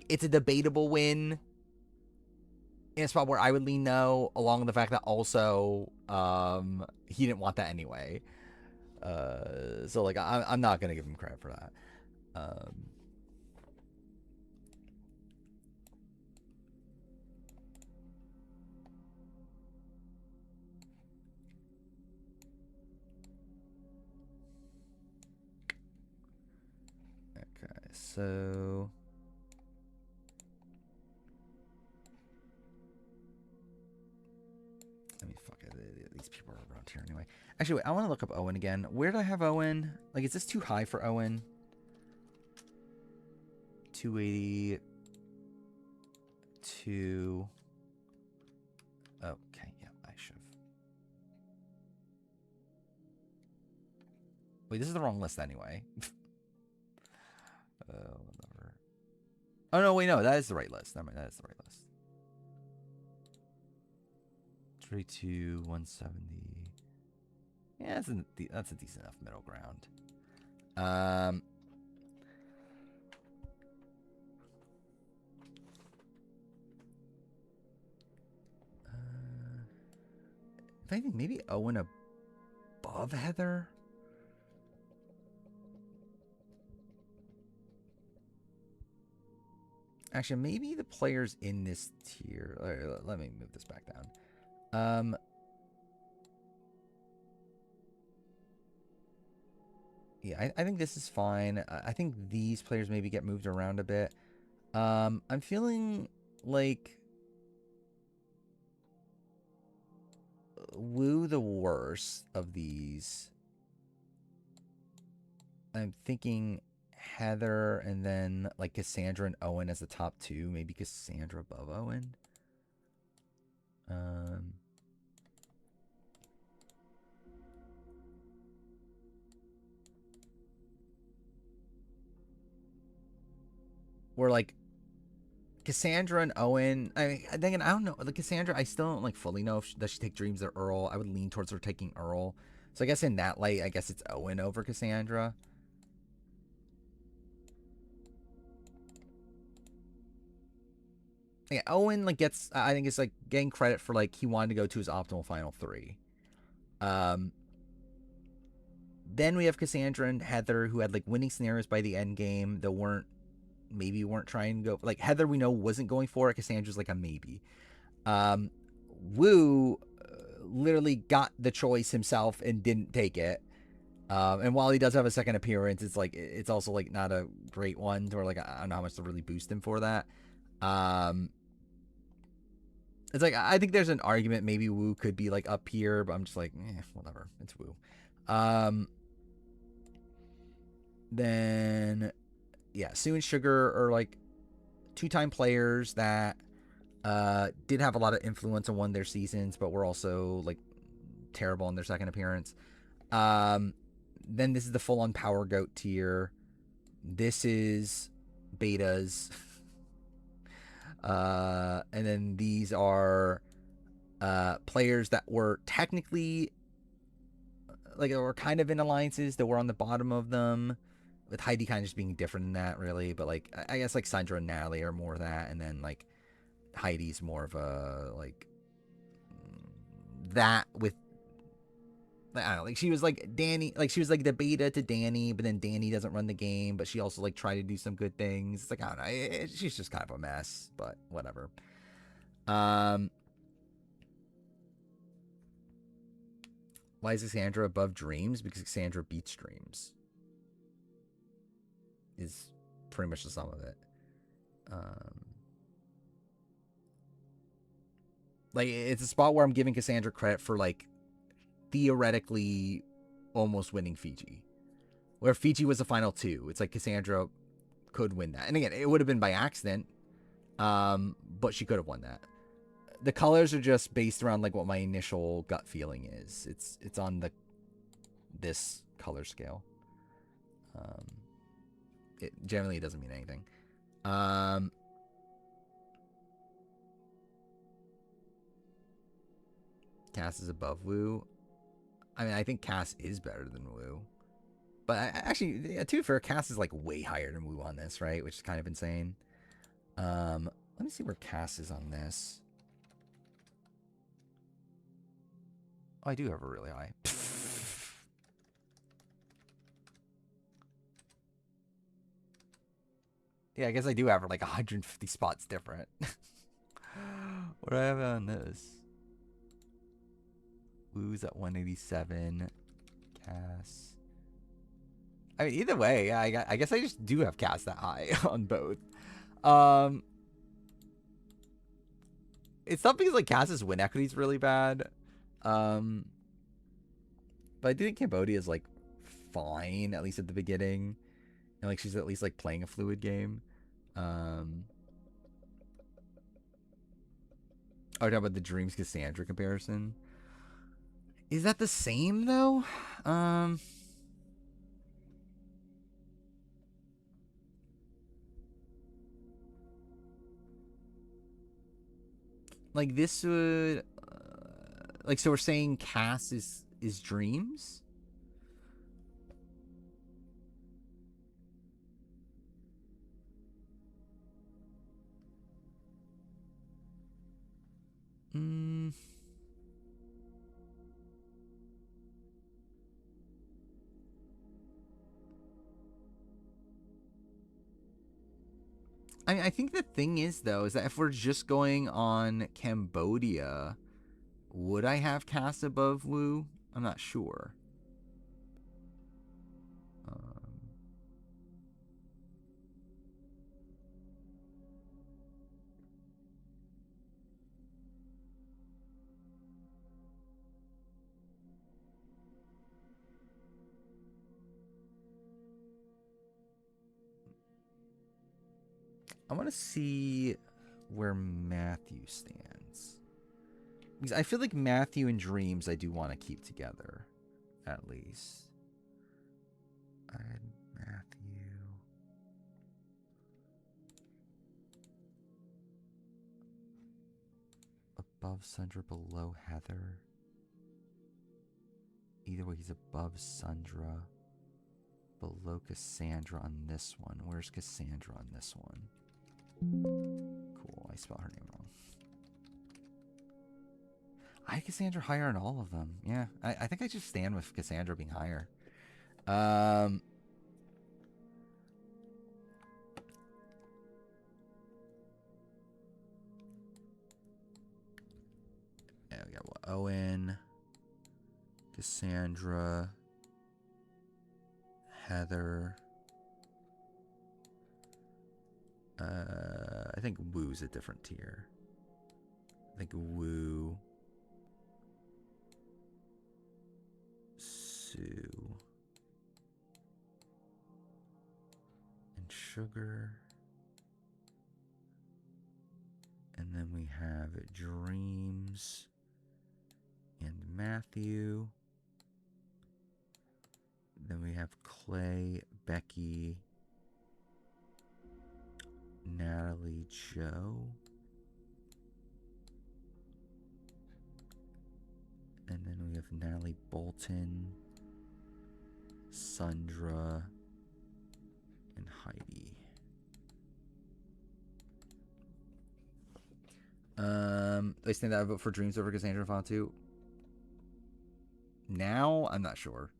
it's a debatable win in a spot where I would lean no, along with the fact that also he didn't want that anyway. So like I'm not gonna give him credit for that. Okay, so I mean, fuck it. These people are around here anyway. Actually, wait, I want to look up Owen again. Where do I have Owen? Like, is this too high for Owen? 282. Okay, yeah, I should have. Wait, this is the wrong list anyway. Whatever. Oh, no, wait, no, that is the right list. Never mind, that is the right list. 32, 170. Yeah, that's a decent enough middle ground. If anything, maybe Owen above Heather. Actually, maybe the players in this tier. Let me move this back down. Yeah, I think this is fine. I think these players maybe get moved around a bit. I'm feeling like Wu the worst of these. I'm thinking Heather and then like Cassandra and Owen as the top two. Maybe Cassandra above Owen. Where like Cassandra and Owen, I don't know. Like Cassandra, I still don't like fully know if does she take Dreams or Earl. I would lean towards her taking Earl. So I guess in that light, I guess it's Owen over Cassandra. Yeah, Owen like gets, I think it's like getting credit for like he wanted to go to his optimal final three. Then we have Cassandra and Heather who had like winning scenarios by the end game. They weren't trying to go like Heather. We know wasn't going for it. Cassandra's like a maybe. Wu literally got the choice himself and didn't take it. And while he does have a second appearance, it's like it's also like not a great one, or like I don't know how much to really boost him for that. It's like I think there's an argument maybe Wu could be like up here, but I'm just like, whatever. It's Wu. Then yeah, Sue and Sugar are like two-time players that did have a lot of influence on one of their seasons, but were also like terrible in their second appearance. Then this is the full-on Power Goat tier. This is betas. And then these are players that were technically like were kind of in alliances that were on the bottom of them, with Heidi kind of just being different than that, really. But like I guess like Sandra and Natalie are more of that, and then like Heidi's more of a like that with I don't know, like she was like Danny, like she was like the beta to Danny, but then Danny doesn't run the game, but she also like tried to do some good things. It's like I don't know, she's just kind of a mess, but whatever. Why is Cassandra above Dreams? Because Cassandra beats Dreams. Is pretty much the sum of it. Like it's a spot where I'm giving Cassandra credit for like theoretically almost winning Fiji, where Fiji was the final two. It's like Cassandra could win that, and again, it would have been by accident, but she could have won that. The colors are just based around like what my initial gut feeling is. It's on this color scale. It generally doesn't mean anything. Cass is above Wu. I mean, I think Cass is better than Wu. But actually, yeah, to be fair, Cass is like way higher than Wu on this, right? Which is kind of insane. Let me see where Cass is on this. Oh, I do have her really high. Yeah, I guess I do have her like 150 spots different. What do I have on this? Wu's at 187. Cass. I mean, either way, yeah, I guess I just do have Cass that high on both. It's not because like Cass's win equity is really bad. But I do think Cambodia is like fine, at least at the beginning. And like she's at least like playing a fluid game. Oh, talking about the Dreams Cassandra comparison. Is that the same though? Like this would like, so we're saying Cass is Dreams? I think the thing is, though, is that if we're just going on Cambodia, would I have Cass above Wu? I'm not sure. I want to see where Matthew stands. Because I feel like Matthew and Dreams I do want to keep together, at least. Add Matthew. Above Sandra, below Heather. Either way, he's above Sandra. Below Cassandra on this one. Where's Cassandra on this one? Cool, I spelled her name wrong. I had Cassandra higher on all of them. Yeah, I think I just stand with Cassandra being higher. Yeah, we got Owen, Cassandra, Heather. I think Woo's a different tier. I think Woo, Sue, and Sugar. And then we have Dreams and Matthew. Then we have Clay, Becky, Natalie, Joe. And then we have Natalie Bolton, Sandra, and Heidi. I think that I vote for Dreams over Cassandra and Fatu. Now, I'm not sure.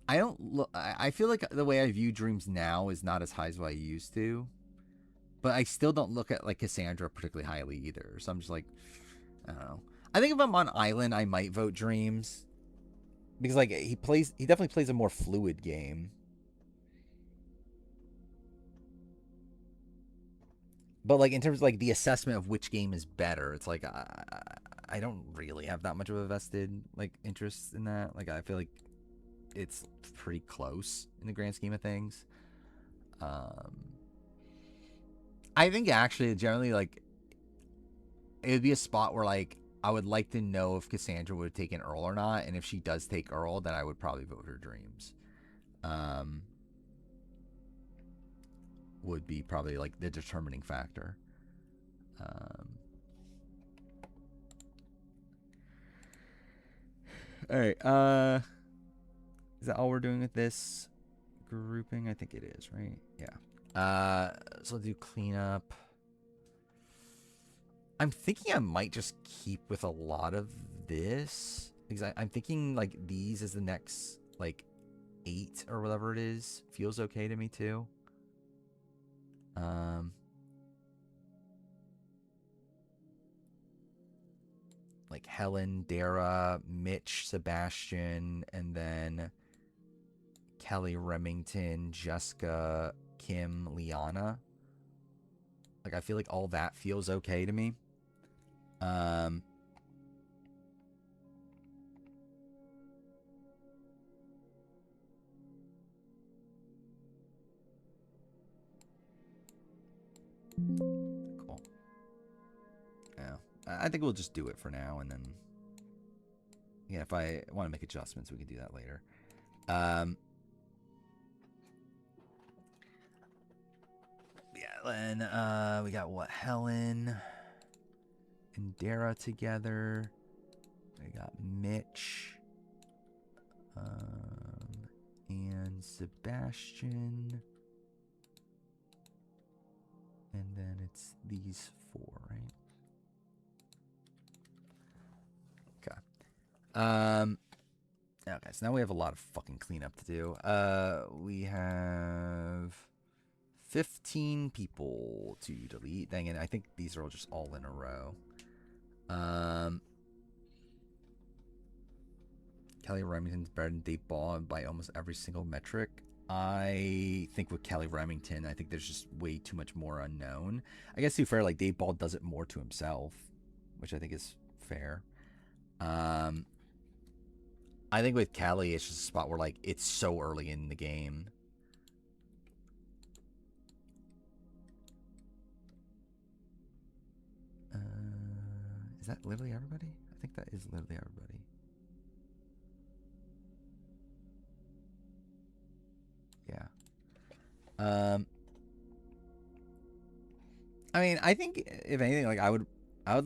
I don't look. I feel like the way I view Dreams now is not as high as what I used to, but I still don't look at like Cassandra particularly highly either. So I'm just like, I don't know. I think if I'm on Island, I might vote Dreams because like he definitely plays a more fluid game. But like in terms of like the assessment of which game is better, it's like I don't really have that much of a vested like interest in that. Like I feel like it's pretty close in the grand scheme of things. I think actually generally like it would be a spot where like I would like to know if Cassandra would have taken Earl or not, and if she does take Earl, then I would probably vote her Dreams. Would be probably like the determining factor. All right. Is that all we're doing with this grouping? I think it is, right? Yeah. So let's do cleanup. I'm thinking I might just keep with a lot of this because I'm thinking like these as the next like 8 or whatever it is feels okay to me too. Like Helen, Dara, Mitch, Sebastian, and then Kelly, Remington, Jessica, Kim, Liana. Like I feel like all that feels okay to me. Cool. Yeah. I think we'll just do it for now, and then yeah, if I want to make adjustments, we can do that later. Yeah, then we got what? Helen and Dara together. We got Mitch and Sebastian. And then it's these 4, right? Okay. Okay, so now we have a lot of fucking cleanup to do. We have 15 people to delete. Dang it, I think these are just all in a row. Kelly Remington's better than Dave Ball by almost every single metric. I think with Kelly Remington, I think there's just way too much more unknown. I guess to be fair, like Dave Ball does it more to himself, which I think is fair. I think with Kelly, it's just a spot where like it's so early in the game. Is that literally everybody? I think that is literally everybody. Yeah. I mean, I think if anything, like I would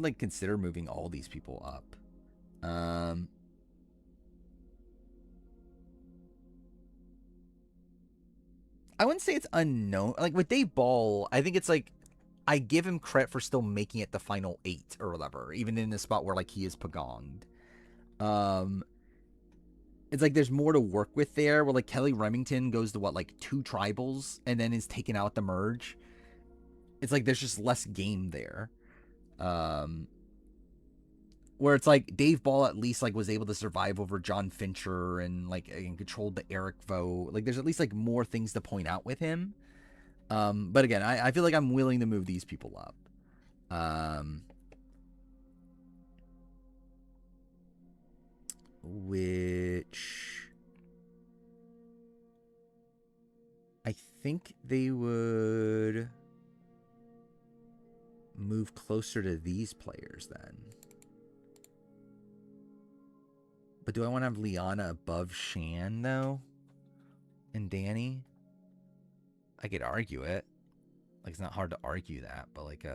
like consider moving all these people up. I wouldn't say it's unknown. Like with Dave Ball, I think it's like I give him credit for still making it the final 8 or whatever, even in the spot where like he is pagonged. it's like there's more to work with there. Where like Kelly Remington goes to what, like 2 tribals and then is taken out the merge. It's like there's just less game there. Um, where it's like Dave Ball at least like was able to survive over John Fincher and like and controlled the Eric Vo. Like there's at least like more things to point out with him. But again, I feel like I'm willing to move these people up. Which I think they would move closer to these players then. But do I want to have Liana above Shan though? And Danny? I could argue it. Like it's not hard to argue that, but like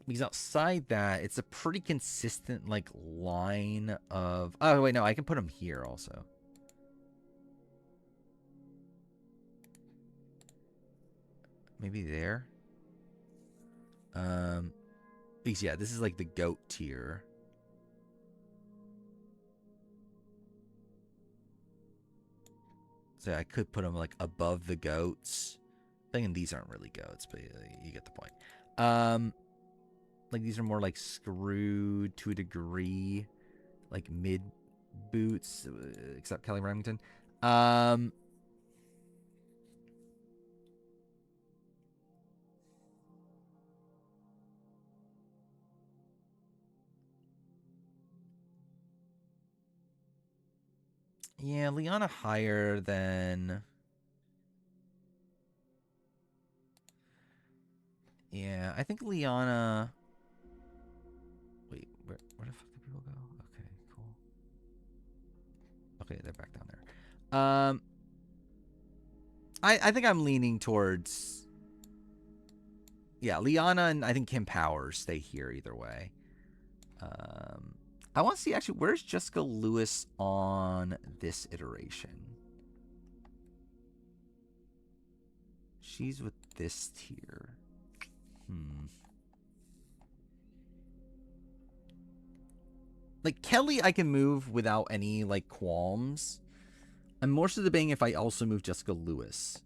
because outside that, it's a pretty consistent like line of. Oh wait, no, I can put them here also. Maybe there. Because yeah, this is like the GOAT tier. So I could put them like above the GOATs. Thinking these aren't really GOATs, but you get the point. Like these are more like screwed to a degree, like mid boots, except Kelly Remington. Yeah, Liana higher than. Yeah, I think Liana. Wait, where the fuck did people go? Okay, cool. Okay, they're back down there. I think I'm leaning towards. Yeah, Liana and I think Kim Powers stay here either way. I want to see actually where's Jessica Lewis on this iteration. She's with this tier. Like Kelly, I can move without any like qualms. I'm more so debating if I also move Jessica Lewis.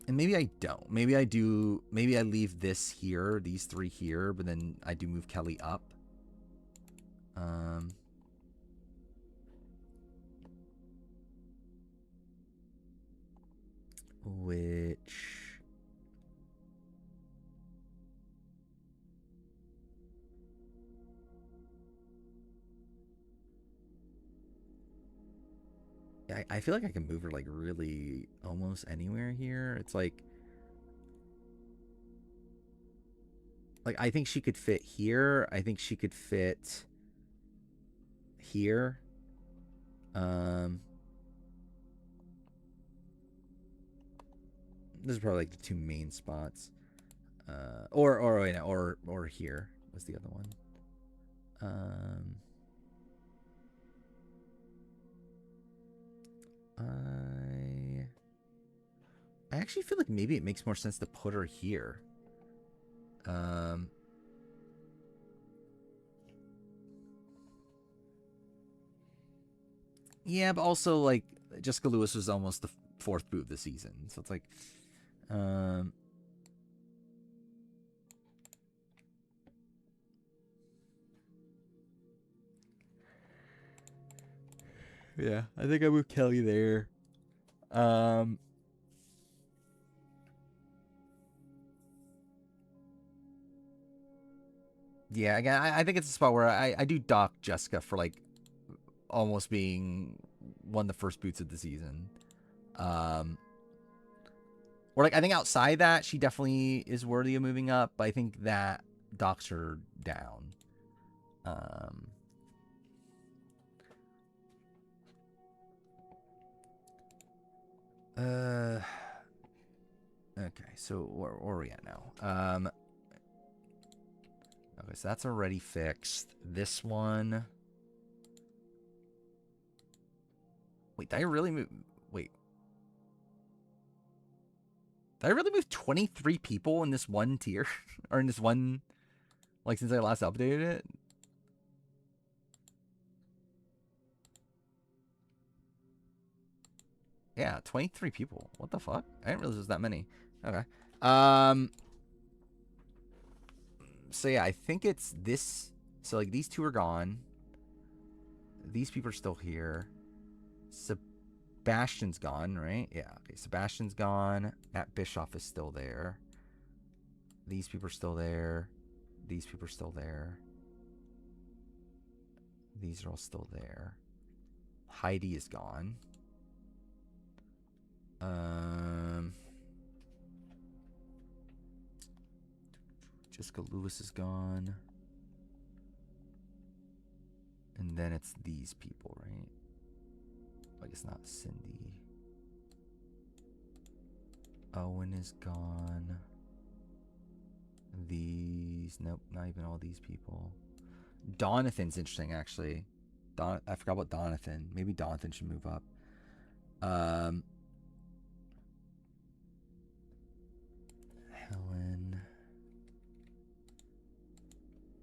And maybe I don't. Maybe I do. Maybe I leave this here, these 3 here, but then I do move Kelly up. Which. I feel like I can move her like really almost anywhere here. It's like I think she could fit here. I think she could fit here. This is probably like the 2 main spots. Or here was the other one. I actually feel like maybe it makes more sense to put her here. Yeah, but also like Jessica Lewis was almost the 4th boot of the season, so it's like, yeah, I think I moved Kelly there. Yeah, again, I think it's a spot where I do dock Jessica for like almost being one of the 1st boots of the season. Or like I think outside that she definitely is worthy of moving up, but I think that docks her down. Okay, so where are we at now? Okay, so that's already fixed. This one. Wait, did I really move? Wait. Did I really move 23 people in this one tier? Or in this one, like, since I last updated it? Yeah, 23 people. What the fuck? I didn't realize there was that many. Okay. So yeah, I think it's this. So like these two are gone. These people are still here. Sebastian's gone, right? Yeah. Okay. Sebastian's gone. Matt Bischoff is still there. These people are still there. These people are still there. These are all still there. Heidi is gone. Jessica Lewis is gone. And then it's these people, right? I guess not Cindy. Owen is gone. These, nope, not even all these people. Donathan's interesting, actually. I forgot about Donathan. Maybe Donathan should move up. Helen.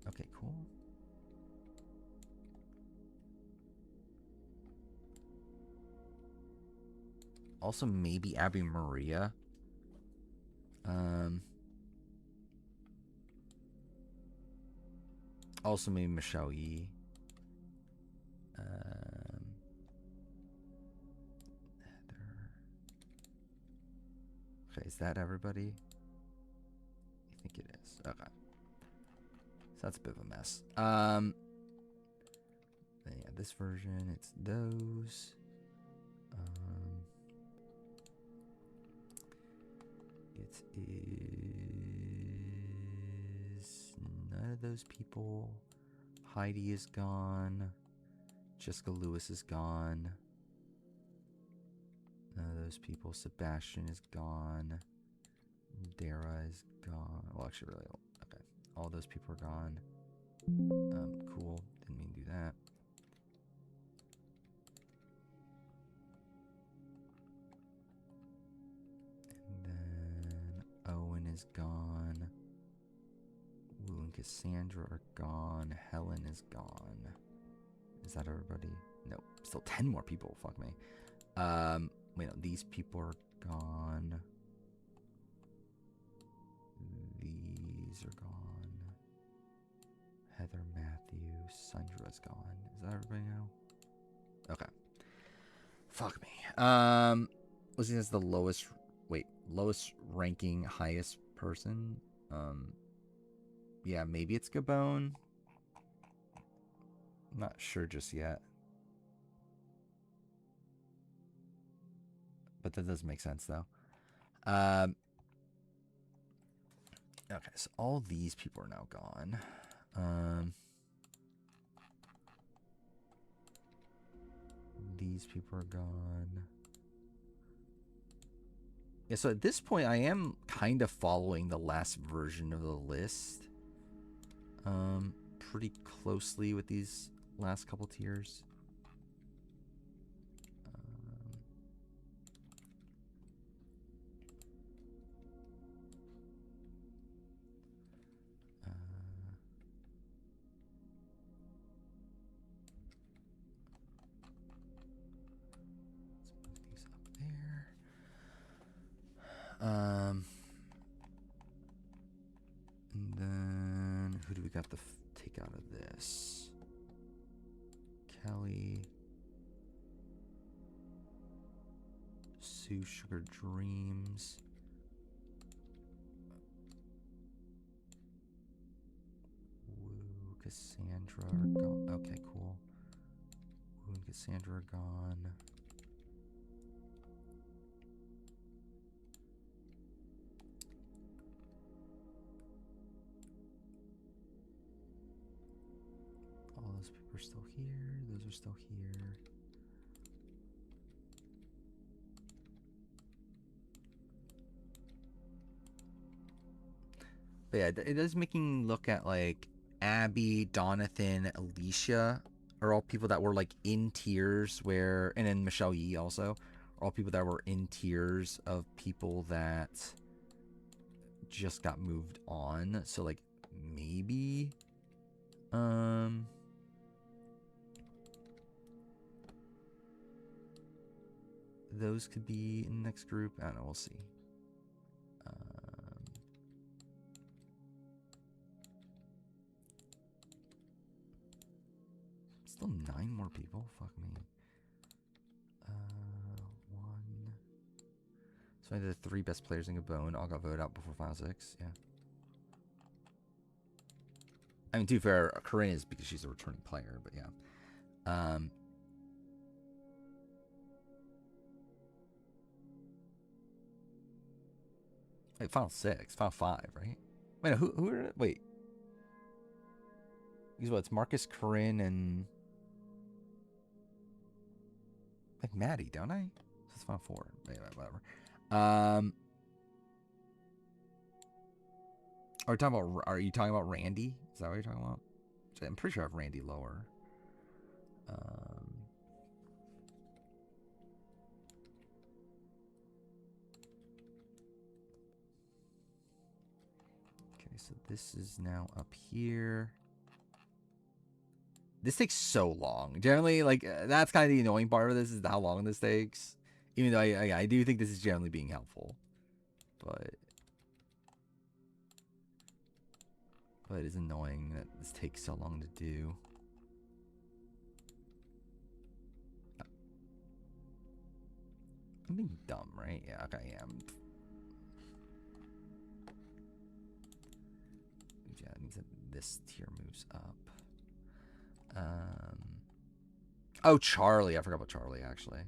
Okay, cool. Also, maybe Abby Maria. Also, maybe Michelle Yee. Okay, is that everybody? I think it is. Okay. So that's a bit of a mess. Then yeah, this version, it's those. It is none of those people. Heidi is gone. Jessica Lewis is gone. None of those people. Sebastian is gone. Dara is gone. Well, actually, really, okay. All those people are gone. Cool. Didn't mean to do that. And then Owen is gone. Wu and Cassandra are gone. Helen is gone. Is that everybody? Nope. Still 10 more people. Fuck me. Wait, no. These people are gone. These are gone. Heather Matthews. Sandra's gone. Is that everybody now? Okay. Fuck me. Was he as the lowest? Wait, lowest ranking, highest person? Yeah, maybe it's Gabon. I'm not sure just yet. But that does make sense, though. Okay, so all these people are now gone. These people are gone. Yeah, so at this point, I am kind of following the last version of the list. Pretty closely with these last couple tiers. And then who do we got to take out of this? Kelly. Sue Sugar Dreams. Woo, Cassandra are gone. Okay, cool. Woo and Cassandra are gone. All those people are still here. Those are still here. But yeah, it is making look at like Abby, Donathan, Alicia are all people that were like in tiers where, and then Michelle Yee also are all people that were in tiers of people that just got moved on. So like maybe those could be in the next group. I don't know, we'll see. Still 9 more people. Fuck me. 1. So I did the 3 best players in Gabon all got voted out before Final 6. Yeah. I mean, to be fair, Corinne is because she's a returning player, but yeah. Wait, Final 6, Final 5, right? Wait, who are, wait. Because what, it's Marcus, Corinne, and like Maddie, don't I? So it's Final 4. Anyway, whatever. Are you talking about Randy? Is that what you're talking about? I'm pretty sure I have Randy lower. Okay, so this is now up here. This takes so long. Generally, like, that's kind of the annoying part of this is how long this takes. Even though I do think this is generally being helpful. But it is annoying that this takes so long to do. I'm being dumb, right? Yeah, okay, yeah. Yeah, it means that this tier moves up. Oh, Charlie. I forgot about Charlie, actually.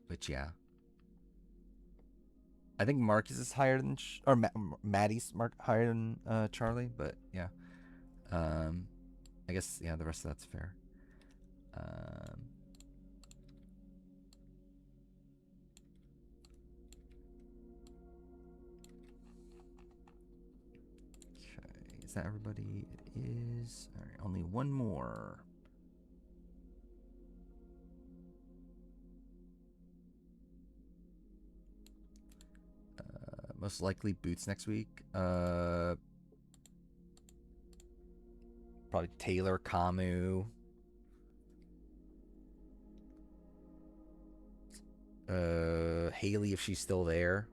But yeah. I think Marcus is higher than... or Maddie's higher than Charlie, but yeah. I guess, yeah, the rest of that's fair. Okay, is that everybody? It is. All right, only one more. Most likely Boots next week. Probably Taylor, Camu. Haley if she's still there.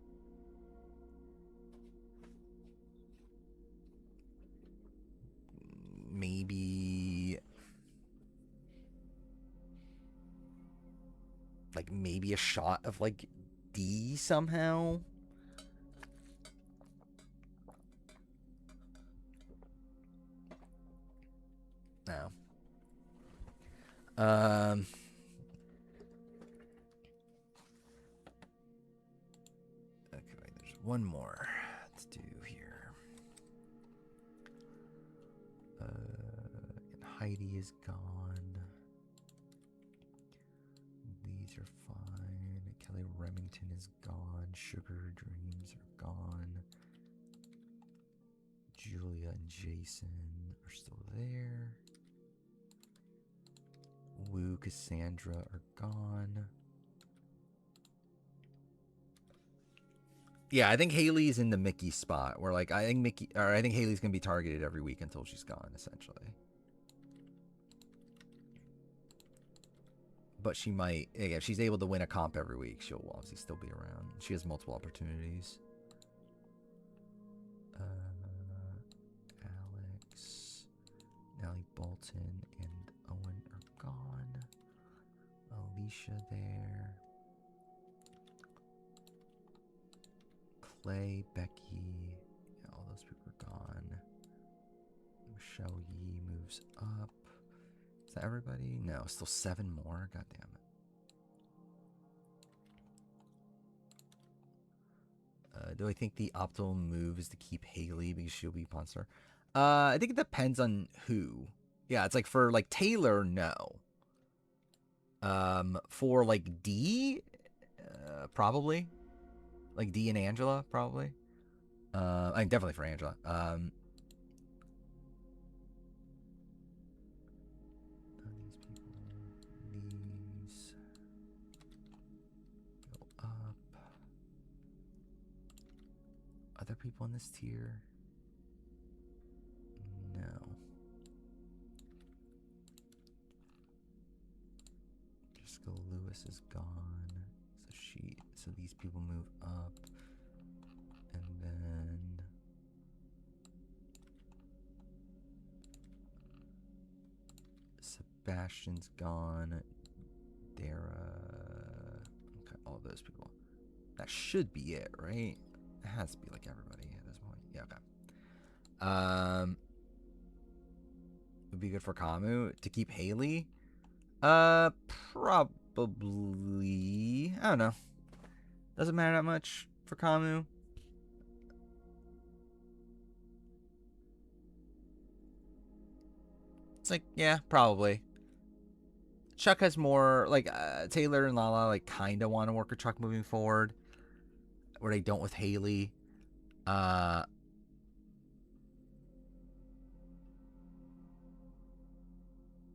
Maybe like maybe a shot of like D somehow. No. Okay, there's one more to do here. And Heidi is gone. These are fine. Kelly Remington is gone. Sugar Dreams are gone. Julia and Jason are still there. Woo, Cassandra are gone. Yeah, I think Haley's in the Mickey spot where like I think Haley's gonna be targeted every week until she's gone, essentially. But she might, if she's able to win a comp every week, she'll obviously still be around. She has multiple opportunities. Alex, Nellie Bolton, and Owen are gone. Alicia there. Clay, Becky, yeah, all those people are gone. Michelle Yee moves up. Is that everybody? No, still 7 more. God damn it. Do I think the optimal move is to keep Haley because she'll be Ponster? I think it depends on who. Yeah, it's like for like Taylor, no. For like D, probably. Like D and Angela, probably. I mean, definitely for Angela. These go up. people in this tier? No. Jessica Lewis is gone. So these people move up. And then Sebastian's gone. Dara. Okay, all those people. That should be it, right? It has to be like everybody at this point. Yeah, okay. Would be good for Kamu to keep Haley. Probably. I don't know. Doesn't matter that much for Kamu. It's like, yeah, probably. Chuck has more, like, Taylor and Lala, like, kind of want to work with Chuck moving forward, where they don't with Haley.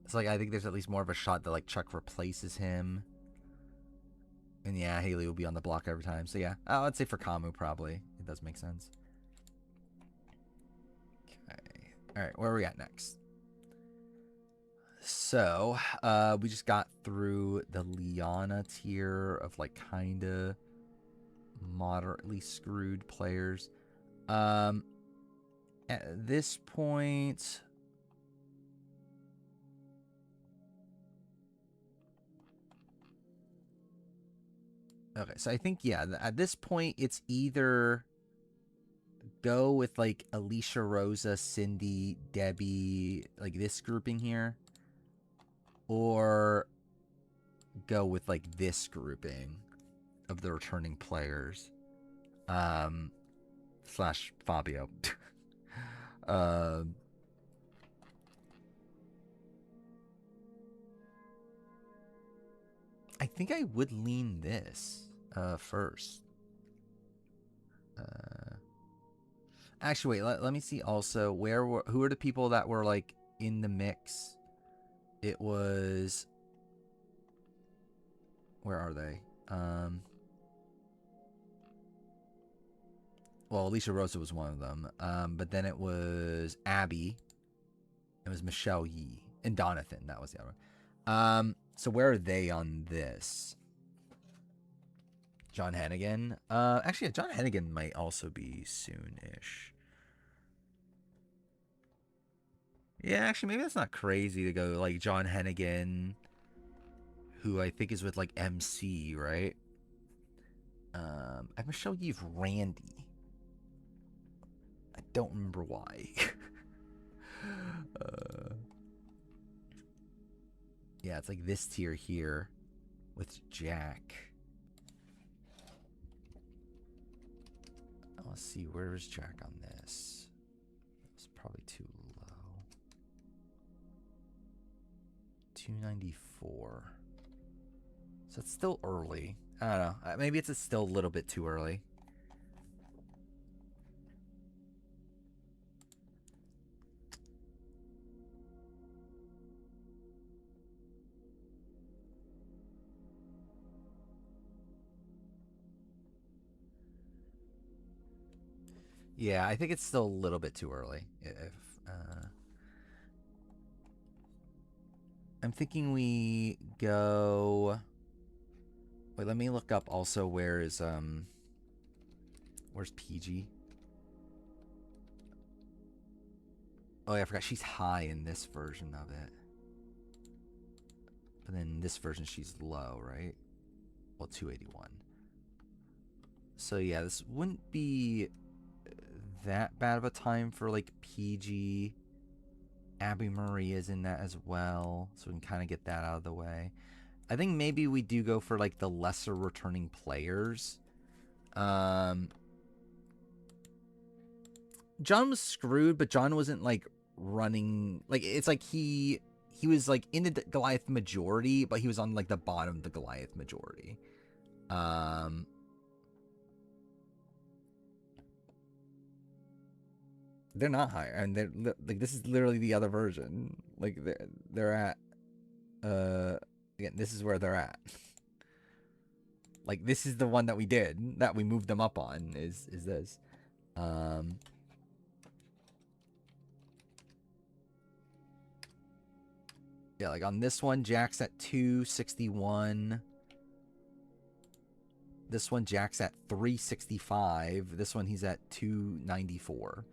It's like, I think there's at least more of a shot that, like, Chuck replaces him. And yeah, Haley will be on the block every time. So yeah, I'd say for Kamu, probably. It does make sense. Okay. Alright, where are we at next? So, we just got through the Liana tier of, like, kinda moderately screwed players. At this point, okay, so I think, yeah, at this point, it's either go with, like, Alicia, Rosa, Cindy, Debbie, like, this grouping here, or go with, like, this grouping of the returning players, slash Fabio. I think I would lean this first. Actually, wait. Let me see. Also, who are the people that were like in the mix? It was. Where are they? Well, Alicia Rosa was one of them. But then it was Abby. It was Michelle Yee and Donathan. That was the other one. So where are they on this? John Hennigan. Actually, John Hennigan might also be soon-ish. Yeah, actually, maybe that's not crazy to go like John Hennigan, who I think is with like MC, right? I'm gonna show you Randy. I don't remember why. Yeah, it's like this tier here with Jack. Let's see, where is Jack on this? It's probably too low. 294. So it's still early. I don't know. Maybe it's still a little bit too early. Yeah, I think it's still a little bit too early. I'm thinking we go. Wait, let me look up also where's PG? Oh yeah, I forgot she's high in this version of it. But then in this version she's low, right? Well, 281. So yeah, this wouldn't be that bad of a time for like PG. Abby Marie is in that as well, so we can kind of get that out of the way. I think maybe we do go for like the lesser returning players. John was screwed, but John wasn't like running, like it's like he was like in the Goliath majority, but he was on like the bottom of the Goliath majority. They're not higher, and they're like, this is literally the other version. Like they're at again, this is where they're at. Like this is the one that we did, that we moved them up on, is this. Um, yeah, like on this one, Jack's at 261. This one, Jack's at 365. This one, he's at 294.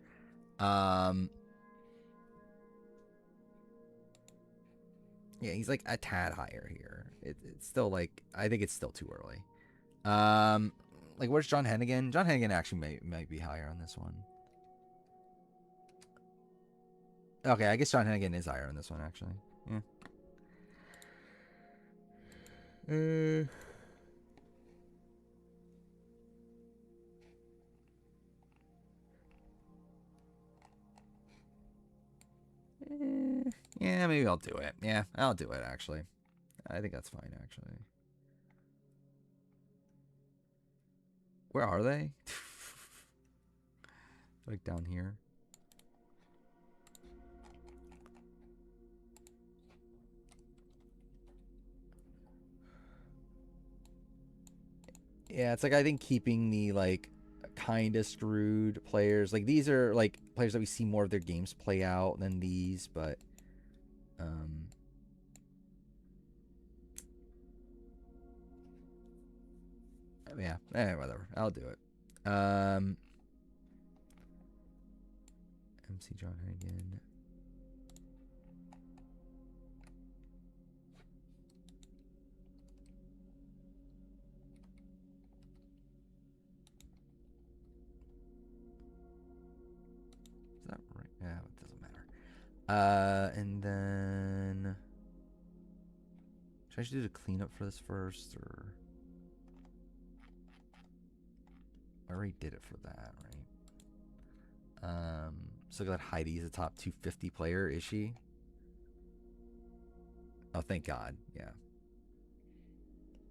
Yeah, he's like a tad higher here. It's still like, I think it's still too early. Like, where's John Hennigan? John Hennigan actually might be higher on this one. Okay, I guess John Hennigan is higher on this one, actually. Yeah. Yeah, maybe I'll do it. Yeah, I'll do it, actually. I think that's fine, actually. Where are they? Like down here. Yeah, it's like, I think keeping the, like, kind of screwed players. Like, these are, like, players that we see more of their games play out than these, but... yeah, whatever. I'll do it. MC John Hennigan. Is that right? Yeah, it doesn't matter. And then... Should I just do the cleanup for this first, or... I already did it for that, right? So that Heidi's a top 250 player, is she? Oh, thank God. Yeah.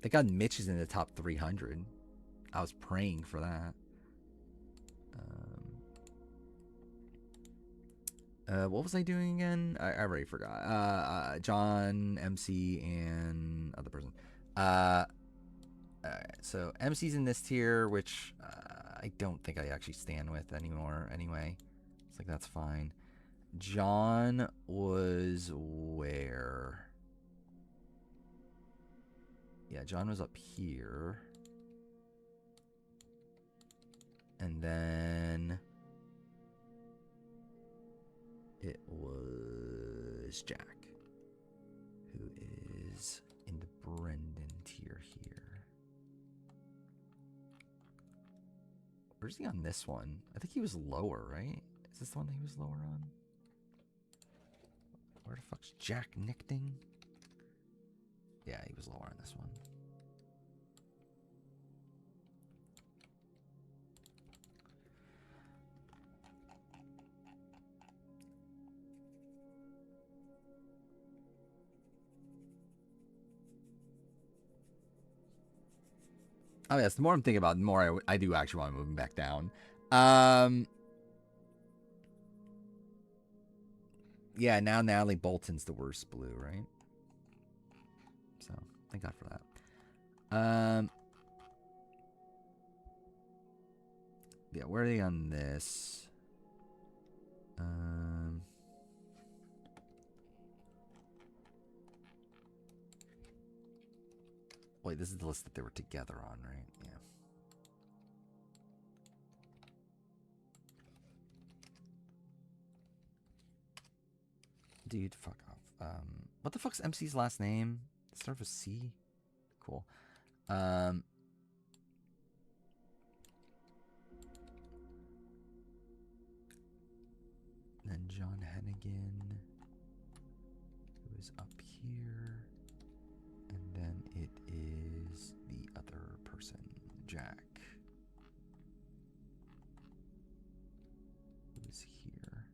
Thank God Mitch is in the top 300. I was praying for that. What was I doing again? I already forgot. John, MC, and other person. Alright, so MC's in this tier, which I don't think I actually stand with anymore anyway. It's like, that's fine. John was where? Yeah, John was up here. And then it was Jack, who is in the Brendan tier here. Where's he on this one? I think he was lower, right? Is this the one that he was lower on? Where the fuck's Jack Nickting? Yeah, he was lower on this one. Oh yes, the more I'm thinking about it, the more I do actually want to move him back down. Yeah, now Natalie Bolton's the worst blue, right? So, thank God for that. Yeah, where are they on this? Wait, this is the list that they were together on, right? Yeah. Dude, fuck off. What the fuck's MC's last name? Start with C? Cool. Then John Hennigan, who is up here. And then it is the other person, Jack, who is here.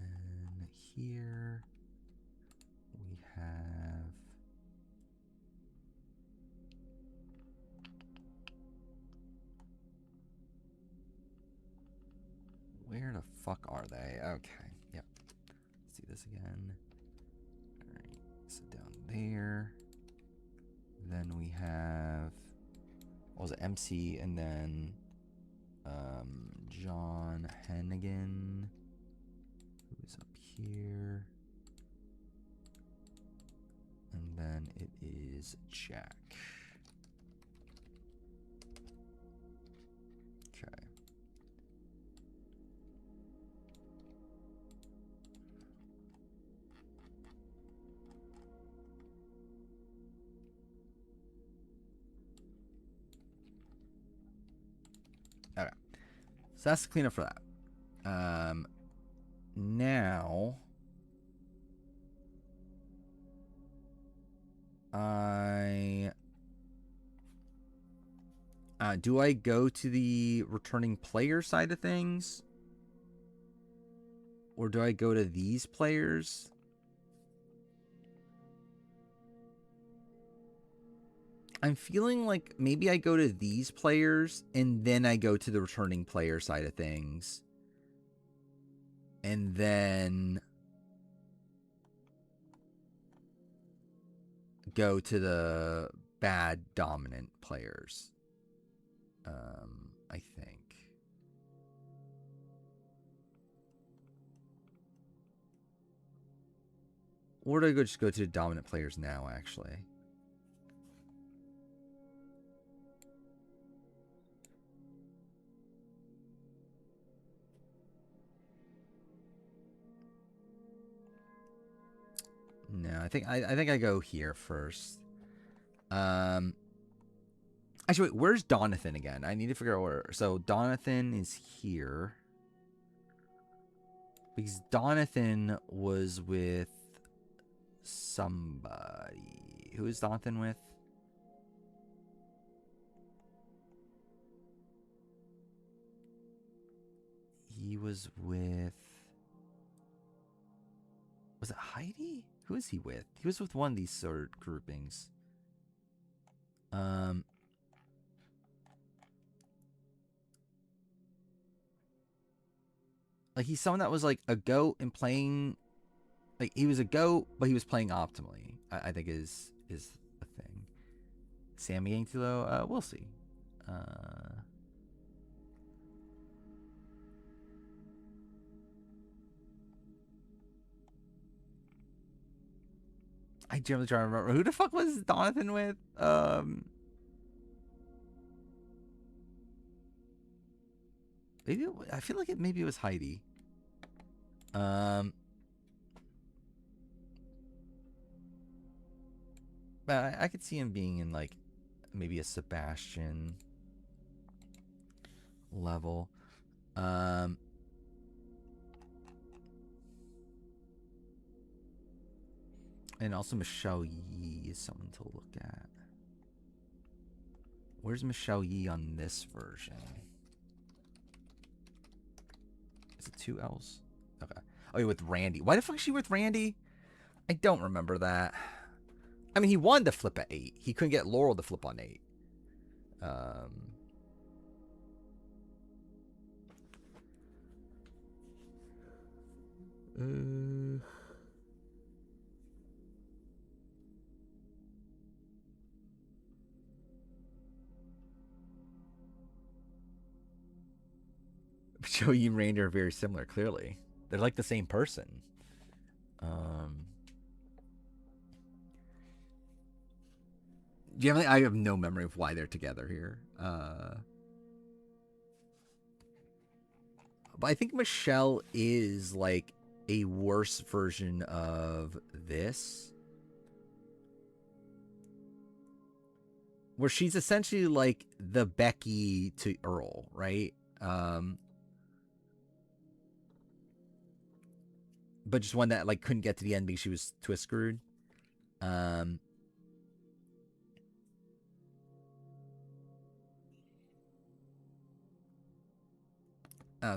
And here we have where the fuck are they? Okay, yep. Let's see this again. Alright, so down there. Then we have what was it, MC, and then John Hennigan, who's up here, and then it is Jack. Okay. Okay. So that's the cleanup for that. Now do I go to the returning player side of things? Or do I go to these players? I'm feeling like maybe I go to these players and then I go to the returning player side of things. And then go to the bad dominant players. I think. Or do I just go to the dominant players now, actually? No, I think I go here first. Actually, wait, where's Donathan again? I need to figure out where. So Donathan is here. Because Donathan was with somebody. Who is Donathan with? He was with... Was it Heidi? Who is he with? He was with one of these sort of groupings. Like, he's someone that was like a goat and playing... Like, he was a goat, but he was playing optimally, I think is the thing. Sammy ain't too low? We'll see. I generally try to remember. Who the fuck was Donathan with? Maybe I feel like maybe it was Heidi. But I could see him being in like maybe a Sebastian level. And also Michelle Yee is someone to look at. Where's Michelle Yee on this version? Is it 2 L's? Okay. Oh, you're with Randy. Why the fuck is she with Randy? I don't remember that. I mean, he wanted to flip at 8. He couldn't get Laurel to flip on 8. Joey and Randy are very similar, clearly. They're like the same person. Do you have I have no memory of why they're together here. But I think Michelle is like a worse version of this. Where she's essentially like the Becky to Earl, right? But just one that like couldn't get to the end because she was twist screwed.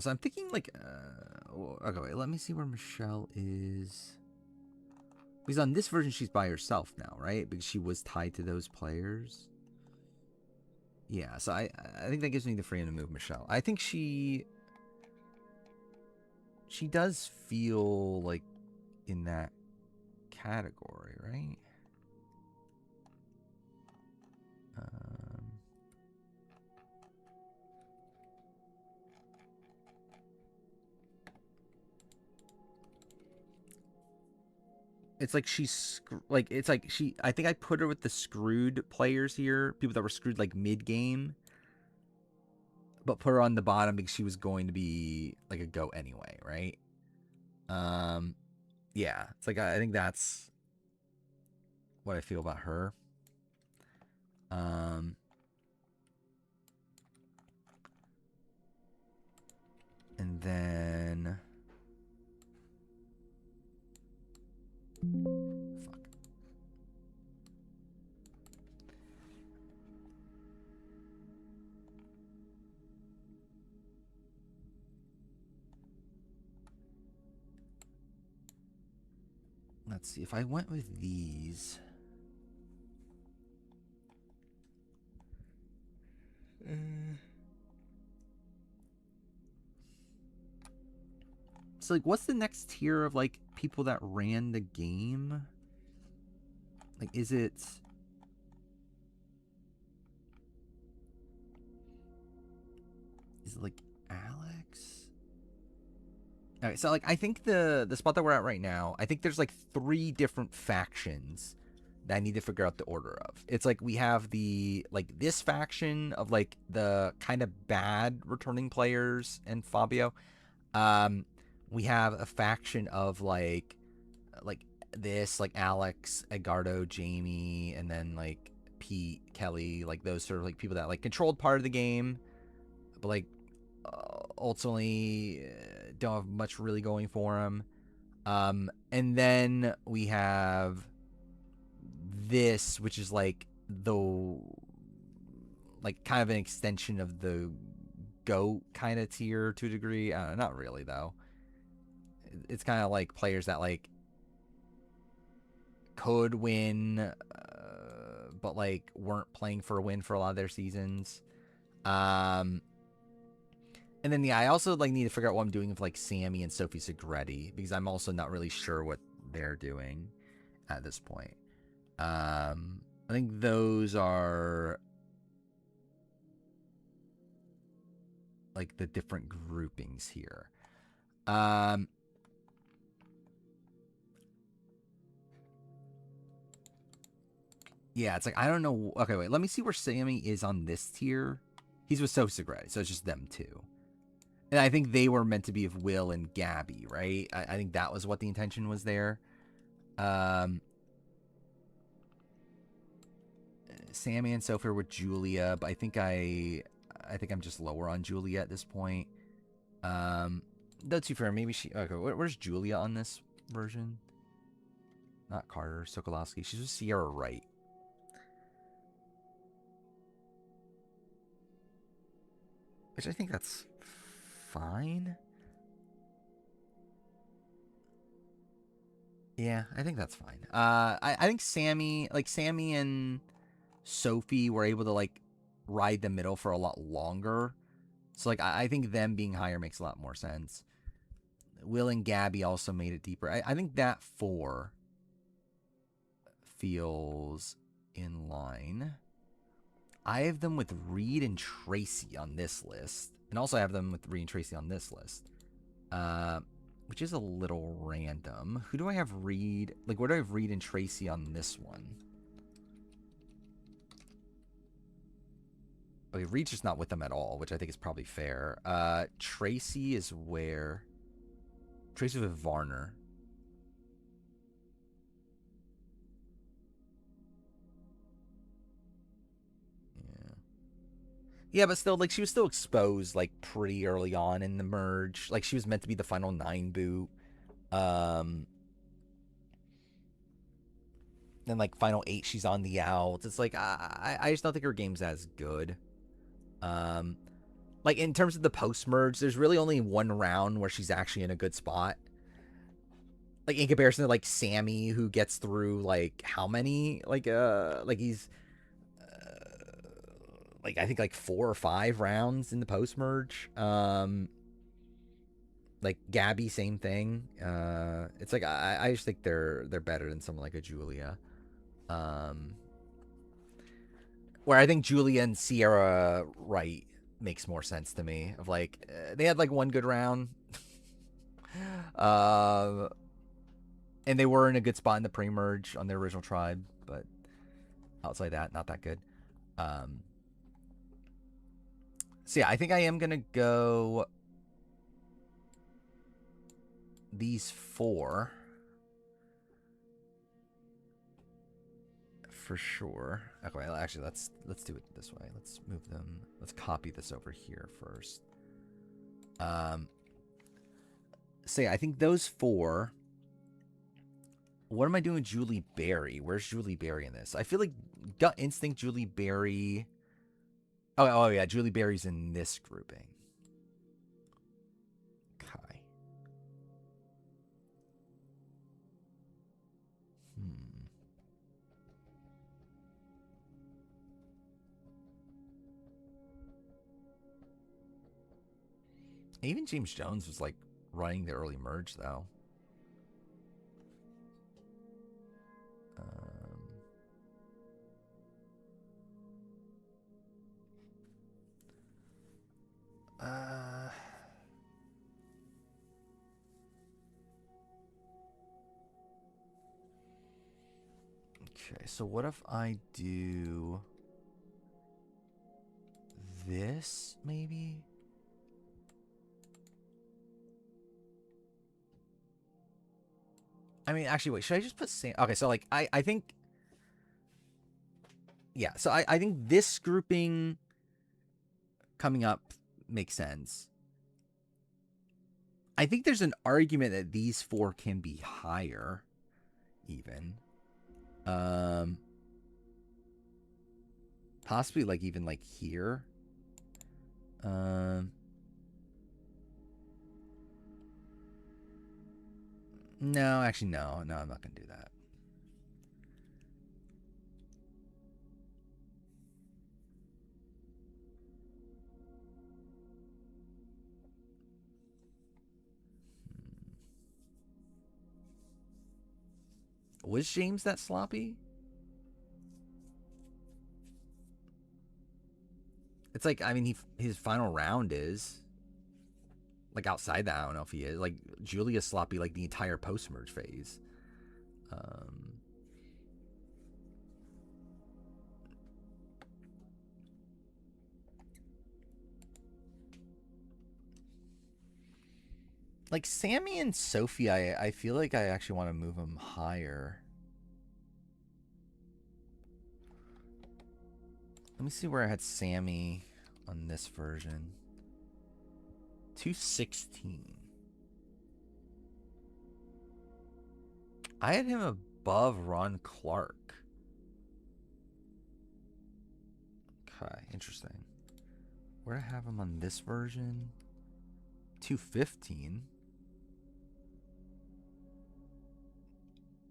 So I'm thinking like, okay, wait, let me see where Michelle is. Because on this version, she's by herself now, right? Because she was tied to those players. Yeah, so I think that gives me the freedom to move Michelle. I think she does feel like in that category, right? it's like it's like I think I put her with the screwed players here, people that were screwed like mid game, but put her on the bottom because she was going to be like a go anyway, right? Yeah, it's like I think that's what I feel about her. Um, and then fuck. Let's see if I went with these. So like, what's the next tier of like people that ran the game? Like, is it like Alex? All right, so like I think the spot that we're at right now, I think there's like 3 different factions that I need to figure out the order of. It's like we have the like this faction of like the kind of bad returning players and Fabio. We have a faction of like this, like Alex, Edgardo, Jamie, and then like Pete, Kelly, like those sort of like people that like controlled part of the game, but like ultimately don't have much really going for them. And then we have this, which is like the like kind of an extension of the GOAT kind of tier to a degree. Not really though. It's kind of like players that like could win, but like weren't playing for a win for a lot of their seasons. And then yeah, I also like need to figure out what I'm doing with like Sammy and Sophie Segretti because I'm also not really sure what they're doing at this point. I think those are like the different groupings here. Yeah, it's like I don't know. Okay, wait. Let me see where Sammy is on this tier. He's with Sophie Segretti, so it's just them two. And I think they were meant to be of Will and Gabby, right? I think that was what the intention was there. Sammy and Sophie are with Julia, but I think I'm just lower on Julia at this point. Though to be fair, maybe she. Okay, where's Julia on this version? Not Carter, Sokolowski. She's with Sierra Wright. Which I think that's fine. Yeah, I think that's fine. I think Sammy and Sophie were able to like ride the middle for a lot longer. So like I think them being higher makes a lot more sense. Will and Gabby also made it deeper. I think that 4 feels in line. I have them with Reed and Tracy on this list. And also I have them with Reed and Tracy on this list. Which is a little random. Who do I have Reed? Like, where do I have Reed and Tracy on this one? Okay, Reed's just not with them at all, which I think is probably fair. Tracy is where? Tracy with Varner. Yeah, but still, like, she was still exposed, like, pretty early on in the merge. Like, she was meant to be the final 9 boot. Then, like, final 8, she's on the out. It's like, I just don't think her game's as good. Like, in terms of the post-merge, there's really only one round where she's actually in a good spot. Like, in comparison to, like, Sammy, who gets through, like, how many? Like, he's... like I think like 4 or 5 rounds in the post merge. Like Gabby, same thing. It's like I just think they're better than someone like a Julia. Where I think Julia and Sierra Wright makes more sense to me. Of like they had like one good round. And they were in a good spot in the pre-merge on their original tribe, but outside that, not that good. So yeah, I think I am gonna go these 4 for sure. Okay, well, actually, let's do it this way. Let's move them. Let's copy this over here first. So yeah, I think those 4. What am I doing with Julie Berry? Where's Julie Berry in this? I feel like gut instinct Julie Berry. Oh yeah, Julie Berry's in this grouping. Okay. Even James Jones was like running the early merge though. Okay, so what if I do this maybe? I mean, actually, wait, should I just put Sam? Okay, so like, I think, yeah, so I think this grouping coming up makes sense. I think there's an argument that these 4 can be higher, even. Possibly like even like here. No, actually, no, I'm not gonna do that. Was James that sloppy? It's like, I mean, his final round is like outside that. I don't know if he is like Julia's sloppy like the entire post merge phase. Like Sammy and Sophie, I feel like I actually want to move them higher. Let me see where I had Sammy on this version. 216. I had him above Ron Clark. Okay, interesting. Where do I have him on this version? 215.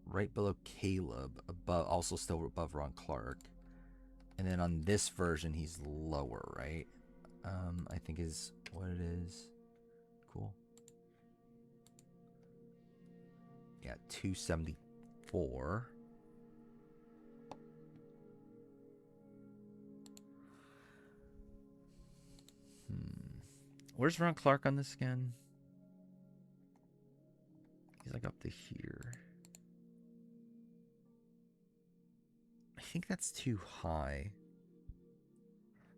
Right below Caleb, above, also still above Ron Clark. And then on this version, he's lower, right? I think is what it is. Cool. Yeah, 274. Where's Ron Clark on this again? He's like up to here. I think that's too high.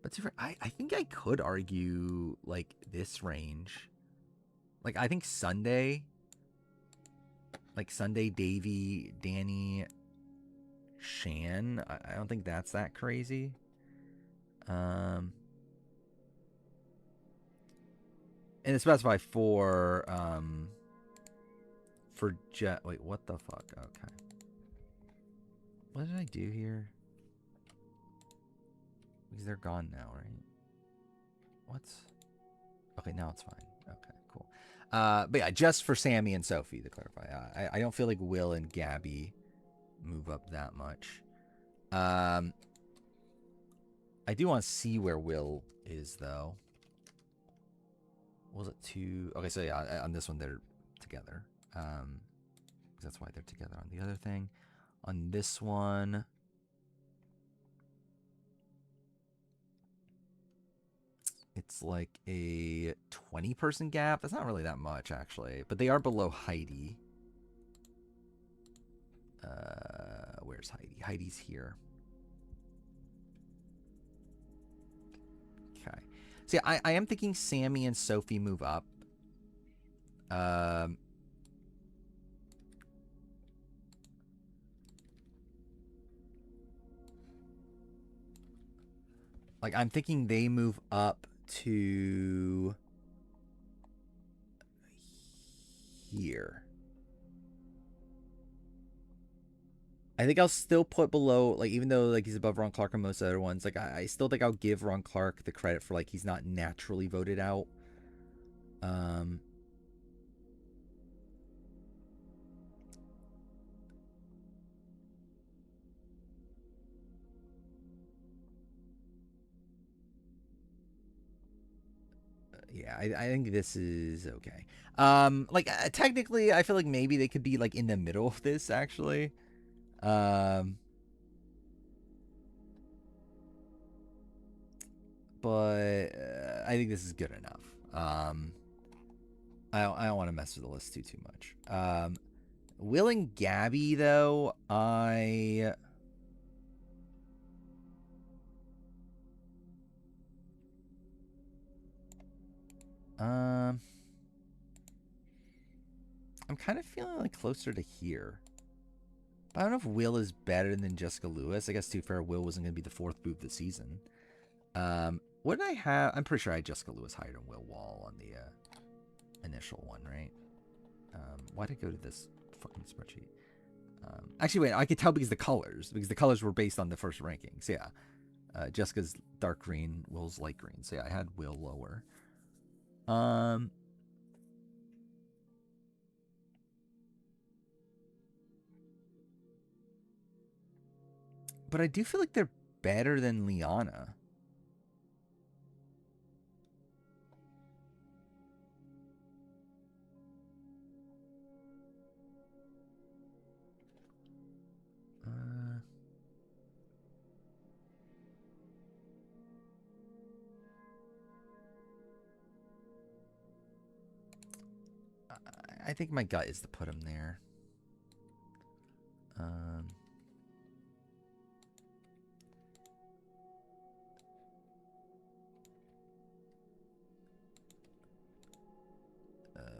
But I think I could argue like this range. Like I think Sunday, like Sunday, Davey, Danny, Shan. I don't think that's that crazy. And it's specified for Jet. Wait, what the fuck? Okay. What did I do here? Because they're gone now, right? What's... Okay, now it's fine. Okay, cool. But yeah, just for Sammy and Sophie, to clarify. I don't feel like Will and Gabby move up that much. I do want to see where Will is, though. Was it 2? Okay, so yeah, on this one, they're together. That's why they're together on the other thing. On this one... It's like a 20-person gap. That's not really that much, actually. But they are below Heidi. Where's Heidi? Heidi's here. Okay. See, I am thinking Sammy and Sophie move up. Like, I'm thinking they move up to here. I think I'll still put below, like, even though, like, he's above Ron Clark and most other ones, like, I still think I'll give Ron Clark the credit for, like, he's not naturally voted out. Yeah, I think this is okay. Like, technically, I feel like maybe they could be, like, in the middle of this, actually. But I think this is good enough. I don't want to mess with the list too much. Will and Gabby, though, I'm kind of feeling like closer to here. But I don't know if Will is better than Jessica Lewis. I guess, to be fair, Will wasn't going to be the fourth boob of the season. What did I have? I'm pretty sure I had Jessica Lewis higher than Will Wall on the initial one, right? Why did I go to this fucking spreadsheet? Actually, wait, I could tell because the colors were based on the first rankings. So yeah, Jessica's dark green, Will's light green. So yeah, I had Will lower. But I do feel like they're better than Liana. I think my gut is to put him there.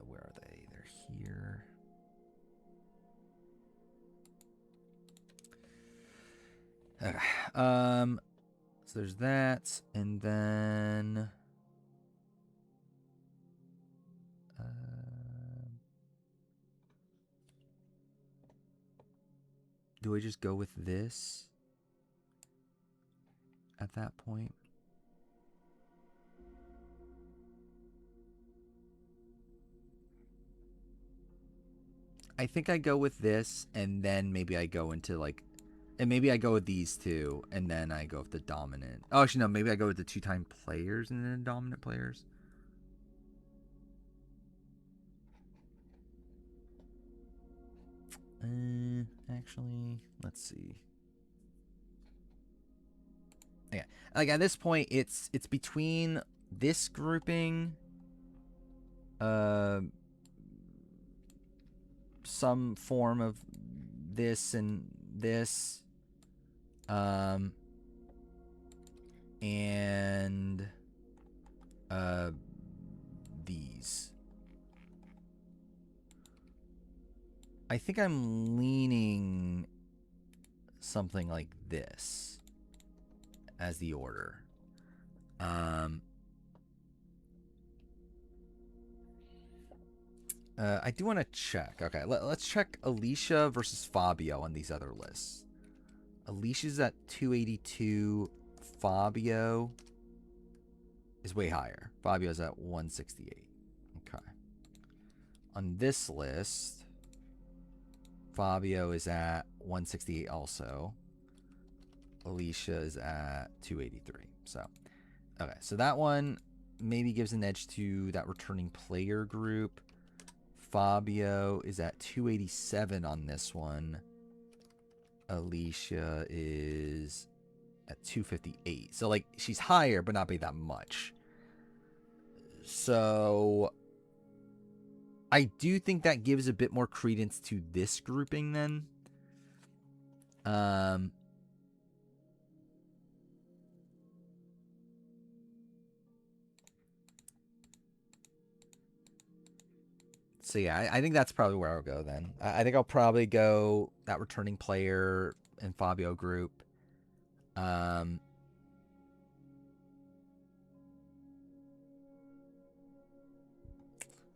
Where are they? They're here. Okay. So there's that, and then do I just go with this at that point? I think I go with this, and then maybe I go into, like, and maybe I go with these two, and then I go with the dominant. Oh, actually, no, maybe I go with the two-time players and then dominant players. Actually, let's see. Yeah, like at this point, it's between this grouping, some form of this and this, and these. I think I'm leaning something like this as the order. I do want to check. Okay, let's check Alicia versus Fabio on these other lists. Alicia's at 282. Fabio is way higher. Fabio's at 168. Okay. On this list, Fabio is at 168 also. Alicia is at 283. So, okay. So that one maybe gives an edge to that returning player group. Fabio is at 287 on this one. Alicia is at 258. So, like, she's higher, but not by that much. So, I do think that gives a bit more credence to this grouping then. Um, so yeah, I think that's probably where I'll go then. I think I'll probably go that returning player and Fabio group. Um,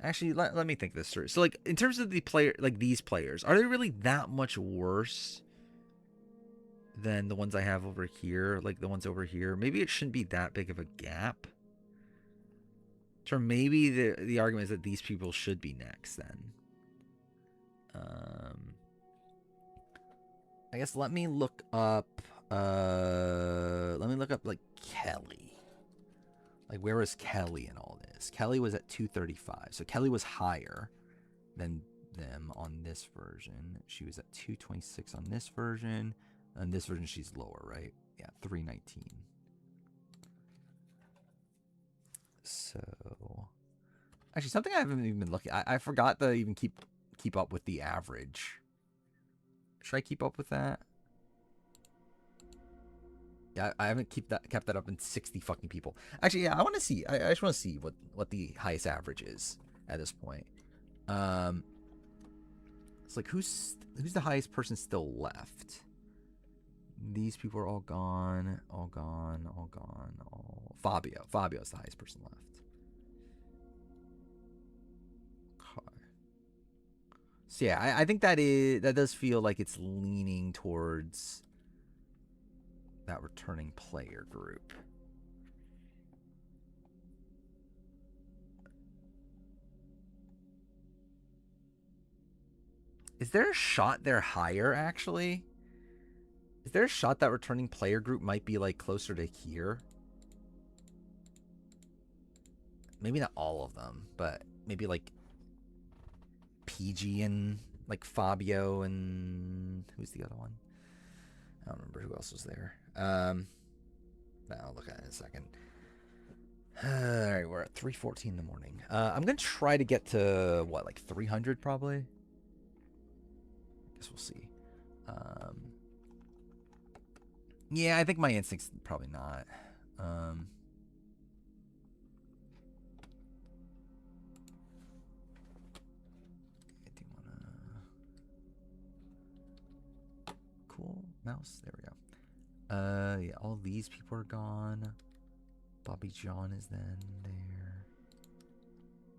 Actually, let me think this through. So, like, in terms of the player, like these players, are they really that much worse than the ones I have over here? Like the ones over here, maybe it shouldn't be that big of a gap. Or maybe the argument is that these people should be next then. Um, I guess let me look up. Let me look up like Kelly. Like, where was Kelly in all this? Kelly was at 235, so Kelly was higher than them on this version. She was at 226 on this version. On this version, she's lower, right? Yeah, 319. So, actually, something I haven't even been looking. I forgot to even keep up with the average. Should I keep up with that? Yeah, I haven't kept that up in 60 fucking people. Actually, yeah, I want to see. I just want to see what the highest average is at this point. It's like who's the highest person still left? These people are all gone, all gone, all gone. All Fabio. Fabio's the highest person left. Okay. So yeah, I think that does feel like it's leaning towards that returning player group. Is there a shot they're higher, actually? Is there a shot that returning player group might be, like, closer to here? Maybe not all of them, but maybe, like, PG and, like, Fabio and... Who's the other one? I don't remember who else was there. I'll look at it in a second. Alright, we're at 3:14 in the morning. I'm gonna try to get to, what, like 300 probably? I guess we'll see. Yeah, I think my instinct's probably not. I do wanna... Cool. Mouse. There we go. Yeah, all these people are gone. Bobby John is then there.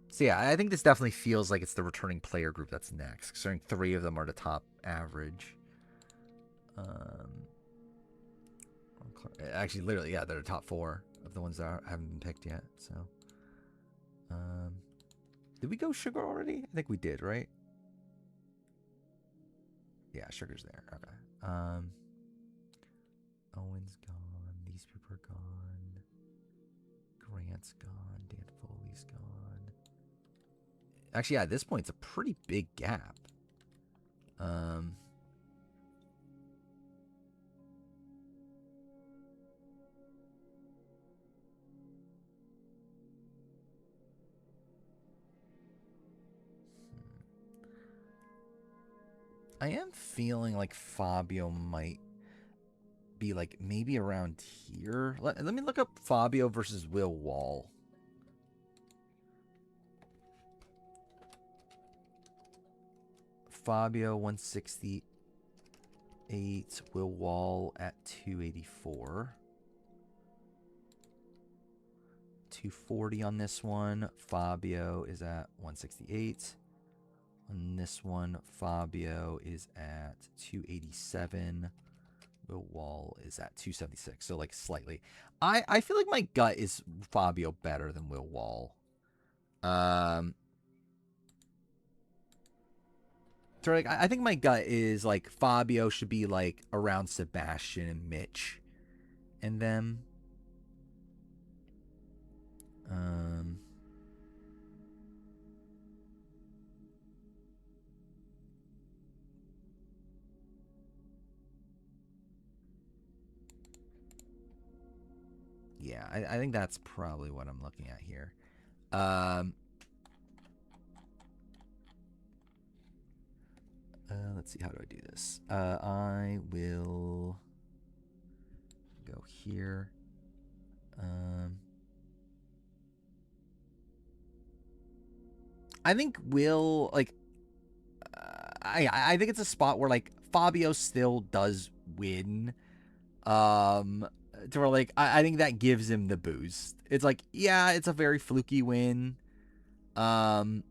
So yeah, I think this definitely feels like it's the returning player group that's next, considering 3 of them are the top average. Actually, literally, yeah, they're the top 4 of the ones that haven't been picked yet. So, did we go Sugar already? I think we did, right? Yeah, Sugar's there. Okay. Owen's gone. These people are gone. Grant's gone. Dan Foley's gone. Actually, yeah, at this point, it's a pretty big gap. I am feeling like Fabio might be like maybe around here. Let me look up Fabio versus Will Wall. Fabio 168. Will Wall at 284. 240 on this one. Fabio is at 168. On this one, Fabio is at 287. Will Wall is at 276. So, like, slightly. I feel like my gut is Fabio better than Will Wall. So, like, I think my gut is, like, Fabio should be, like, around Sebastian and Mitch and them. Yeah, I think that's probably what I'm looking at here. let's see, how do I do this? I will go here. I think Will, like, I think it's a spot where, like, Fabio still does win. To where, like, I think that gives him the boost. It's like, yeah, it's a very fluky win. But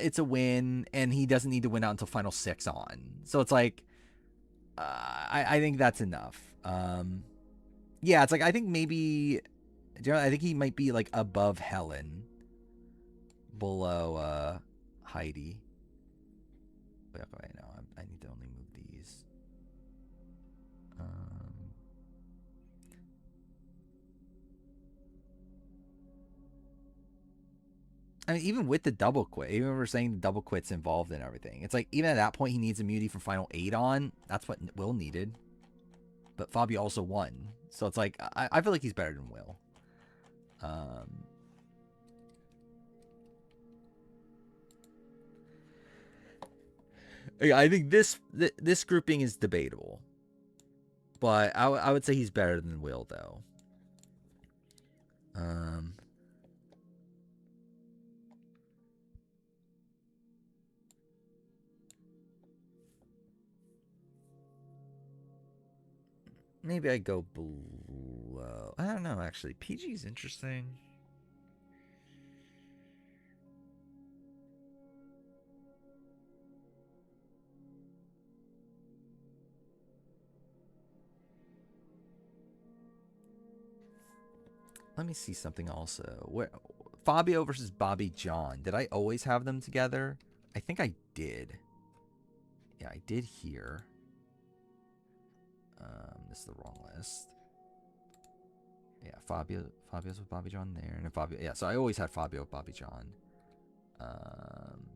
it's a win, and he doesn't need to win out until final 6 on. So it's like, I think that's enough. Yeah, it's like, I think maybe, I think he might be, like, above Helen, below Heidi. Wait, okay, no, I need to only move these. I mean, even with the double quit, even when we're saying the double quit's involved in everything, it's like, even at that point, he needs immunity from final 8 on. That's what Will needed. But Fabio also won. So it's like, I feel like he's better than Will. Yeah, I think this grouping is debatable. But I would say he's better than Will, though. Maybe I go below. I don't know, actually. PG's interesting. Let me see something also. Where Fabio versus Bobby John. Did I always have them together? I think I did. Yeah, I did here. This is the wrong list. Yeah, Fabio's with Bobby John there, and then Fabio. Yeah, so I always had Fabio with Bobby John. I'm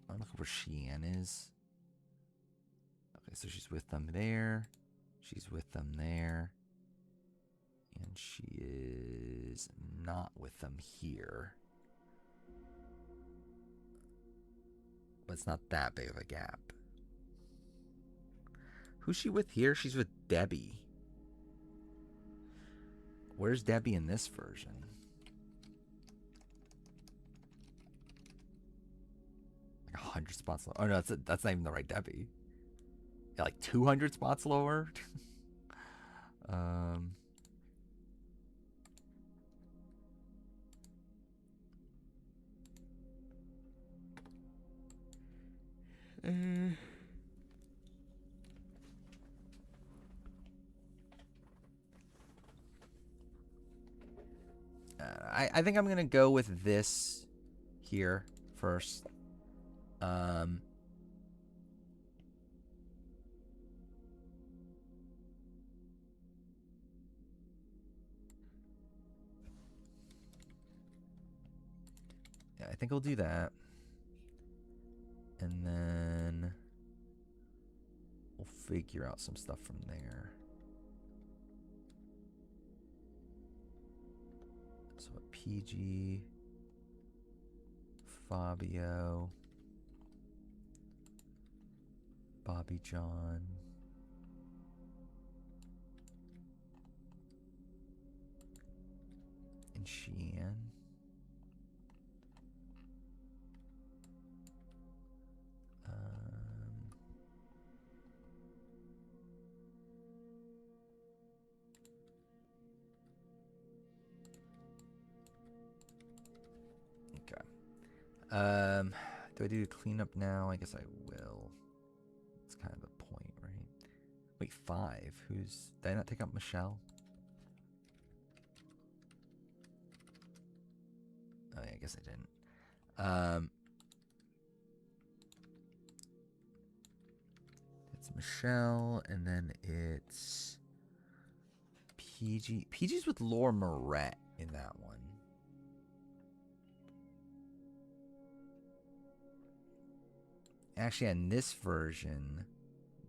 looking where Sheehan is. Okay, so she's with them there. She's with them there. And she is not with them here. But it's not that big of a gap. Who's she with here? She's with Debbie. Where's Debbie in this version? Like 100 spots lower. Oh no, that's not even the right Debbie. Yeah, like 200 spots lower. I think I'm gonna go with this here first. Yeah, I think I'll do that. And then we'll figure out some stuff from there. So PG, Fabio, Bobby John, and Sheehan. Do I do cleanup now? I guess I will. It's kind of the point, right? Wait, 5. Did I not take out Michelle? Oh yeah, I guess I didn't. It's Michelle, and then it's PG. PG's with Laura Moret in that one. Actually, in this version,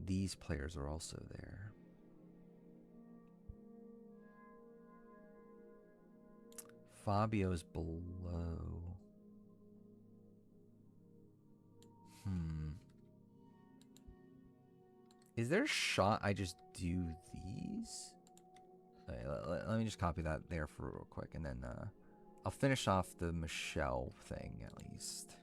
these players are also there. Fabio's below. Is there a shot I just do these? Okay, let me just copy that there for real quick, and then I'll finish off the Michelle thing at least.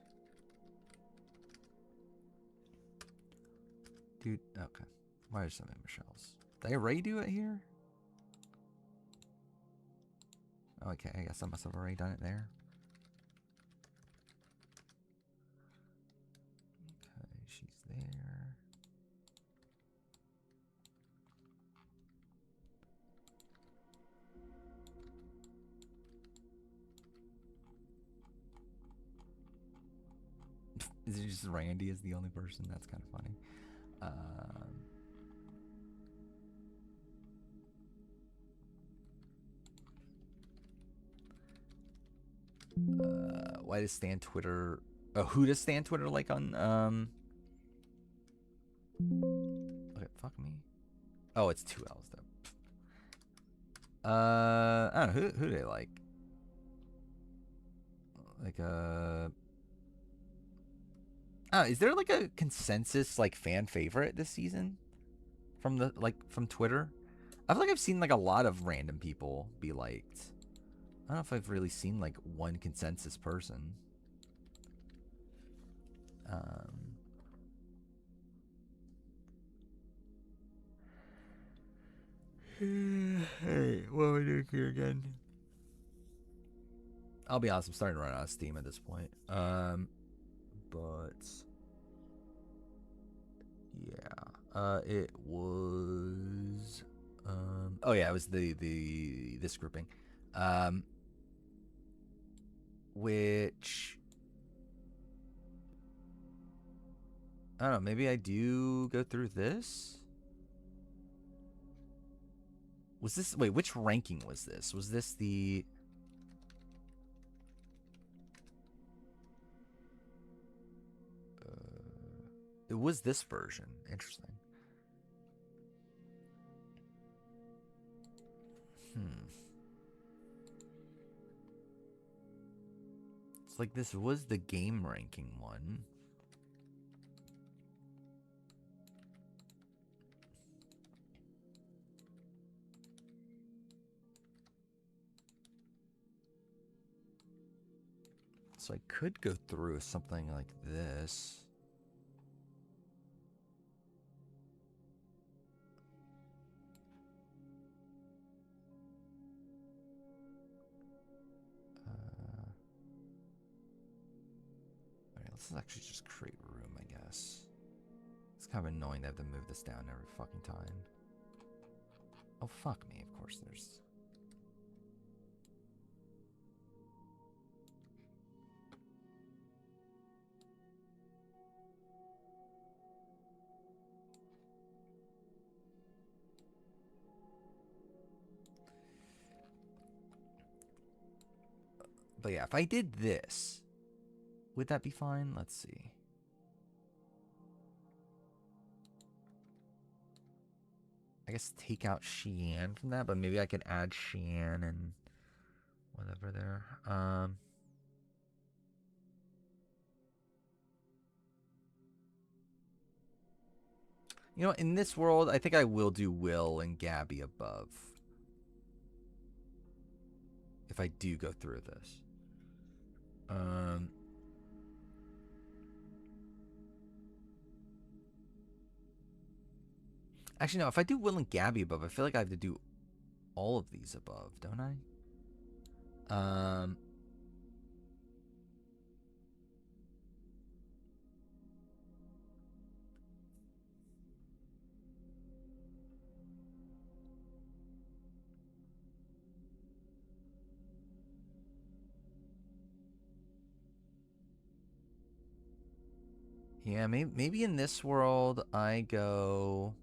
Dude, okay. Why are so many Michelles? Did I already do it here? Okay, I guess I must have already done it there. Okay, she's there. Is it just Randy is the only person? That's kind of funny. Why does Stan Twitter? Oh, who does Stan Twitter like on? Okay, fuck me. Oh, it's 2 L's though. I don't know who do they like. Like is there like a consensus like fan favorite this season from the from Twitter? I feel like I've seen like a lot of random people be liked. I don't know if I've really seen like one consensus person. Hey, what are we doing here again? I'll be honest, I'm starting to run out of steam at this point. But yeah, it was. Oh yeah, it was this grouping, which I don't know. Maybe I do go through this. Was this wait? Which ranking was this? Was this the? It was this version. Interesting. It's like this was the game ranking one. So I could go through something like this. Alright, let's actually just create room, I guess. It's kind of annoying to have to move this down every fucking time. Oh, fuck me, of course there's... But yeah, if I did this, would that be fine? Let's see. I guess take out Sheehan from that, but maybe I could add Sheehan and whatever there. You know, in this world, I think I will do Will and Gabby above. If I do go through this. Actually, no, if I do Will and Gabby above, I feel like I have to do all of these above, don't I? Yeah, maybe in this world I go...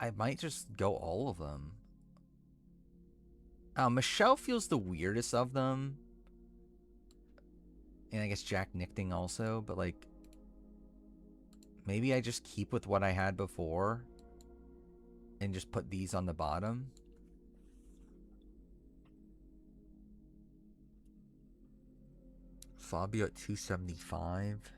I might just go all of them. Michelle feels the weirdest of them. And I guess Jack Nichting also, but like maybe I just keep with what I had before and just put these on the bottom. Fabio at 275.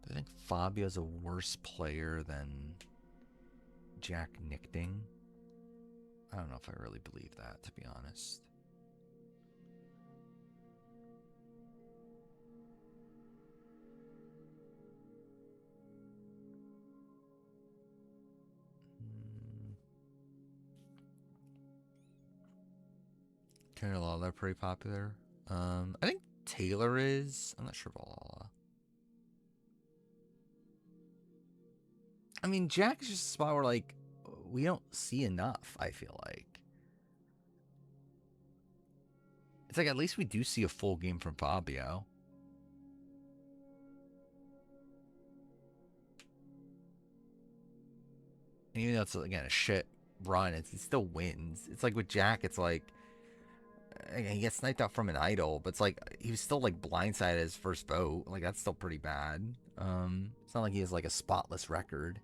I think Fabio's a worse player than Jack Nichting. I don't know if I really believe that, to be honest. Taylor Lala pretty popular. I think Taylor is. I'm not sure about Lala. I mean, Jack is just a spot where like we don't see enough. I feel like it's like at least we do see a full game from Fabio. And even though it's again a shit run, it still wins. It's like with Jack, it's like he gets sniped out from an idol, but it's like he was still like blindsided his first vote. Like that's still pretty bad. It's not like he has like a spotless record.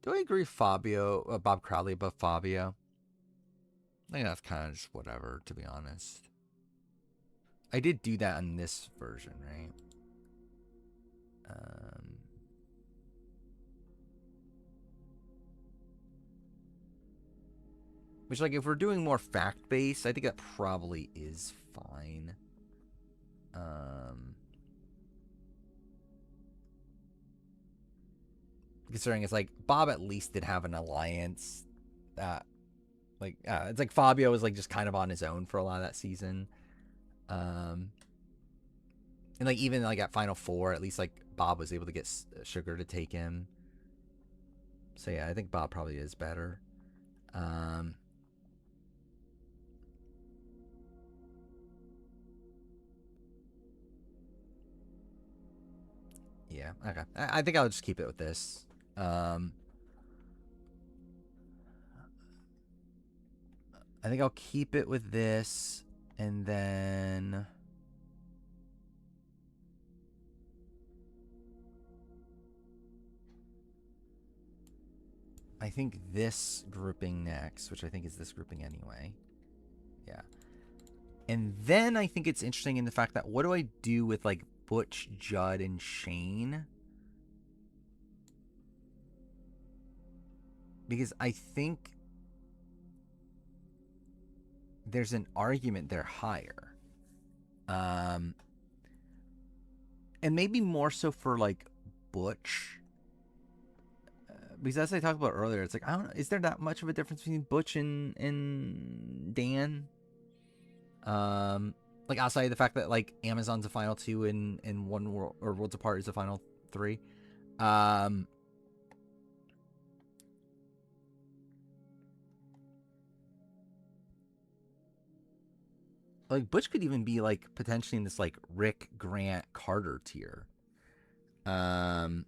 Do I agree Fabio, Bob Crowley above Fabio? I think that's kind of just whatever, to be honest. I did do that on this version, right? Which, like, if we're doing more fact-based, I think that probably is fine. Considering it's like Bob at least did have an alliance that, like, it's like Fabio was like just kind of on his own for a lot of that season. And like even like at Final Four, at least like Bob was able to get Sugar to take him. So yeah, I think Bob probably is better. Yeah, okay. I think I'll just keep it with this. I think I'll keep it with this, and then I think this grouping next, which I think is this grouping anyway. Yeah. And then I think it's interesting in the fact that what do I do with like Butch, Judd, and Shane? Because I think there's an argument they're higher. And maybe more so for like Butch. Because as I talked about earlier, it's like, I don't know, is there that much of a difference between Butch and Dan? Like outside of the fact that like Amazon's a final 2 and One World or Worlds Apart is a final 3. Like Butch could even be like potentially in this like Rick, Grant, Carter tier. I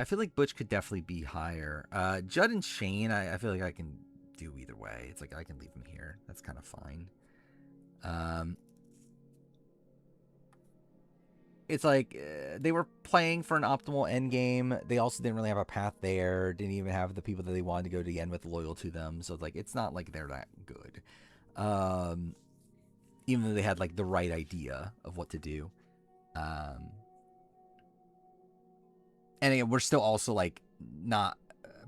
feel like Butch could definitely be higher. Judd and Shane, I feel like I can do either way. It's like I can leave them here. That's kind of fine. It's like they were playing for an optimal end game. They also didn't really have a path there. Didn't even have the people that they wanted to go to the end with loyal to them. So it's like it's not like they're that good. Even though they had like the right idea of what to do. And again, we're still also like not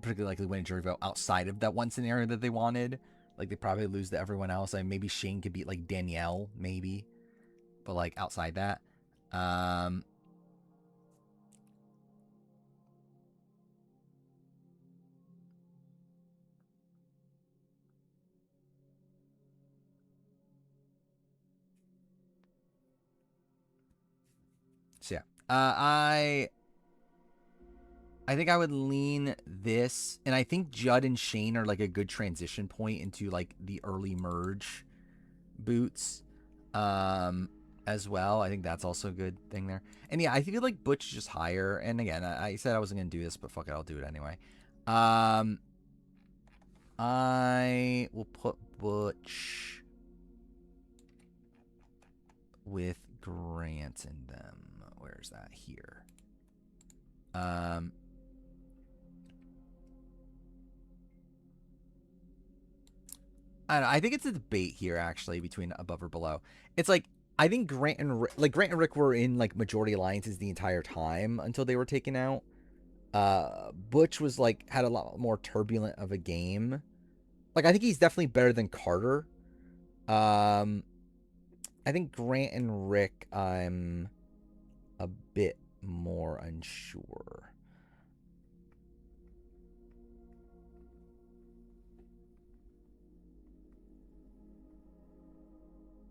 particularly likely winning jury vote outside of that one scenario that they wanted. Like they probably lose to everyone else. Like maybe Shane could beat like Danielle, maybe, but like outside that, um, so yeah, I think I would lean this, and I think Judd and Shane are like a good transition point into like the early merge boots, um, as well. I think that's also a good thing there. And yeah, I feel like Butch is just higher. And again, I said I wasn't gonna do this, but fuck it, I'll do it anyway. I will put Butch with Grant in them. Where's that? Here. I don't know. I think it's a debate here actually between above or below. It's like I think Grant and Rick were in like majority alliances the entire time until they were taken out. Butch was like had a lot more turbulent of a game. Like I think he's definitely better than Carter. I think Grant and Rick I'm a bit more unsure.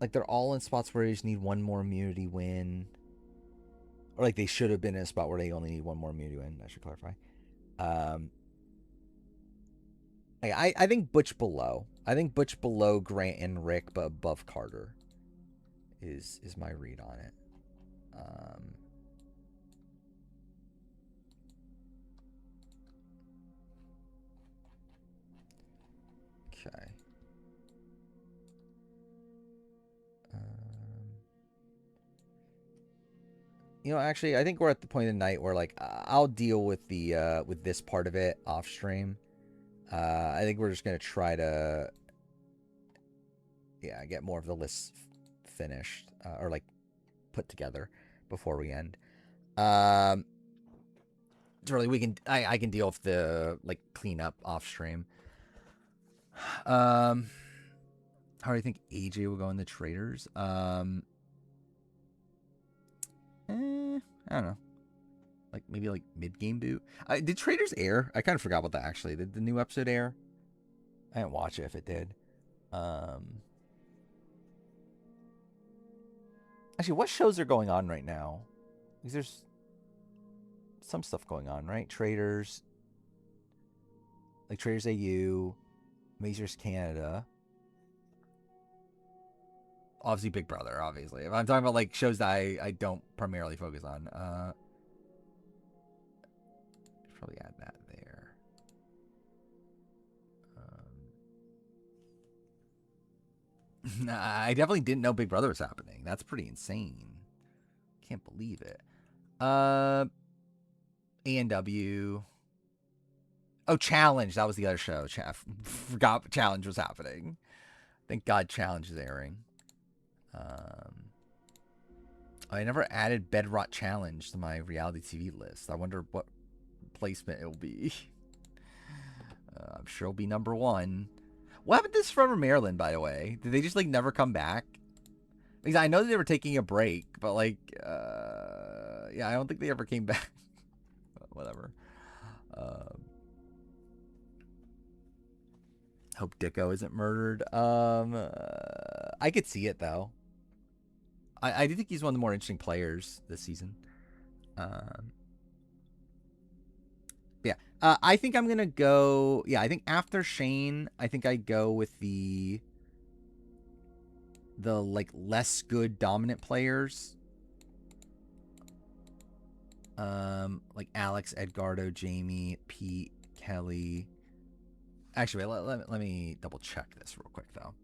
Like they're all in spots where they just need one more immunity win. Or like they should have been in a spot where they only need one more immunity win. I should clarify. I think Butch below. I think Butch below Grant and Rick, but above Carter is my read on it. Okay. You know, actually, I think we're at the point of the night where like I'll deal with the with this part of it off stream. I think we're just gonna try to get more of the list finished or like put together before we end. Really, we can I can deal with the like cleanup off stream. How do you think AJ will go in the traders? I don't know. Like maybe like mid game boot. Did traders air? I kind of forgot about that actually. Did the new episode air? I didn't watch it if it did. Actually, what shows are going on right now? Because there's some stuff going on, right? Traders, like Traders AU, Mazers Canada. Obviously, Big Brother. Obviously, if I'm talking about like shows that I don't primarily focus on, probably add that there. I definitely didn't know Big Brother was happening. That's pretty insane. Can't believe it. A&W. Oh, Challenge. That was the other show. Forgot Challenge was happening. Thank God Challenge is airing. I never added Bedrock Challenge to my reality TV list. I wonder what placement it will be. I'm sure it'll be number 1. What happened to Discover Maryland, by the way? Did they just like never come back? Because I know they were taking a break, but like, yeah, I don't think they ever came back. Whatever. Hope Dicko isn't murdered. I could see it though. I do think he's one of the more interesting players this season. Yeah. I think I'm gonna go. Yeah, I think after Shane, I think I go with the like less good dominant players. Like Alex, Edgardo, Jamie, Pete, Kelly. Actually, wait, let me double check this real quick though.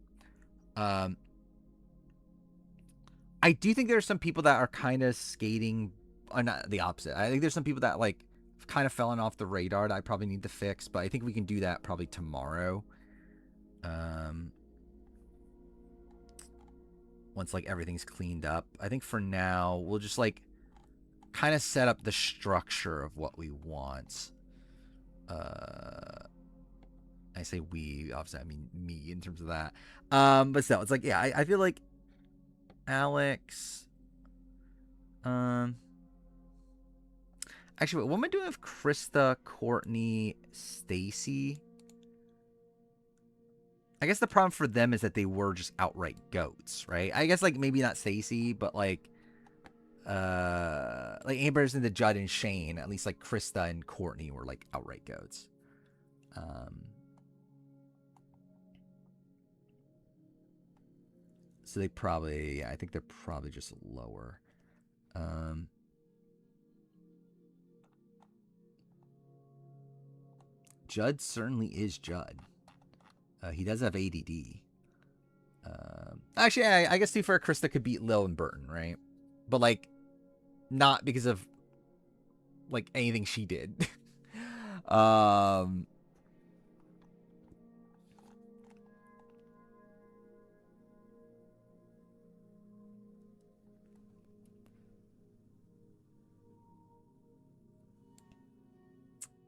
I do think there's some people that are kind of skating, or not the opposite. I think there's some people that like kind of fallen off the radar that I probably need to fix, but I think we can do that probably tomorrow. Once like everything's cleaned up. I think for now we'll just like kind of set up the structure of what we want. I say we, obviously I mean me in terms of that. But still, it's like, yeah, I feel like Alex. Um, Actually, what am I doing with Krista, Courtney, Stacy? I guess the problem for them is that they were just outright goats, right? I guess like maybe not Stacy, but like Amber's into Judd and Shane. At least like Krista and Courtney were like outright goats. So they probably, yeah, I think they're probably just lower. Judd certainly is Judd. He does have ADD. Actually, I guess too, for Krista could beat Lil and Burton, right? But like, not because of like anything she did. um,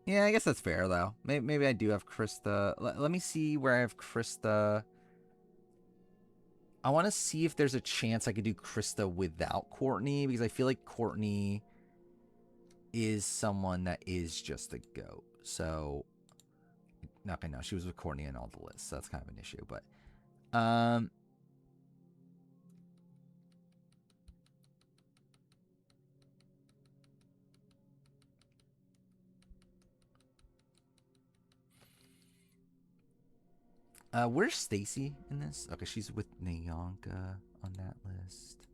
yeah, I guess that's fair though. Maybe I do have Krista. Let me see where I have Krista. I want to see if there's a chance I could do Krista without Courtney, because I feel like Courtney is someone that is just a goat. So, okay, no, she was with Courtney in all the lists. So that's kind of an issue. But, where's Stacy in this? Okay, she's with Nyanka on that list.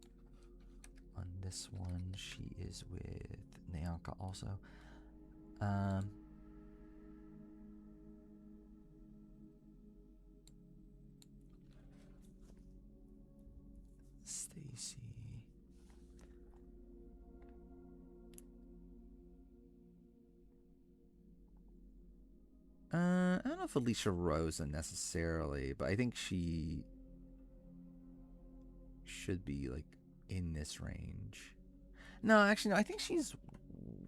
On this one, she is with Nyanka also. Stacy. I don't know if Alicia Rosa necessarily, but I think she should be like in this range. No, actually, no. I think she's.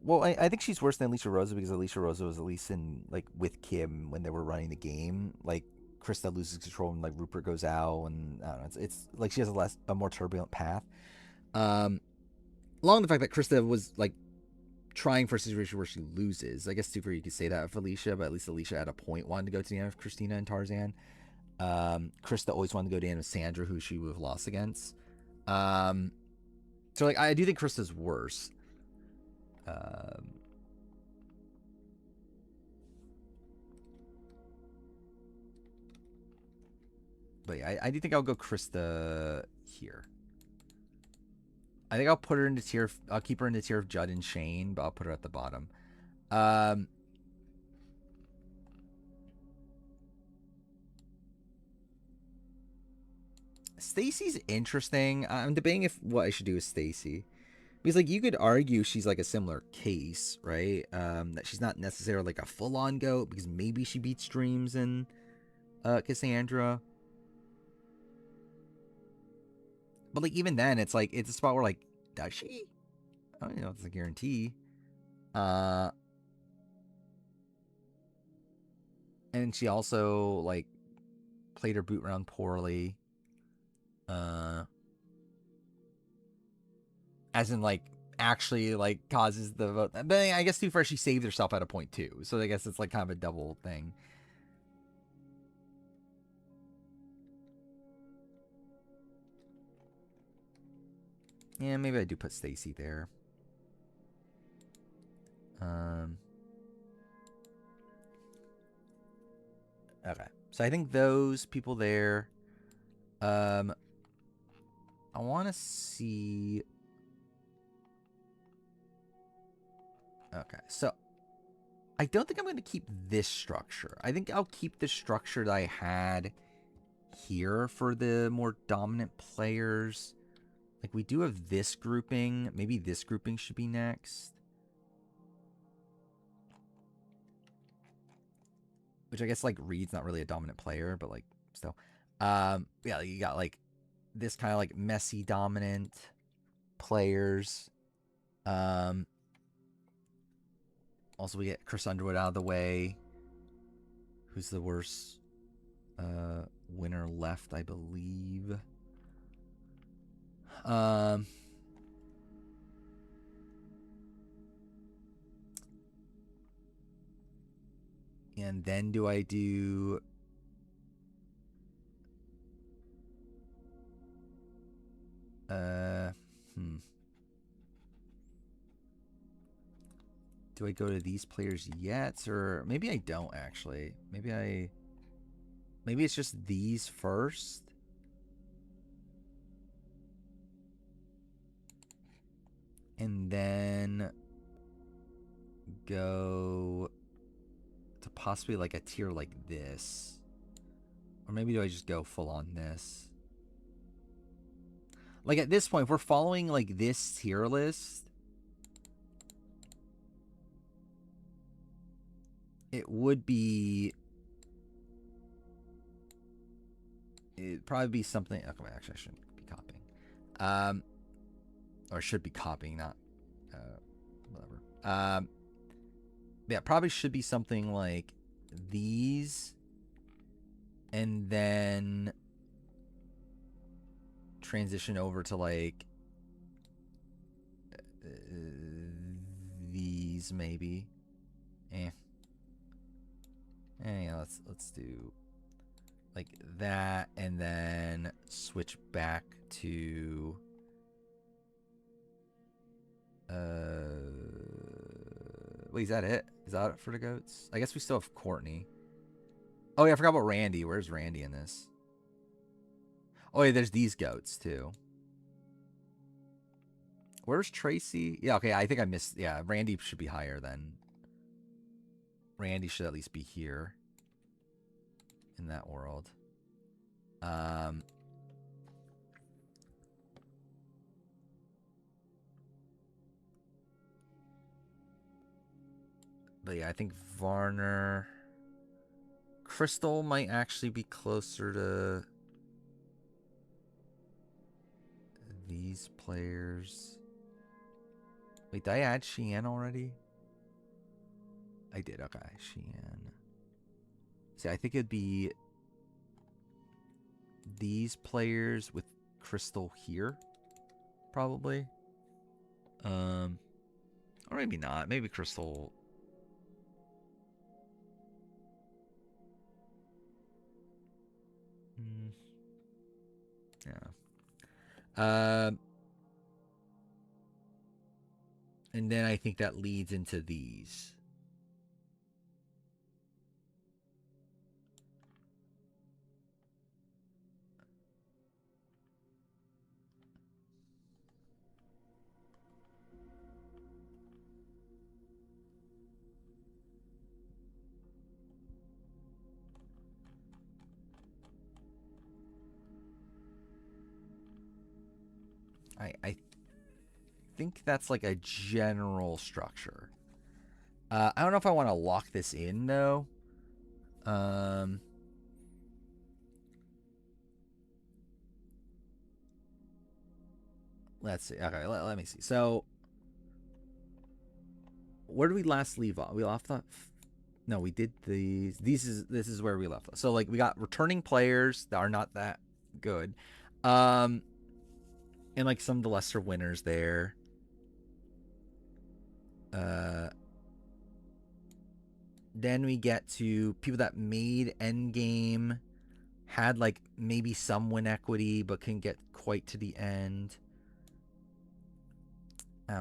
Well, I think she's worse than Alicia Rosa, because Alicia Rosa was at least in like with Kim when they were running the game. Like Krista loses control and like Rupert goes out, and I don't know. It's like she has a more turbulent path. Along the fact that Krista was like trying for a situation where she loses. I guess super you could say that of Alicia, but at least Alicia at a point wanted to go to the end of Christina and Tarzan. Krista always wanted to go to the end of Sandra, who she would have lost against. So like I do think Krista's worse. But yeah, I do think I'll go Krista here. I think I'll put her in the tier. I'll keep her in the tier of Judd and Shane, but I'll put her at the bottom. Stacy's interesting. I'm debating if what I should do with Stacy, because like you could argue she's like a similar case, right? That she's not necessarily like a full-on goat, because maybe she beats Dreams and Cassandra. But like even then, it's like it's a spot where like, does she? I don't know if it's a guarantee. And she also like played her boot round poorly. As in like actually like causes the vote. But I guess too far she saved herself at a point too. So I guess it's like kind of a double thing. Yeah, maybe I do put Stacy there. Okay. So I think those people there. I want to see. Okay, so I don't think I'm going to keep this structure. I think I'll keep the structure that I had here for the more dominant players. Like we do have this grouping. Maybe this grouping should be next. Which I guess like Reed's not really a dominant player, but like still. Yeah, you got like this kind of like messy dominant players. Also we get Chris Underwood out of the way, Who's the worst winner left, I believe. And then do I do... Do I go to these players yet? Or maybe I don't, actually. Maybe it's just these first. And then go to possibly like a tier like this. Or maybe do I just go full on this? Like at this point, if we're following like this tier list, it would be... It'd probably be something... Okay, actually, I shouldn't be copying. Or should be copying, not... whatever. Yeah, probably should be something like these. And then... transition over to like... these, maybe. Yeah, let's do like that, and then switch back to wait, is that it? Is that it for the goats? I guess we still have Courtney. Oh yeah, I forgot about Randy. Where's Randy in this? Oh yeah, there's these goats too. Where's Tracy? Yeah, okay, I think I missed... Yeah, Randy should be higher then. Randy should at least be here in that world. But yeah, I think Varner... Crystal might actually be closer to these players. Wait, did I add Sheehan already? I did, okay. Sheehan. See, I think it'd be these players with Crystal here, probably. Or maybe not. Maybe Crystal... Yeah. And then I think that leads into these. I think that's like a general structure. I don't know if I want to lock this in though. Let's see. Okay, let me see. So, where did we last leave off? We left off. No, we did these. This is where we left off. So, like, we got returning players that are not that good, and like some of the lesser winners there. Then we get to people that made endgame, had like maybe some win equity, but couldn't get quite to the end.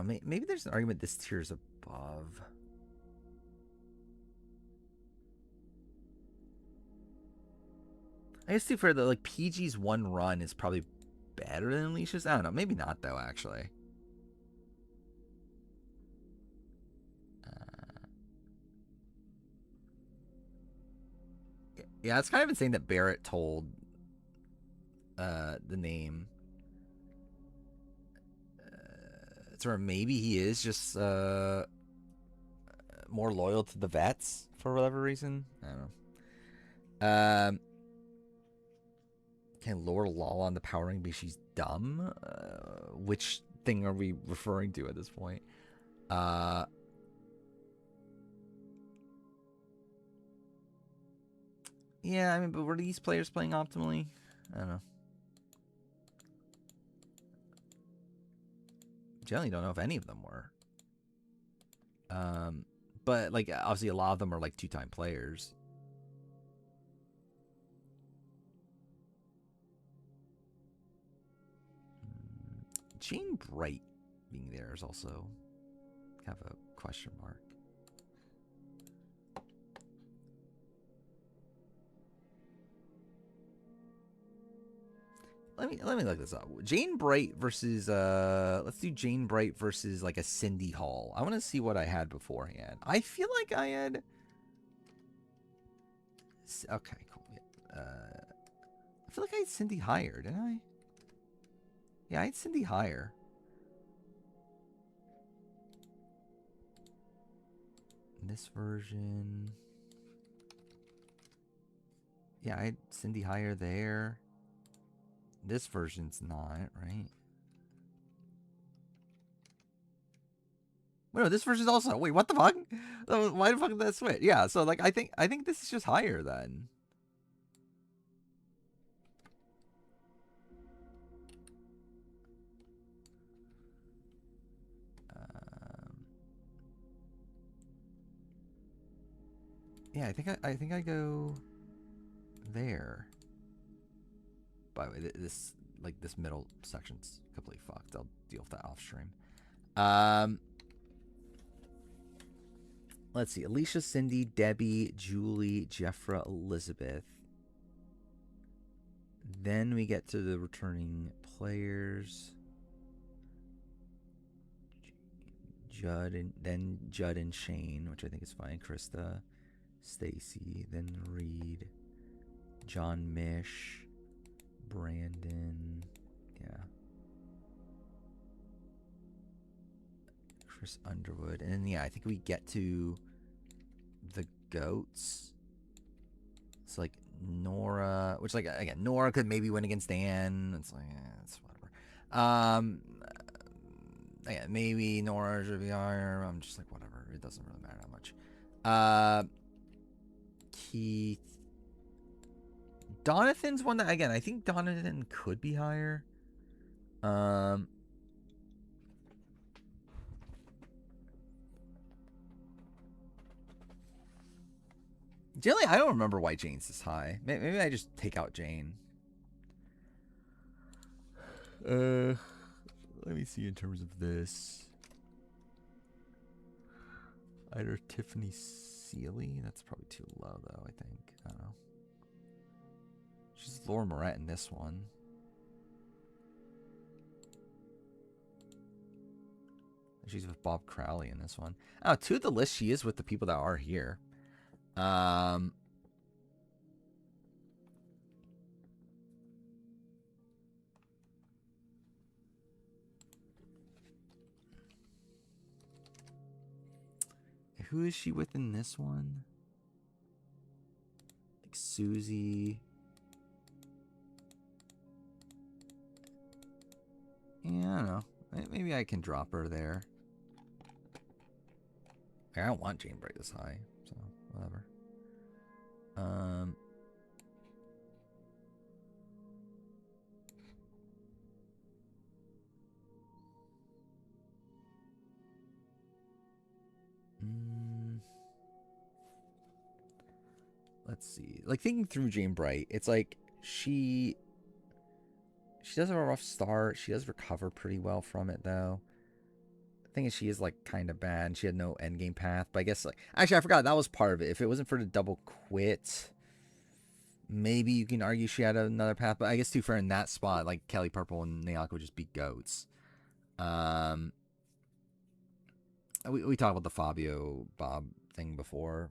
Maybe there's an argument this tier is above. I guess too, for the like PG's one run is probably better than Alicia's. I don't know. Maybe not though, actually. Yeah, it's kind of insane that Barrett told the name. Or maybe he is just more loyal to the vets for whatever reason. I don't know. Can Laura Lala on the Power Ring be she's dumb? Which thing are we referring to at this point? Yeah, I mean, but were these players playing optimally? I don't know. Generally, don't know if any of them were. But like obviously a lot of them are like two-time players. Jane Bright being there is also kind of a question mark. Let me look this up. Jane Bright versus let's do Jane Bright versus like a Cindy Hall. I want to see what I had beforehand. I feel like I had. Okay, cool. Yeah. I feel like I had Cindy higher, didn't I? Yeah, I had Cindy higher. This version. Yeah, I had Cindy higher there. This version's not, right? Wait, no, this version's also. Wait, what the fuck? Why the fuck did that switch? Yeah, so like I think this is just higher then. Yeah, I think I go there. By the way, this like this middle section's completely fucked. I'll deal with that off stream. Let's see. Alicia, Cindy, Debbie, Julie, Jeffra, Elizabeth. Then we get to the returning players. Judd and Shane, which I think is fine. Krista, Stacy, then Reed, John Mish, Brandon, yeah, Chris Underwood, and then yeah, I think we get to the goats. It's like Nora, which like again, Nora could maybe win against Dan. It's like it's whatever. Yeah, maybe Nora should be higher. I'm just like whatever. It doesn't really matter that much. Keith, Donathan's one that again I think Donathan could be higher. Generally, I don't remember why Jane's this high. Maybe I just take out Jane. Let me see in terms of this. Either Tiffany Seeley. That's probably too low, though, I think. I don't know. She's Laura Moret in this one. She's with Bob Crowley in this one. Oh, to the list, she is with the people that are here. Who is she with in this one? Like Susie. Yeah, I don't know. Maybe I can drop her there. I don't want Jane Bright this high, so whatever. Let's see. Like thinking through Jane Bright, it's like she does have a rough start. She does recover pretty well from it though. The thing is, she is like kind of bad. She had no end game path, but I guess like actually I forgot that was part of it. If it wasn't for the double quit, maybe you can argue she had another path. But I guess too fair in that spot, like Kelly Purple and Naoko would just beat goats. We talked about the Fabio Bob thing before.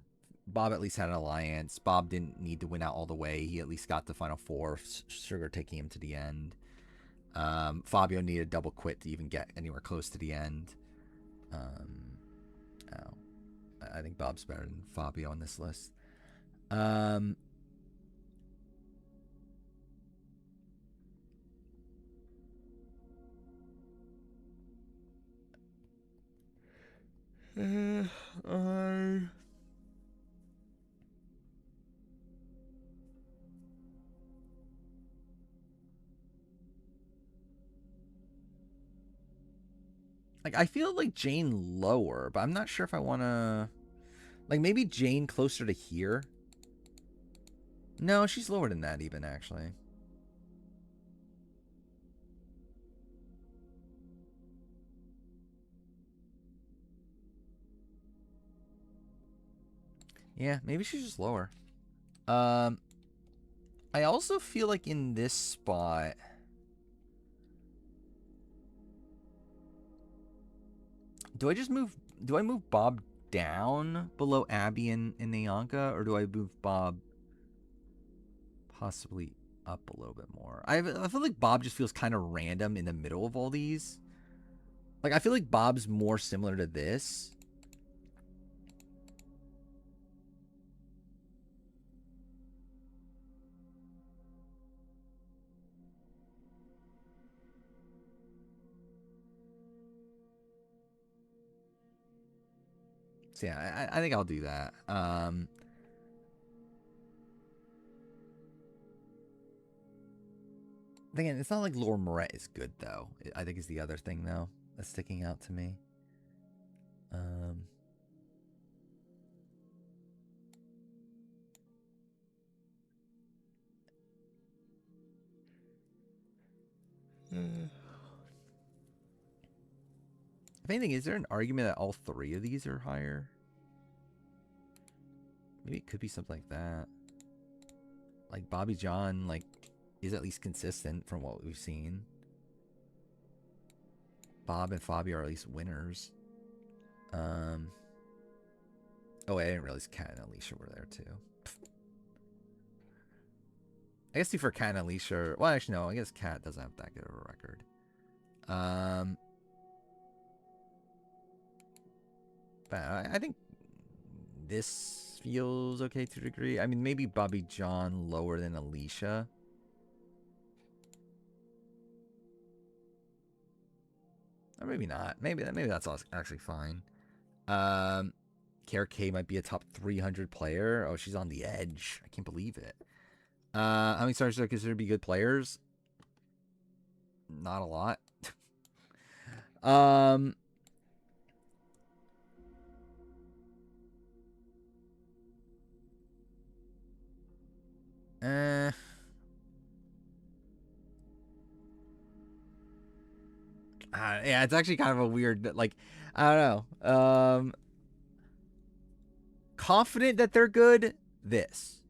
Bob at least had an alliance. Bob didn't need to win out all the way. He at least got the final four, Sugar taking him to the end. Fabio needed a double quit to even get anywhere close to the end. I think Bob's better than Fabio on this list. Like, I feel like Jane lower, but I'm not sure if I want to... Like, maybe Jane closer to here? No, she's lower than that even, actually. Yeah, maybe she's just lower. I also feel like in this spot... Do I move Bob down below Abby and Nyanka, or do I move Bob possibly up a little bit more? I feel like Bob just feels kind of random in the middle of all these. Like, I feel like Bob's more similar to this. So yeah, I think I'll do that. Again, it's not like Laura Moret is good though. I think is the other thing though that's sticking out to me. If anything, is there an argument that all three of these are higher? Maybe it could be something like that. Like Bobby John, like, is at least consistent from what we've seen. Bob and Fabi are at least winners. Oh wait, I didn't realize Kat and Alicia were there too. I guess for Kat and Alicia, well, actually no, I guess Kat doesn't have that good of a record. But I think this feels okay to a degree. I mean, maybe Bobby John lower than Alicia. Or maybe not. Maybe that's actually fine. Kara K might be a top 300 player. Oh, she's on the edge. I can't believe it. How many stars do I consider to be good players? Not a lot. Yeah, it's actually kind of a weird, like, I don't know. Confident that they're good. This.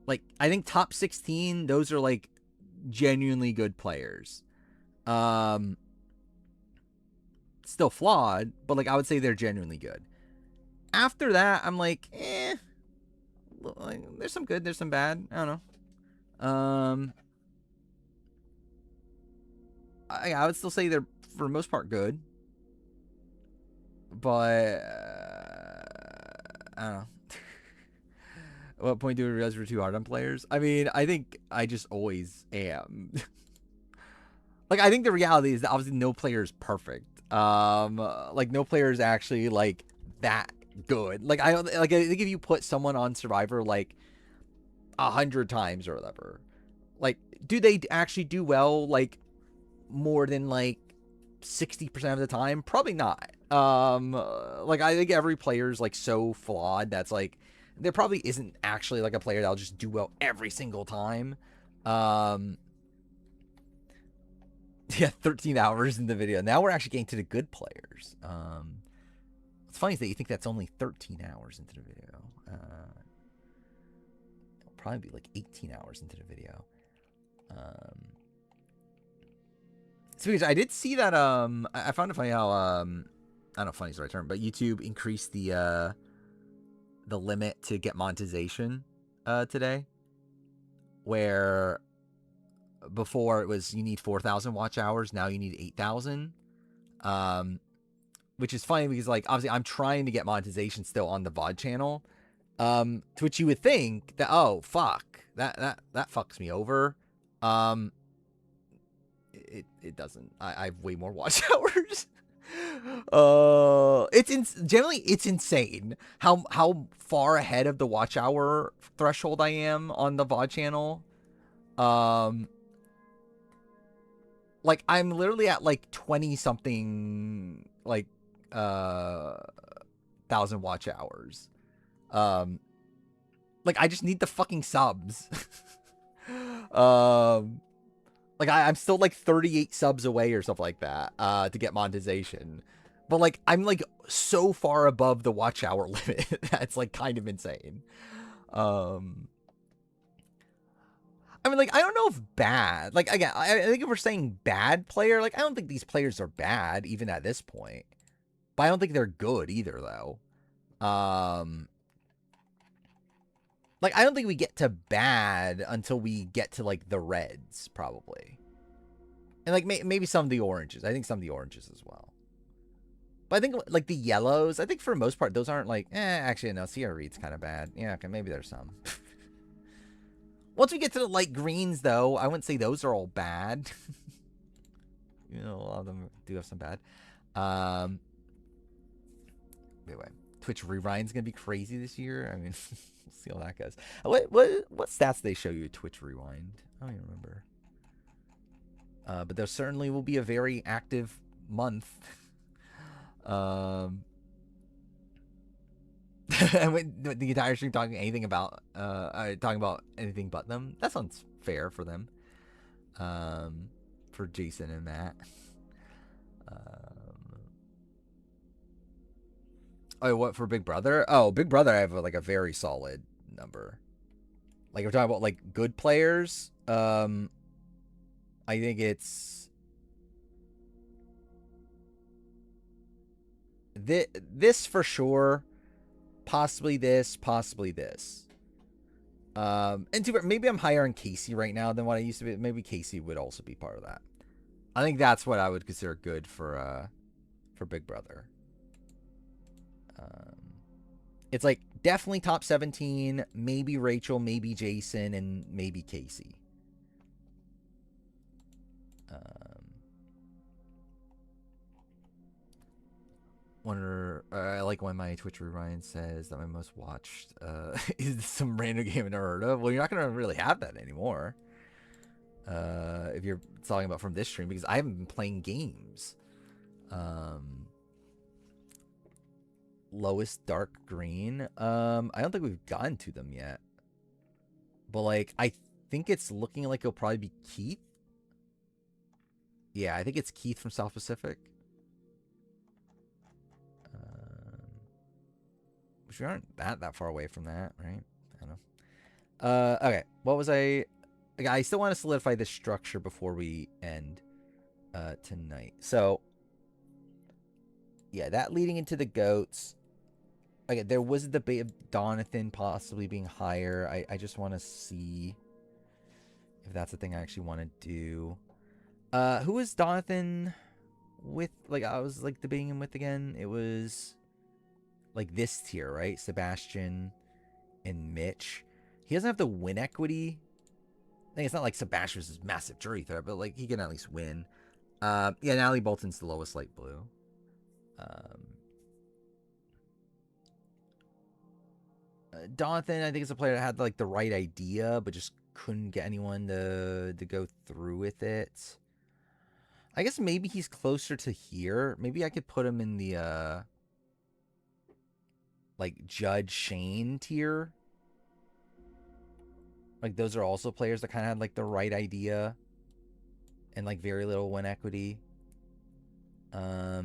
Like, I think top 16, those are like genuinely good players. Still flawed, but like I would say they're genuinely good. After that, I'm like, like, there's some good, there's some bad. I don't know. I would still say they're for the most part good, but I don't know. At what point do we realize we're too hard on players? I mean, I think I just always am. Like, I think the reality is that obviously no player is perfect. Like no player is actually like that good. Like I think if you put someone on Survivor like 100 times or whatever, like do they actually do well like more than like 60% of the time? Probably not. Like I think every player's like so flawed that's like there probably isn't actually like a player that'll just do well every single time. Yeah, 13 hours in the video. Now we're actually getting to the good players. What's funny is that you think that's only 13 hours into the video. It'll probably be like 18 hours into the video. So because I did see that I found it funny how I don't know if funny is the right term, but YouTube increased the limit to get monetization today, where before it was you need 4,000 watch hours, now you need 8,000. Which is funny because like obviously I'm trying to get monetization still on the VOD channel. To which you would think that, oh fuck, that fucks me over. It doesn't. I have way more watch hours. Generally it's insane how far ahead of the watch hour threshold I am on the VOD channel. Like, I'm literally at like 20 something, like, uh, thousand watch hours. Um, like, I just need the fucking subs. um, like, I'm still like 38 subs away or something like that, to get monetization. But like, I'm like so far above the watch hour limit that's like kind of insane. Um, I mean, like, I don't know if bad. Like, again, I think if we're saying bad player, like, I don't think these players are bad even at this point. But I don't think they're good either, though. Like, I don't think we get to bad until we get to like the reds, probably, and like maybe some of the oranges. I think some of the oranges as well. But I think like the yellows, I think for the most part, those aren't like. Actually, no. Sierra Reed's kind of bad. Yeah, okay, maybe there's some. Once we get to the light greens, though, I wouldn't say those are all bad. You know, a lot of them do have some bad. Um, anyway, Twitch Rewind's gonna be crazy this year. I mean, we'll see how that goes. What stats do they show you at Twitch Rewind? I don't even remember. But there certainly will be a very active month. And when the entire stream talking anything about talking about anything but them. That sounds fair for them. For Jason and Matt. Oh, what for Big Brother? Oh, Big Brother, I have like a very solid number. Like we're talking about like good players. I think it's this for sure. Possibly this. Possibly this. And maybe I'm higher on Casey right now than what I used to be. Maybe Casey would also be part of that. I think that's what I would consider good for Big Brother. It's like definitely top 17, maybe Rachel, maybe Jason, and maybe Casey. I like when my Twitch Rewind says that my most watched is some random game I've never heard of. Well, you're not gonna really have that anymore. If you're talking about from this stream, because I haven't been playing games. Lowest dark green. I don't think we've gotten to them yet. But like, I think it's looking like it'll probably be Keith. Yeah, I think it's Keith from South Pacific. Which we aren't that far away from that, right? I don't know. Okay. What was I? I still want to solidify this structure before we end tonight. So, yeah, that leading into the goats. Okay, there was a debate of Donathan possibly being higher. I just want to see if that's the thing I actually want to do. Who was Donathan with? Like, I was like debating him with again. It was like this tier, right? Sebastian and Mitch. He doesn't have the win equity. I think it's not like Sebastian's this massive jury threat, but like he can at least win. Yeah, Natalie Bolton's the lowest light blue. Donathan, I think, is a player that had like the right idea, but just couldn't get anyone to go through with it. I guess maybe he's closer to here. Maybe I could put him in the like Judge Shane tier. Like those are also players that kind of had like the right idea and like very little win equity. But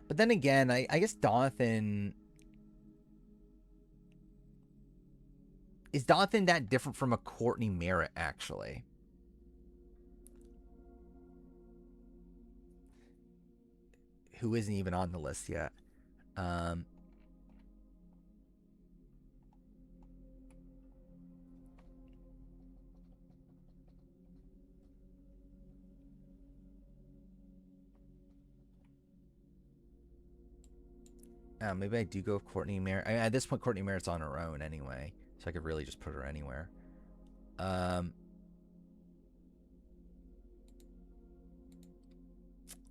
then again, I guess Donathan is Donathan that different from a Courtney Merritt actually? Who isn't even on the list yet. Maybe I do go with Courtney Merritt. I mean, at this point, Courtney Merritt's on her own anyway, so I could really just put her anywhere. I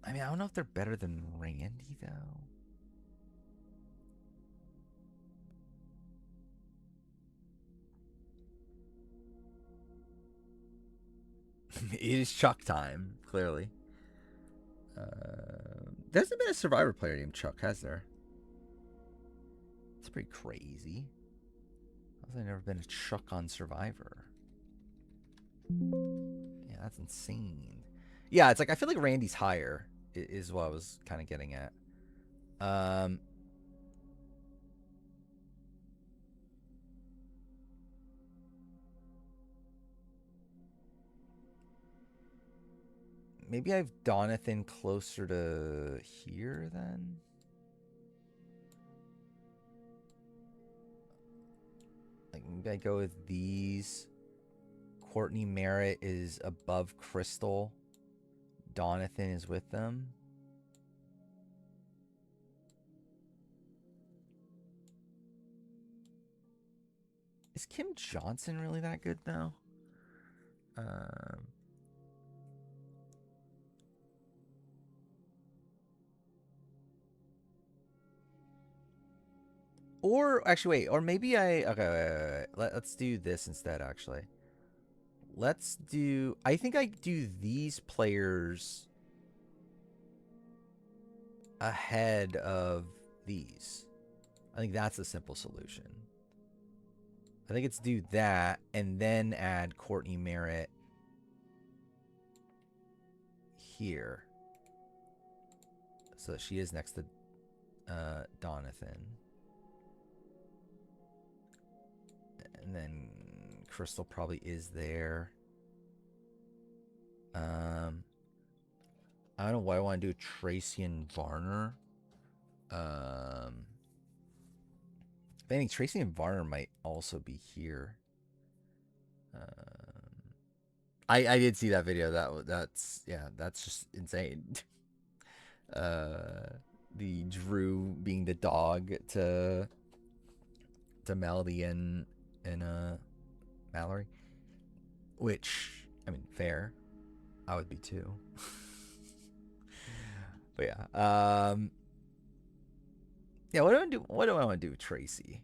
mean, I don't know if they're better than Randy though. It is Chuck time, clearly. There hasn't been a Survivor player named Chuck, has there? It's pretty crazy. How's there never been a Chuck on Survivor? Yeah, that's insane. Yeah, it's like I feel like Randy's higher is what I was kind of getting at. Maybe I have Donathan closer to here then? Like maybe I go with these. Courtney Merritt is above Crystal. Donathan is with them. Is Kim Johnson really that good though? Or actually, wait. Or maybe I. Okay, wait. Let's do this instead. Actually, let's do. I think I do these players ahead of these. I think that's a simple solution. I think it's do that and then add Courtney Merritt here. So she is next to Donathan. And then Crystal probably is there. I don't know why I want to do Tracy and Varner. I think Tracy and Varner might also be here. I did see that video. That's just insane. The Drew being the dog to Melody and Mallory, which I mean, fair. I would be too. But yeah, yeah. What do I do? What do I want to do with Tracy?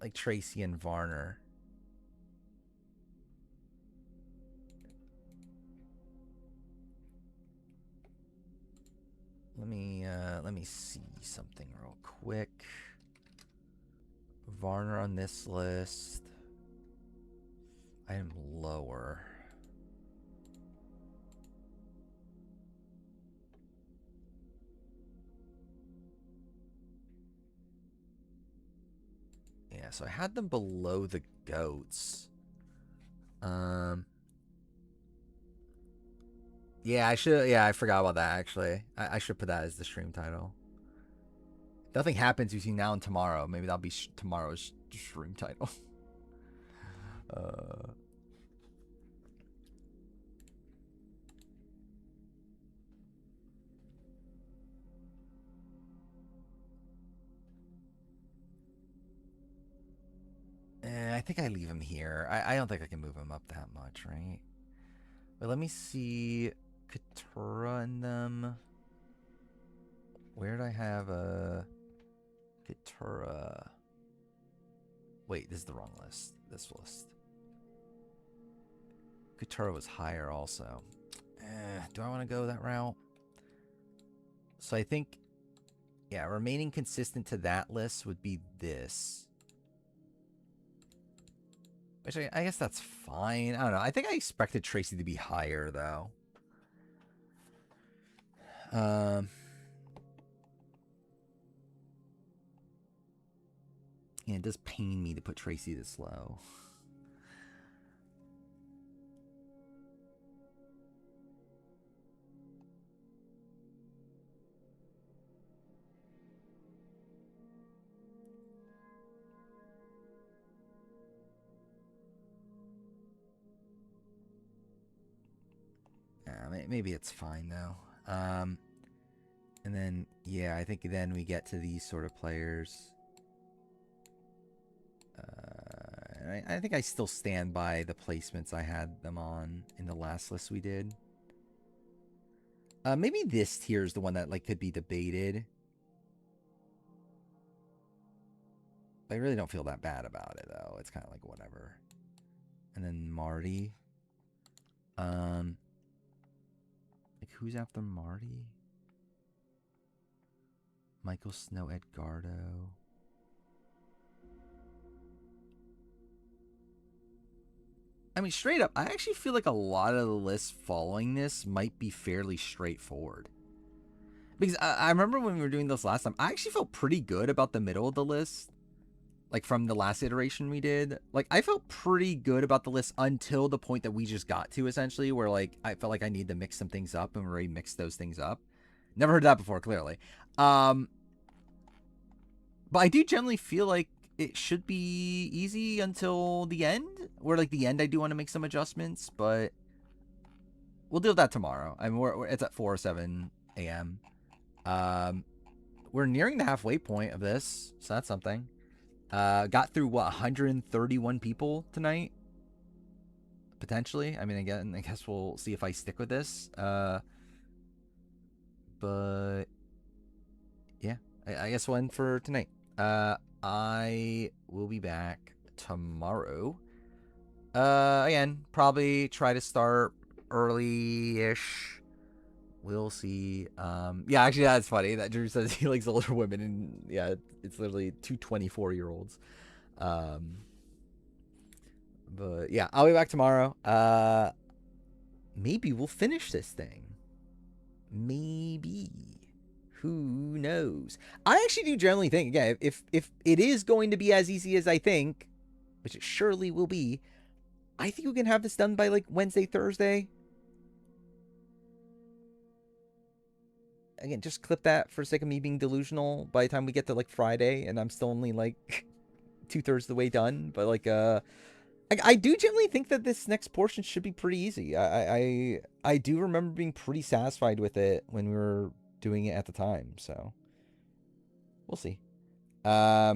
Like Tracy and Varner. Let me see something real quick. Varner on this list. I am lower. Yeah, so I had them below the goats. Yeah, I should. Yeah, I forgot about that. Actually, I should put that as the stream title. Nothing happens between now and tomorrow. Maybe that'll be tomorrow's stream title. I think I leave him here. I don't think I can move him up that much, right? But let me see Katurah in them. Where did I have a Katurah? Wait, this is the wrong list. This list. Katurah was higher also. Do I want to go that route? So I think, yeah, remaining consistent to that list would be this. Which I guess that's fine. I don't know. I think I expected Tracy to be higher, though. Yeah, it does pain me to put Tracy this low. Yeah, maybe it's fine, though. And then, yeah, I think then we get to these sort of players. I think I still stand by the placements I had them on in the last list we did. Maybe this tier is the one that like could be debated. I really don't feel that bad about it, though. It's kind of like whatever. And then Marty. Like, who's after Marty? Michael Snow, Edgardo. I mean, straight up, I actually feel like a lot of the lists following this might be fairly straightforward. Because I remember when we were doing this last time, I actually felt pretty good about the middle of the list. Like, from the last iteration we did. Like, I felt pretty good about the list until the point that we just got to, essentially, where, like, I felt like I need to mix some things up, and we already mixed those things up. Never heard that before, clearly. But I do generally feel like it should be easy until the end, where, like, the end I do want to make some adjustments, but we'll deal with that tomorrow. I mean, it's at 4 or 7 a.m. We're nearing the halfway point of this, so that's something. Got through, what, 131 people tonight? Potentially. I mean, again, I guess we'll see if I stick with this. But, yeah. I guess one for tonight. I will be back tomorrow. Again, probably try to start early-ish. We'll see. Yeah, actually, that's funny that Drew says he likes older women, and yeah, it's literally two 24-year-olds. But yeah, I'll be back tomorrow. Maybe we'll finish this thing. Maybe. Who knows? I actually do generally think, again, if it is going to be as easy as I think, which it surely will be, I think we can have this done by like Wednesday, Thursday. Again, just clip that for the sake of me being delusional by the time we get to like Friday, and I'm still only like 2/3 of the way done. But like, I do generally think that this next portion should be pretty easy. I do remember being pretty satisfied with it when we were doing it at the time. So we'll see. Yeah.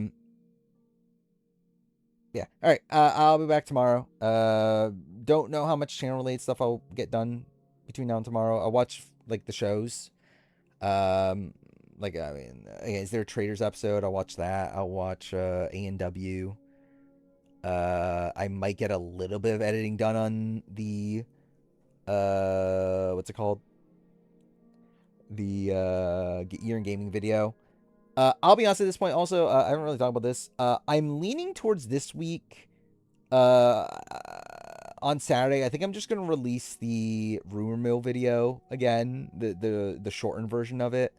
All right. I'll be back tomorrow. Don't know how much channel related stuff I'll get done between now and tomorrow. I'll watch like the shows. Like, I mean, is there a Traders episode? I'll watch that. I'll watch A&W. I might get a little bit of editing done on the what's it called? The Year in Gaming video. I'll be honest at this point. Also, I haven't really talked about this. I'm leaning towards this week. On Saturday, I think I'm just gonna release the rumor mill video again, the shortened version of it.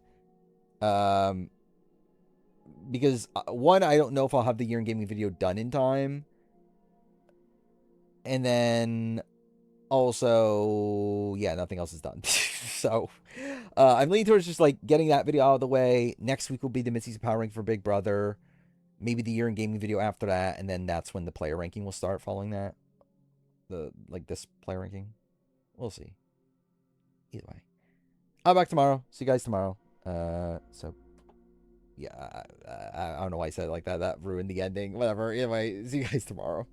Because one, I don't know if I'll have the Year in Gaming video done in time, and then also, yeah, nothing else is done. So, I'm leaning towards just like getting that video out of the way. Next week will be the mid-season power ranking for Big Brother. Maybe the Year in Gaming video after that, and then that's when the player ranking will start following that. This player ranking. We'll see. Either way. I'll be back tomorrow. See you guys tomorrow. So yeah, I don't know why I said it like that. That ruined the ending. Whatever. Anyway, see you guys tomorrow.